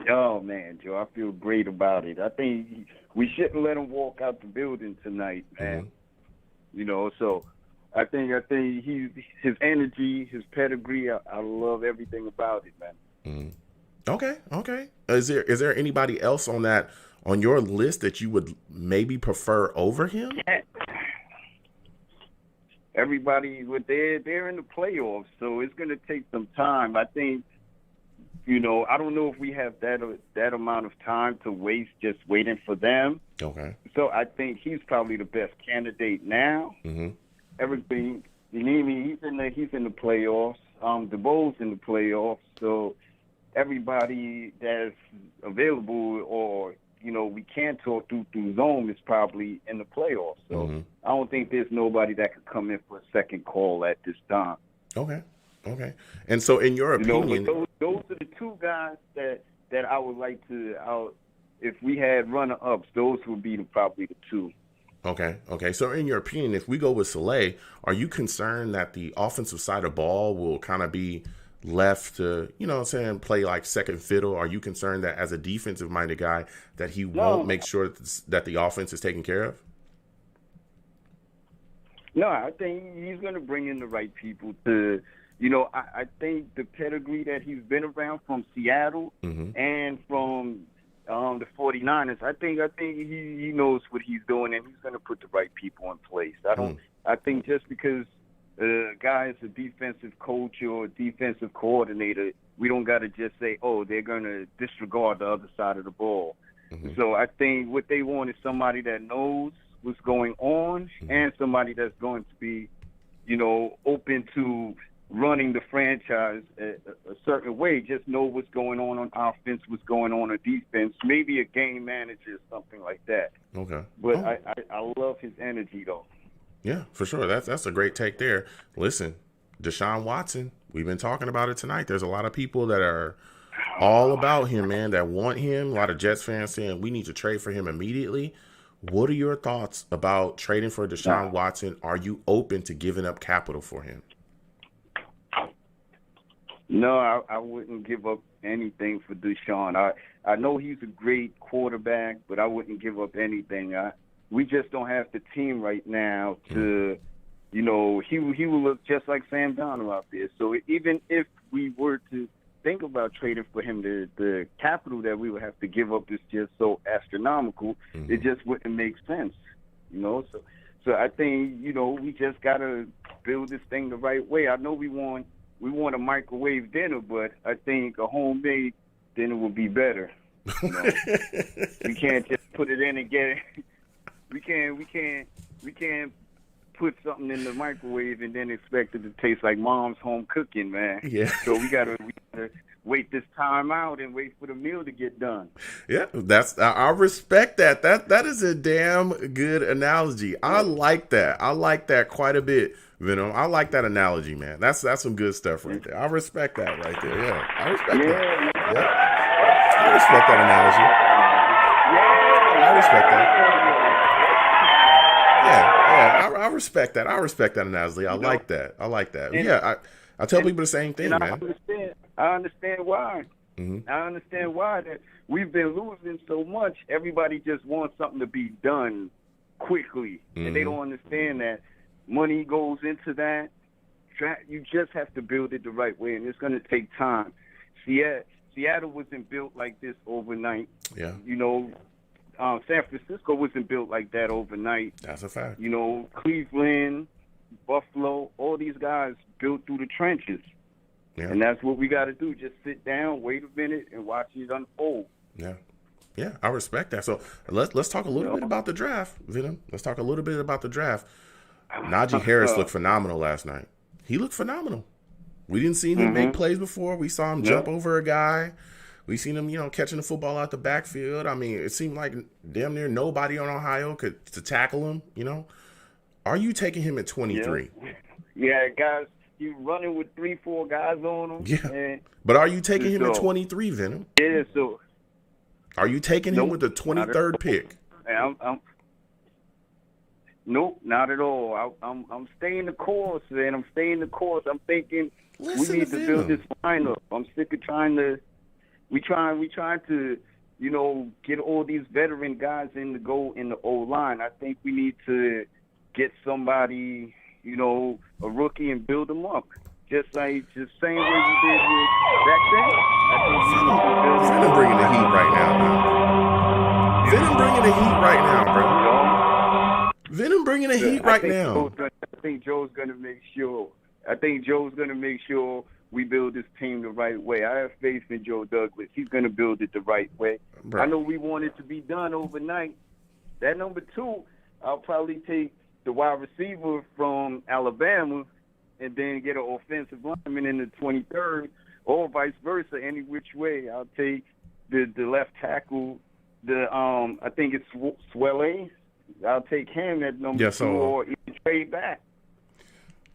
Oh, man, Joe, I feel great about it. I think we shouldn't let him walk out the building tonight, man. You know, so I think his energy, his pedigree, I love everything about it, man.
Okay. Is there anybody else on your list that you would maybe prefer over him?
Everybody, they're in the playoffs, so it's going to take some time. I think, you know, I don't know if we have that amount of time to waste just waiting for them.
Okay.
So I think he's probably the best candidate now. Everything, he's in the playoffs. The Bulls in the playoffs, so everybody that's available or, you know, we can talk through Zoom is probably in the playoffs. So I don't think there's nobody that could come in for a second call at this time.
Okay. And so in your opinion,
those are the two guys that I would like to, if we had runner-ups, those would be probably the two.
Okay. So in your opinion, if we go with Saleh, are you concerned that the offensive side of ball will kind of be left to, you know what I'm saying, play like second fiddle? Are you concerned that as a defensive-minded guy that he won't make sure that the offense is taken care of?
No, I think he's going to bring in the right people to, you know, I think the pedigree that he's been around from Seattle and from the 49ers, I think he knows what he's doing, and he's going to put the right people in place. I think just because a guy is a defensive coach or a defensive coordinator, we don't got to just say, oh, they're going to disregard the other side of the ball. So I think what they want is somebody that knows what's going on and somebody that's going to be, you know, open to running the franchise a certain way. Just know what's going on offense, what's going on defense, maybe a game manager or something like that.
Okay.
But I love his energy, though.
Yeah, for sure. That's a great take there. Listen, Deshaun Watson, we've been talking about it tonight. There's a lot of people that are all about him, man, that want him. A lot of Jets fans saying we need to trade for him immediately. What are your thoughts about trading for Deshaun Watson? Are you open to giving up capital for him?
No, I wouldn't give up anything for Deshaun. I know he's a great quarterback, but I wouldn't give up anything. We just don't have the team right now to, you know, he will look just like Sam Darnold out there. So even if we were to think about trading for him, the capital that we would have to give up is just so astronomical. It just wouldn't make sense, you know. So I think, you know, we just gotta build this thing the right way. I know we want a microwave dinner, but I think a homemade dinner would be better. You know? We can't just put it in and get it. We can't put something in the microwave and then expect it to taste like mom's home cooking, man.
Yeah.
So we gotta wait this time out and wait for the meal to get done.
Yeah, I respect that. That is a damn good analogy. I like that. I like that quite a bit, Venom. I like that analogy, man. That's some good stuff right there. I respect that right there. Yeah, I respect that. Yeah. I respect that analogy. I respect that. Yeah, I respect that. I respect that analogy. I like that. Yeah, I tell people the same thing, man.
I understand why.
Mm-hmm.
I understand why that we've been losing so much. Everybody just wants something to be done quickly, and they don't understand that money goes into that. You just have to build it the right way, and it's going to take time. Seattle wasn't built like this overnight.
Yeah.
You know, San Francisco wasn't built like that overnight.
That's a fact.
You know, Cleveland, Buffalo, all these guys built through the trenches. Yeah. And that's what we got to do. Just sit down, wait a minute, and watch it unfold.
Yeah. Yeah, I respect that. So let's talk a little bit about the draft, Venom. Let's talk a little bit about the draft. Najee Harris looked phenomenal last night. He looked phenomenal. We didn't see him make plays before. We saw him jump over a guy. We seen him, catching the football out the backfield. I mean, it seemed like damn near nobody on Ohio could tackle him, Are you taking him at 23?
Yeah, guys, you running with 3-4 guys on him.
Yeah. But are you taking him at 23, Venom?
Yeah, so.
Are you taking him with the 23rd pick?
Nope, not at all. I'm staying the course, man. I'm staying the course. I'm thinking we need to build this lineup. I'm sick of we trying to, get all these veteran guys in to go in the O-line. I think we need to get somebody, a rookie and build them up. Just same way you did with back then.
Venom bringing the heat right now, man. Venom bringing the heat right now, bro. Venom bringing the heat right now.
I think Joe's going to make sure we build this team the right way. I have faith in Joe Douglas. He's going to build it the right way. Bro. I know we want it to be done overnight. That number 2, I'll probably take the wide receiver from Alabama and then get an offensive lineman in the 23rd, or vice versa, any which way. I'll take the left tackle, I think it's Saleh. I'll take him at number 2 or even trade back.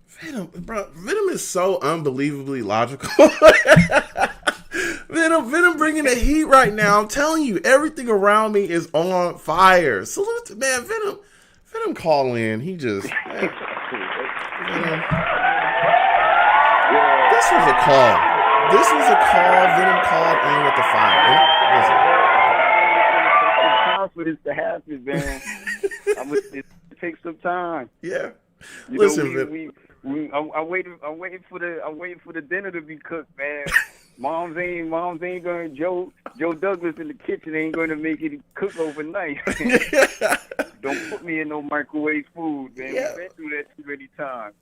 Venom is so unbelievably logical. Venom bringing the heat right now. I'm telling you, everything around me is on fire. Salute to, man, Venom call in. He just, man, This was a call. Venom called in with the fire.
Listen. Time for this to happen, man. It takes some time.
Yeah.
Listen, I'm waiting for the dinner to be cooked, man. Moms ain't gonna Joe Douglas in the kitchen ain't gonna make it cook overnight. Don't put me in no microwave food, man.
Yeah.
We've been through that too many times.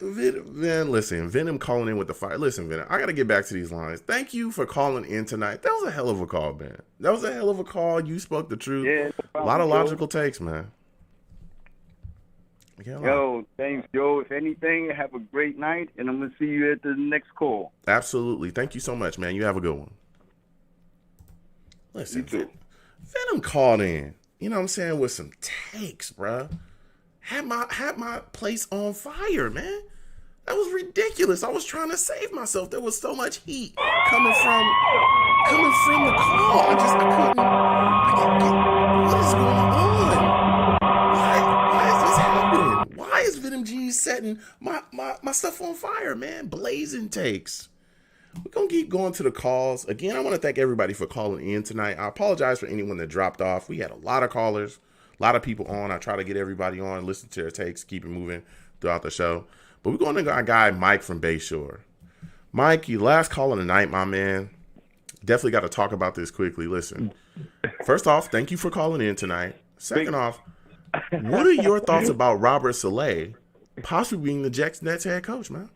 Venom calling in with the fire. Listen, Venom, I gotta get back to these lines. Thank you for calling in tonight. That was a hell of a call, man. That was a hell of a call. You spoke the truth.
Yeah,
a lot of logical takes, man.
Yo, thanks, Joe. If anything, have a great night, and I'm going to see you at the next call.
Absolutely. Thank you so much, man. You have a good one. Listen, Venom called in, with some takes, bruh. Had my place on fire, man. That was ridiculous. I was trying to save myself. There was so much heat coming from the call. I couldn't. What is going on? Why is Venom Geez setting my stuff on fire, man? Blazing takes. We're going to keep going to the calls. Again, I want to thank everybody for calling in tonight. I apologize for anyone that dropped off. We had a lot of callers, a lot of people on. I try to get everybody on, listen to their takes, keep it moving throughout the show. But we're going to our guy, Mike from Bayshore. Mike, you last call of the night, my man. Definitely got to talk about this quickly. Listen, first off, thank you for calling in tonight. Second off, what are your thoughts about Robert Saleh possibly being the Jets Nets head coach, man?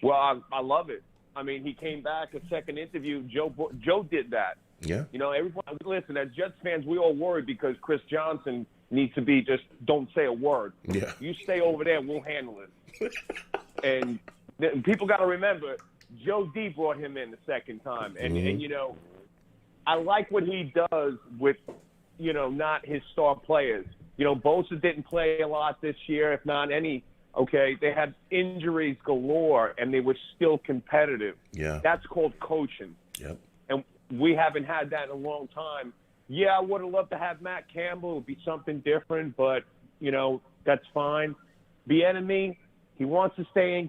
Well, I love it. I mean, he came back a second interview. Joe did that.
Yeah.
Everyone, listen, as Jets fans, we all worry because Chris Johnson needs to be just don't say a word.
Yeah.
You stay over there, we'll handle it. And people got to remember, Joe D brought him in the second time. And, I like what he does with, not his star players. Bosa didn't play a lot this year, if not any. Okay, they had injuries galore, and they were still competitive.
Yeah.
That's called coaching.
Yep.
And we haven't had that in a long time. Yeah, I would have loved to have Matt Campbell. It would be something different, but, that's fine. Bieniemy, He wants to stay in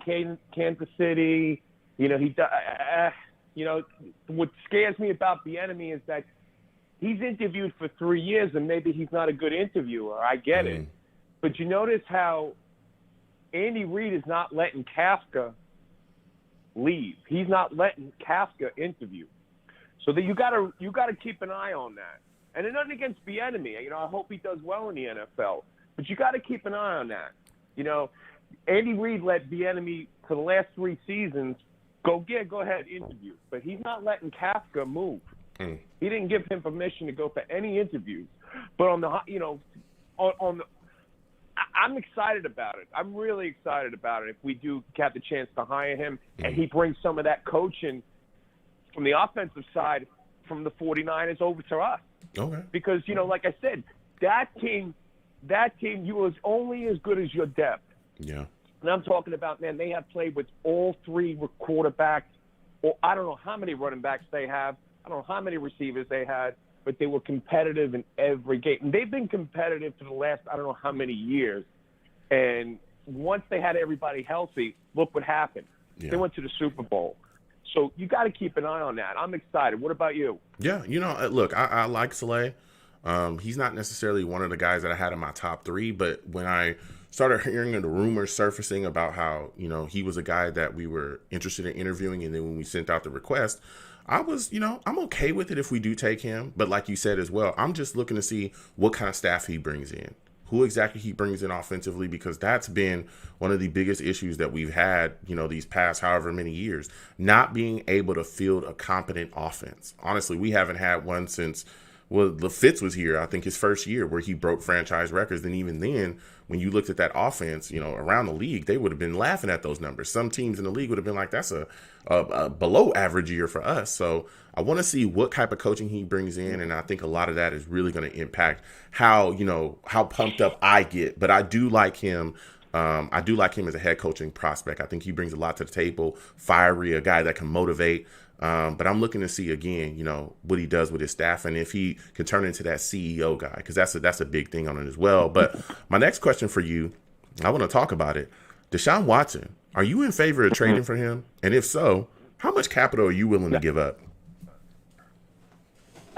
Kansas City. You know, what scares me about Bieniemy is that he's interviewed for 3 years, and maybe he's not a good interviewer. I get it. But you notice how Andy Reid is not letting Kafka leave. He's not letting Kafka interview. So that you gotta keep an eye on that. And nothing against Bieniemy. You know, I hope he does well in the NFL. But you got to keep an eye on that. You know, Andy Reid let Bieniemy for the last 3 seasons go ahead interview, but he's not letting Kafka move. He didn't give him permission to go for any interviews. But on the I'm excited about it. I'm really excited about it. If we do get the chance to hire him, and he brings some of that coaching from the offensive side from the 49ers over to us.
Okay.
Because, you know, like I said, that team, you was only as good as your depth.
Yeah.
And I'm talking about, man, they have played with all 3 quarterbacks. Or I don't know how many running backs they have. I don't know how many receivers they had, but they were competitive in every game. And they've been competitive for the last, I don't know how many years. And once they had everybody healthy, look what happened. Yeah. They went to the Super Bowl. So you got to keep an eye on that. I'm excited. What about you?
Yeah, you know, look, I like Saleh. He's not necessarily one of the guys that I had in my top 3, but when I started hearing the rumors surfacing about how, you know, he was a guy that we were interested in interviewing, and then when we sent out the request, I was, you know, I'm okay with it if we do take him. But like you said as well, I'm just looking to see what kind of staff he brings in, who exactly he brings in offensively, because that's been one of the biggest issues that we've had, you know, these past however many years, not being able to field a competent offense. Honestly, we haven't had one since, well, Fitz was here, I think his first year, where he broke franchise records. And even then, when you looked at that offense, you know, around the league, they would have been laughing at those numbers. Some teams in the league would have been like, that's a below average year for us. So I want to see what type of coaching he brings in. And I think a lot of that is really going to impact how, you know, how pumped up I get. But I do like him. I do like him as a head coaching prospect. I think he brings a lot to the table, fiery, a guy that can motivate. But I'm looking to see, again, you know, what he does with his staff and if he can turn into that CEO guy, because that's a big thing on it as well. But my next question for you, I want to talk about it. Deshaun Watson, are you in favor of trading for him? And if so, how much capital are you willing to give up?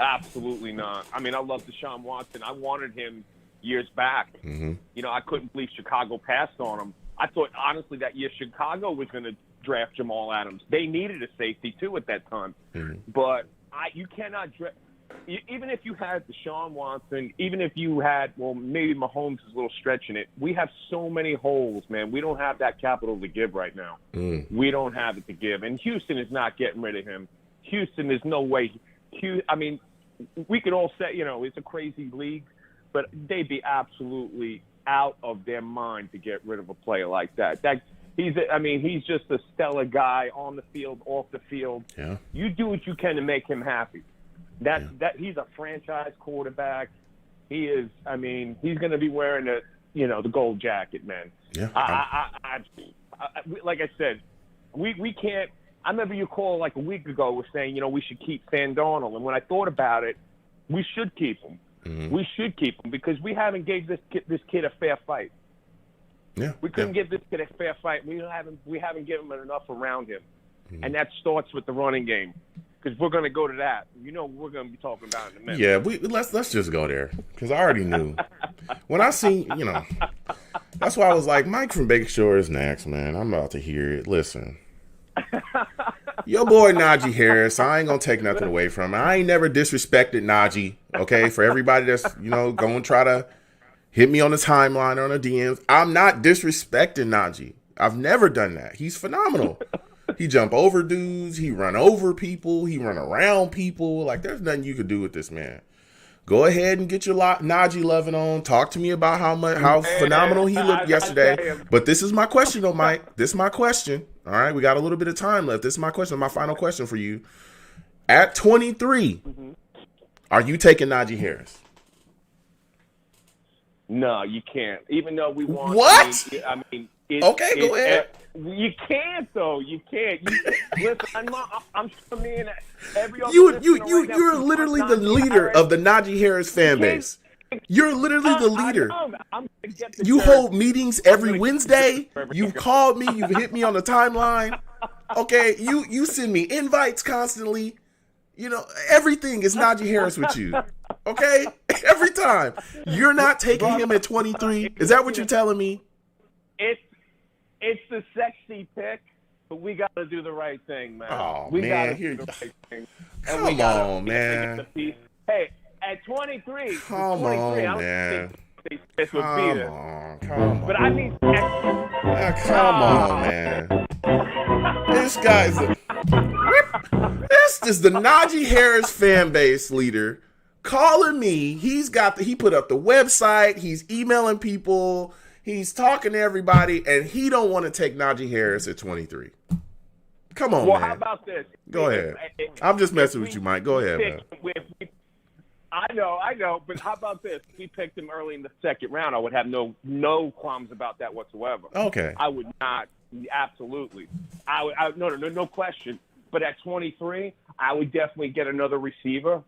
Absolutely not. I mean, I love Deshaun Watson. I wanted him years back.
Mm-hmm.
You know, I couldn't believe Chicago passed on him. I thought, honestly, that year Chicago was going to draft Jamal Adams. They needed a safety, too, at that time.
Mm-hmm.
But you cannot draft – even if you had Deshaun Watson, even if you had – well, maybe Mahomes is a little stretching it. We have so many holes, man. We don't have that capital to give right now. We don't have it to give. And Houston is not getting rid of him. Houston, there's no way – I mean, we could all say, you know, it's a crazy league, but they'd be absolutely out of their mind to get rid of a player like that. He's just a stellar guy on the field, off the field.
Yeah.
You do what you can to make him happy. He's a franchise quarterback. He is. I mean, he's going to be wearing the gold jacket, man.
Yeah.
Like I said, we can't. I remember you called like a week ago was saying, you know, we should keep Sam Darnold, and when I thought about it, we should keep him.
Mm-hmm.
We should keep him because we haven't gave this kid a fair fight.
Yeah,
we couldn't give this kid a fair fight. We haven't given him enough around him, and that starts with the running game. Because we're going to go to that. You know, we're going to be talking about it in a minute.
Yeah, let's just go there. Because I already knew when I seen, you know, that's why I was like, Mike from Bake Shore is next, man. I'm about to hear it. Listen, your boy Najee Harris. I ain't gonna take nothing away from him. I ain't never disrespected Najee. Okay, for everybody that's going to try to hit me on the timeline or on the DMs. I'm not disrespecting Najee. I've never done that. He's phenomenal. He jump over dudes. He run over people. He run around people. Like, there's nothing you could do with this man. Go ahead and get your Najee loving on. Talk to me about how phenomenal he looked yesterday. But this is my question, though, Mike. This is my question. All right, we got a little bit of time left. This is my question. My final question for you. At 23, are you taking Najee Harris?
No, you can't. Even though we want.
What?
Okay,
go ahead.
You can't though. You can't. Listen, I'm sure me and every other.
You're literally the leader of the Najee Harris fan base. You're literally the leader.
I'm gonna get the
You
shirt.
hold meetings every Wednesday. You've called me. You've hit me on the timeline. Okay, you send me invites constantly. You know, everything is Najee Harris with you. Okay? Every time. You're not taking him at 23. Is that what you're telling me?
It's the sexy pick, but we got to do the right thing, man.
Oh,
we
man.
got to do the right thing.
Come on, man.
Hey, at 23,
Come on, man.
Come
on.
But I mean,
come on, man. This guy's this is the Najee Harris fan base leader calling me. He put up the website. He's emailing people. He's talking to everybody, and he don't want to take Najee Harris at 23. Come on, man.
How about this?
Go ahead. I'm just messing with you, Mike. Go ahead, man.
I know, but how about this? If we picked him early in the second round, I would have no qualms about that whatsoever.
Okay.
I would not, absolutely. No question. But at 23, I would definitely get another receiver.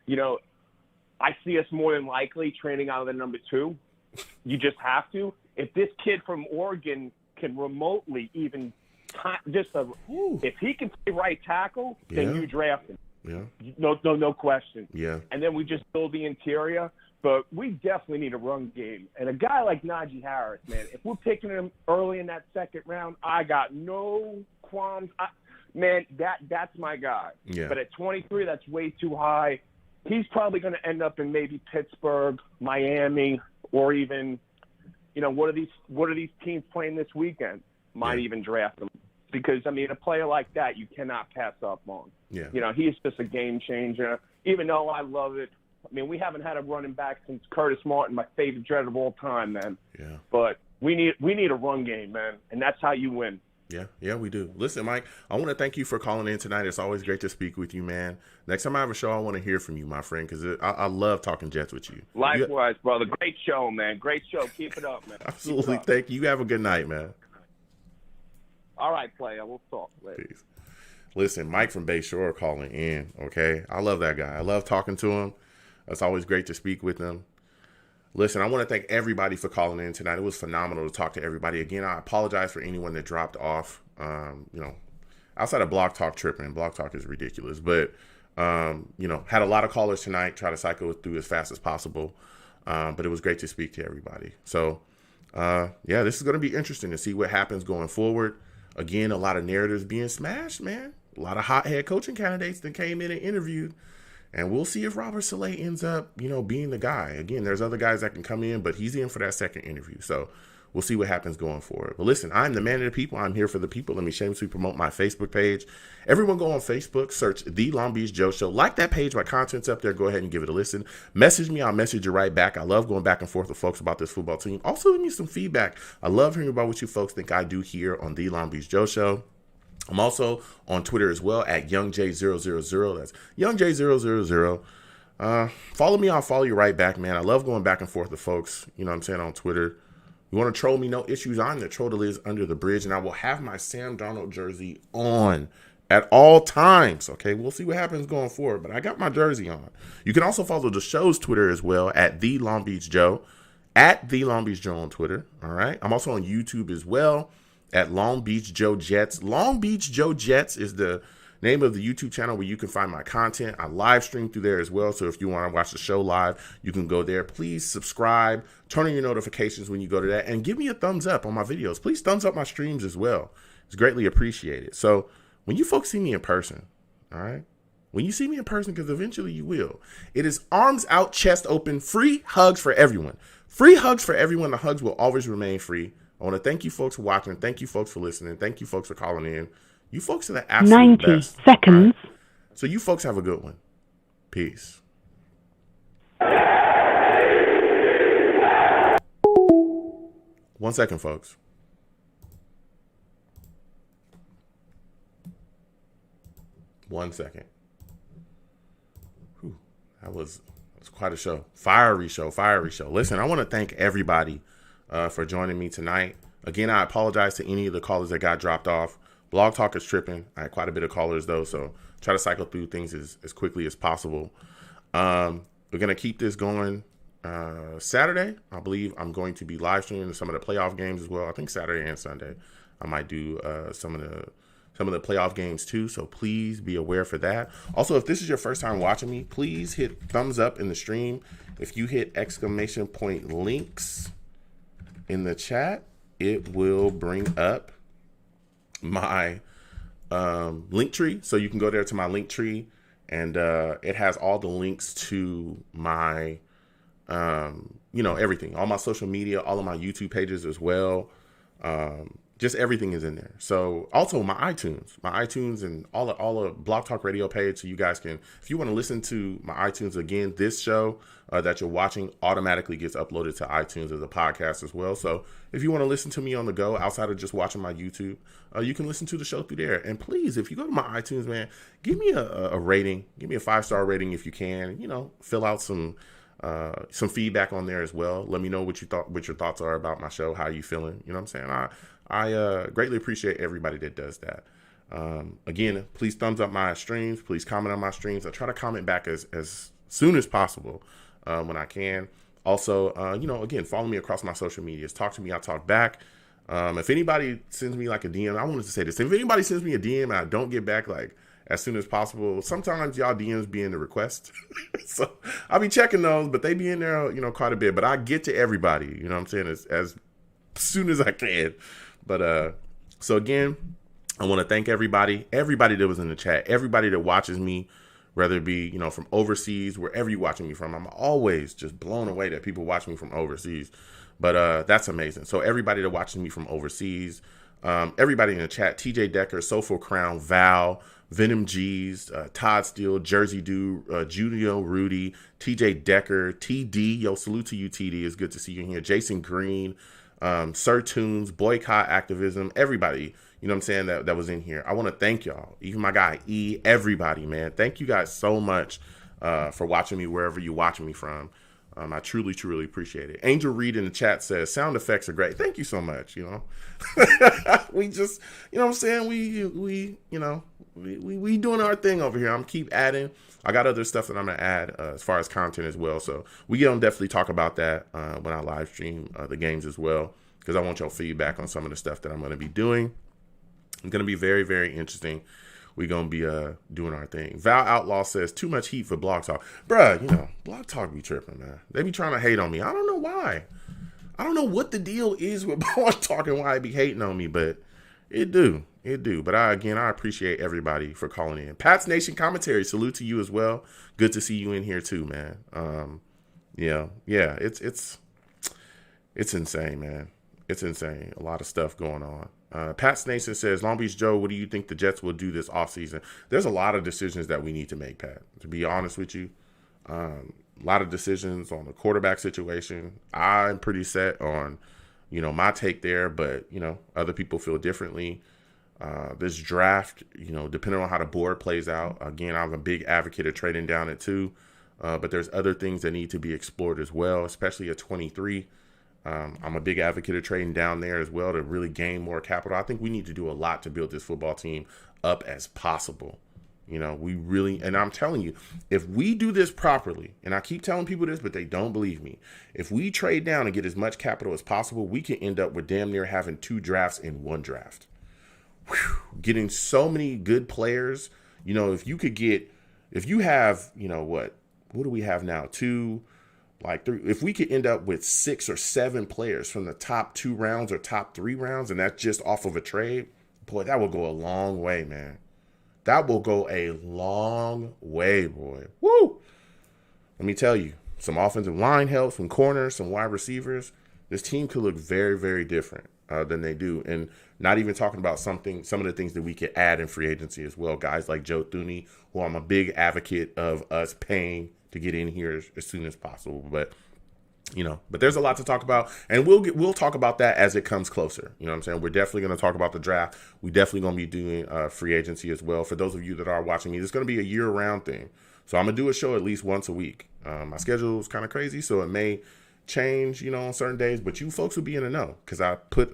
You know, I see us more than likely trading out of the number 2. You just have to. If this kid from Oregon can remotely even if he can play right tackle, then you draft him.
Yeah.
No question.
Yeah.
And then we just build the interior. But we definitely need a run game. And a guy like Najee Harris, man, if we're picking him early in that second round, I got no qualms. Man, that's my guy.
Yeah.
But at 23, that's way too high. He's probably going to end up in maybe Pittsburgh, Miami, or even, you know, what are these teams playing this weekend? Might even draft him. Because, I mean, a player like that you cannot pass up on.
Yeah.
You know, he's just a game changer. Even though I love it, I mean, we haven't had a running back since Curtis Martin, my favorite dread of all time, man.
Yeah.
But we need a run game, man, and that's how you win.
Yeah, we do. Listen, Mike, I want to thank you for calling in tonight. It's always great to speak with you, man. Next time I have a show, I want to hear from you, my friend, because I love talking Jets with you.
Likewise, brother. Great show, man. Great show. Keep it up, man.
Absolutely. Thank you. You have a good night, man.
All right, player. We'll talk later.
Peace. Listen, Mike from Bayshore calling in, okay? I love that guy. I love talking to him. It's always great to speak with him. Listen, I want to thank everybody for calling in tonight. It was phenomenal to talk to everybody. Again, I apologize for anyone that dropped off. You know, outside of Block Talk tripping, Block Talk is ridiculous. But, you know, had a lot of callers tonight, try to cycle through as fast as possible. But it was great to speak to everybody. So, yeah, this is going to be interesting to see what happens going forward. Again, a lot of narratives being smashed, man. A lot of hot head coaching candidates that came in and interviewed. And we'll see if Robert Saleh ends up, you know, being the guy. Again, there's other guys that can come in, but he's in for that second interview. So we'll see what happens going forward. But listen, I'm the man of the people. I'm here for the people. Let me shamelessly promote my Facebook page. Everyone go on Facebook, search The Long Beach Joe Show. Like that page. My content's up there. Go ahead and give it a listen. Message me. I'll message you right back. I love going back and forth with folks about this football team. Also, give me some feedback. I love hearing about what you folks think I do here on The Long Beach Joe Show. I'm also on Twitter as well at YoungJ000. That's YoungJ000. Follow me, I'll follow you right back, man. I love going back and forth with folks, you know what I'm saying, on Twitter. You want to troll me, no issues. I'm the troll that lives under the bridge, and I will have my Sam Darnold jersey on at all times, okay? We'll see what happens going forward, but I got my jersey on. You can also follow the show's Twitter as well at The Long Beach Joe, at The Long Beach Joe on Twitter, all right? I'm also on YouTube as well at Long Beach Joe Jets. Long Beach Joe Jets is the name of the YouTube channel where you can find my content. I live stream through there as well. So if you want to watch the show live, you can go there. Please subscribe, turn on your notifications when you go to that, and give me a thumbs up on my videos. Please thumbs up my streams as well. It's greatly appreciated. So when you folks see me in person, all right, when you see me in person, because eventually you will, it is arms out, chest open, free hugs for everyone. Free hugs for everyone. The hugs will always remain free. I want to thank you folks for watching. Thank you folks for listening. Thank you folks for calling in. You folks are the absolute
90
best.
seconds.
Right? So you folks have a good one. Peace. 1 second, folks. One second. Whew. That was quite a show. Fiery show. Listen, I want to thank everybody for joining me tonight. Again, I apologize to any of the callers that got dropped off. Blog Talk is tripping. I had quite a bit of callers, though, so try to cycle through things as quickly as possible. We're going to keep this going Saturday. I believe I'm going to be live streaming some of the playoff games as well. I think Saturday and Sunday. I might do some of the playoff games too. So please be aware for that. Also, if this is your first time watching me, please hit thumbs up in the stream. If you hit exclamation point links in the chat, it will bring up my link tree. So you can go there to my link tree, and it has all the links to my everything, all my social media, all of my YouTube pages as well. Just everything is in there. So also my iTunes and all the Blog Talk Radio page. So you guys can, if you want to listen to my iTunes again, this show that you're watching automatically gets uploaded to iTunes as a podcast as well. So if you want to listen to me on the go outside of just watching my YouTube, you can listen to the show through there. And please, if you go to my iTunes, man, give me a rating, give me a 5-star rating if you can. Fill out some feedback on there as well. Let me know what your thoughts are about my show, how you feeling. You know what I'm saying? I greatly appreciate everybody that does that. Again, please thumbs up my streams. Please comment on my streams. I try to comment back as soon as possible when I can. Also, again, follow me across my social medias. Talk to me. I talk back. If anybody sends me like a DM, I wanted to say this. If anybody sends me a DM and I don't get back like as soon as possible, sometimes y'all DMs be in the request. So I'll be checking those, but they be in there, quite a bit. But I get to everybody, you know what I'm saying, as soon as I can. But so again, I want to thank everybody that was in the chat, everybody that watches me, whether it be, from overseas, wherever you're watching me from. I'm always just blown away that people watch me from overseas. But that's amazing. So everybody that watches me from overseas, everybody in the chat, TJ Decker, Soulful Crown, Val, Venom Geez, Todd Steele, Jersey Dude, Julio Rudy, TJ Decker, TD, yo, salute to you, TD. It's good to see you here. Jason Green, Sir Tunes, Boycott Activism, everybody, you know what I'm saying, that was in here. I want to thank y'all. Even my guy, E, everybody, man. Thank you guys so much for watching me wherever you're watching me from. I truly, truly appreciate it. Angel Reed in the chat says, sound effects are great. Thank you so much, We just, you know what I'm saying? We doing our thing over here. I'm keep adding. I got other stuff that I'm going to add as far as content as well. So we going to definitely talk about that when I live stream the games as well, because I want your feedback on some of the stuff that I'm going to be doing. It's going to be very, very interesting. We're going to be doing our thing. Val Outlaw says, too much heat for Blog Talk. Bruh, Blog Talk be tripping, man. They be trying to hate on me. I don't know why. I don't know what the deal is with Blog Talk and why they be hating on me, but it do. But I appreciate everybody for calling in. Pat's Nation Commentary, salute to you as well. Good to see you in here too, man. It's insane, man. It's insane. A lot of stuff going on. Pat Nation says, Long Beach Joe, what do you think the Jets will do this offseason? There's a lot of decisions that we need to make, Pat, to be honest with you. A lot of decisions on the quarterback situation. I'm pretty set on, my take there, but, other people feel differently. This draft, depending on how the board plays out, again, I'm a big advocate of trading down at 2, but there's other things that need to be explored as well, especially at 23. I'm a big advocate of trading down there as well to really gain more capital. I think we need to do a lot to build this football team up as possible. We really, and I'm telling you, if we do this properly, and I keep telling people this, but they don't believe me. If we trade down and get as much capital as possible, we can end up with damn near having 2 drafts in 1 draft. Whew, getting so many good players. If you have, what do we have now? 2, like 3, if we could end up with 6 or 7 players from the top 2 rounds or top 3 rounds, and that's just off of a trade, boy, that will go a long way, man. That will go a long way, boy. Woo! Let me tell you, some offensive line help, some corners, some wide receivers. This team could look very, very different than they do. And not even talking about some of the things that we could add in free agency as well. Guys like Joe Thuney, who I'm a big advocate of us paying to get in here as soon as possible. But there's a lot to talk about, and we'll talk about that as it comes closer. You know what I'm saying? We're definitely going to talk about the draft. We definitely going to be doing free agency as well. For those of you that are watching me, it's going to be a year-round thing. So I'm going to do a show at least once a week. My schedule is kind of crazy, so it may change, on certain days, but you folks will be in the know because I put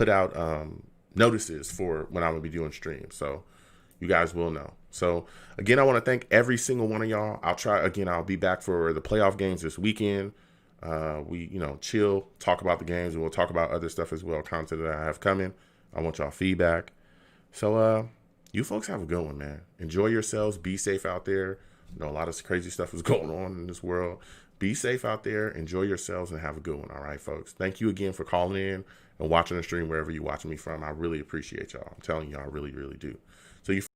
out notices for when I'm going to be doing streams. So you guys will know. So again, I want to thank every single one of y'all. I'll be back for the playoff games this weekend. We, chill, talk about the games, and we'll talk about other stuff as well, content that I have coming. I want y'all feedback. So, you folks have a good one, man. Enjoy yourselves. Be safe out there. I know a lot of crazy stuff is going on in this world. Be safe out there. Enjoy yourselves and have a good one. All right, folks. Thank you again for calling in and watching the stream wherever you're watching me from. I really appreciate y'all. I'm telling you, I really, really do. So you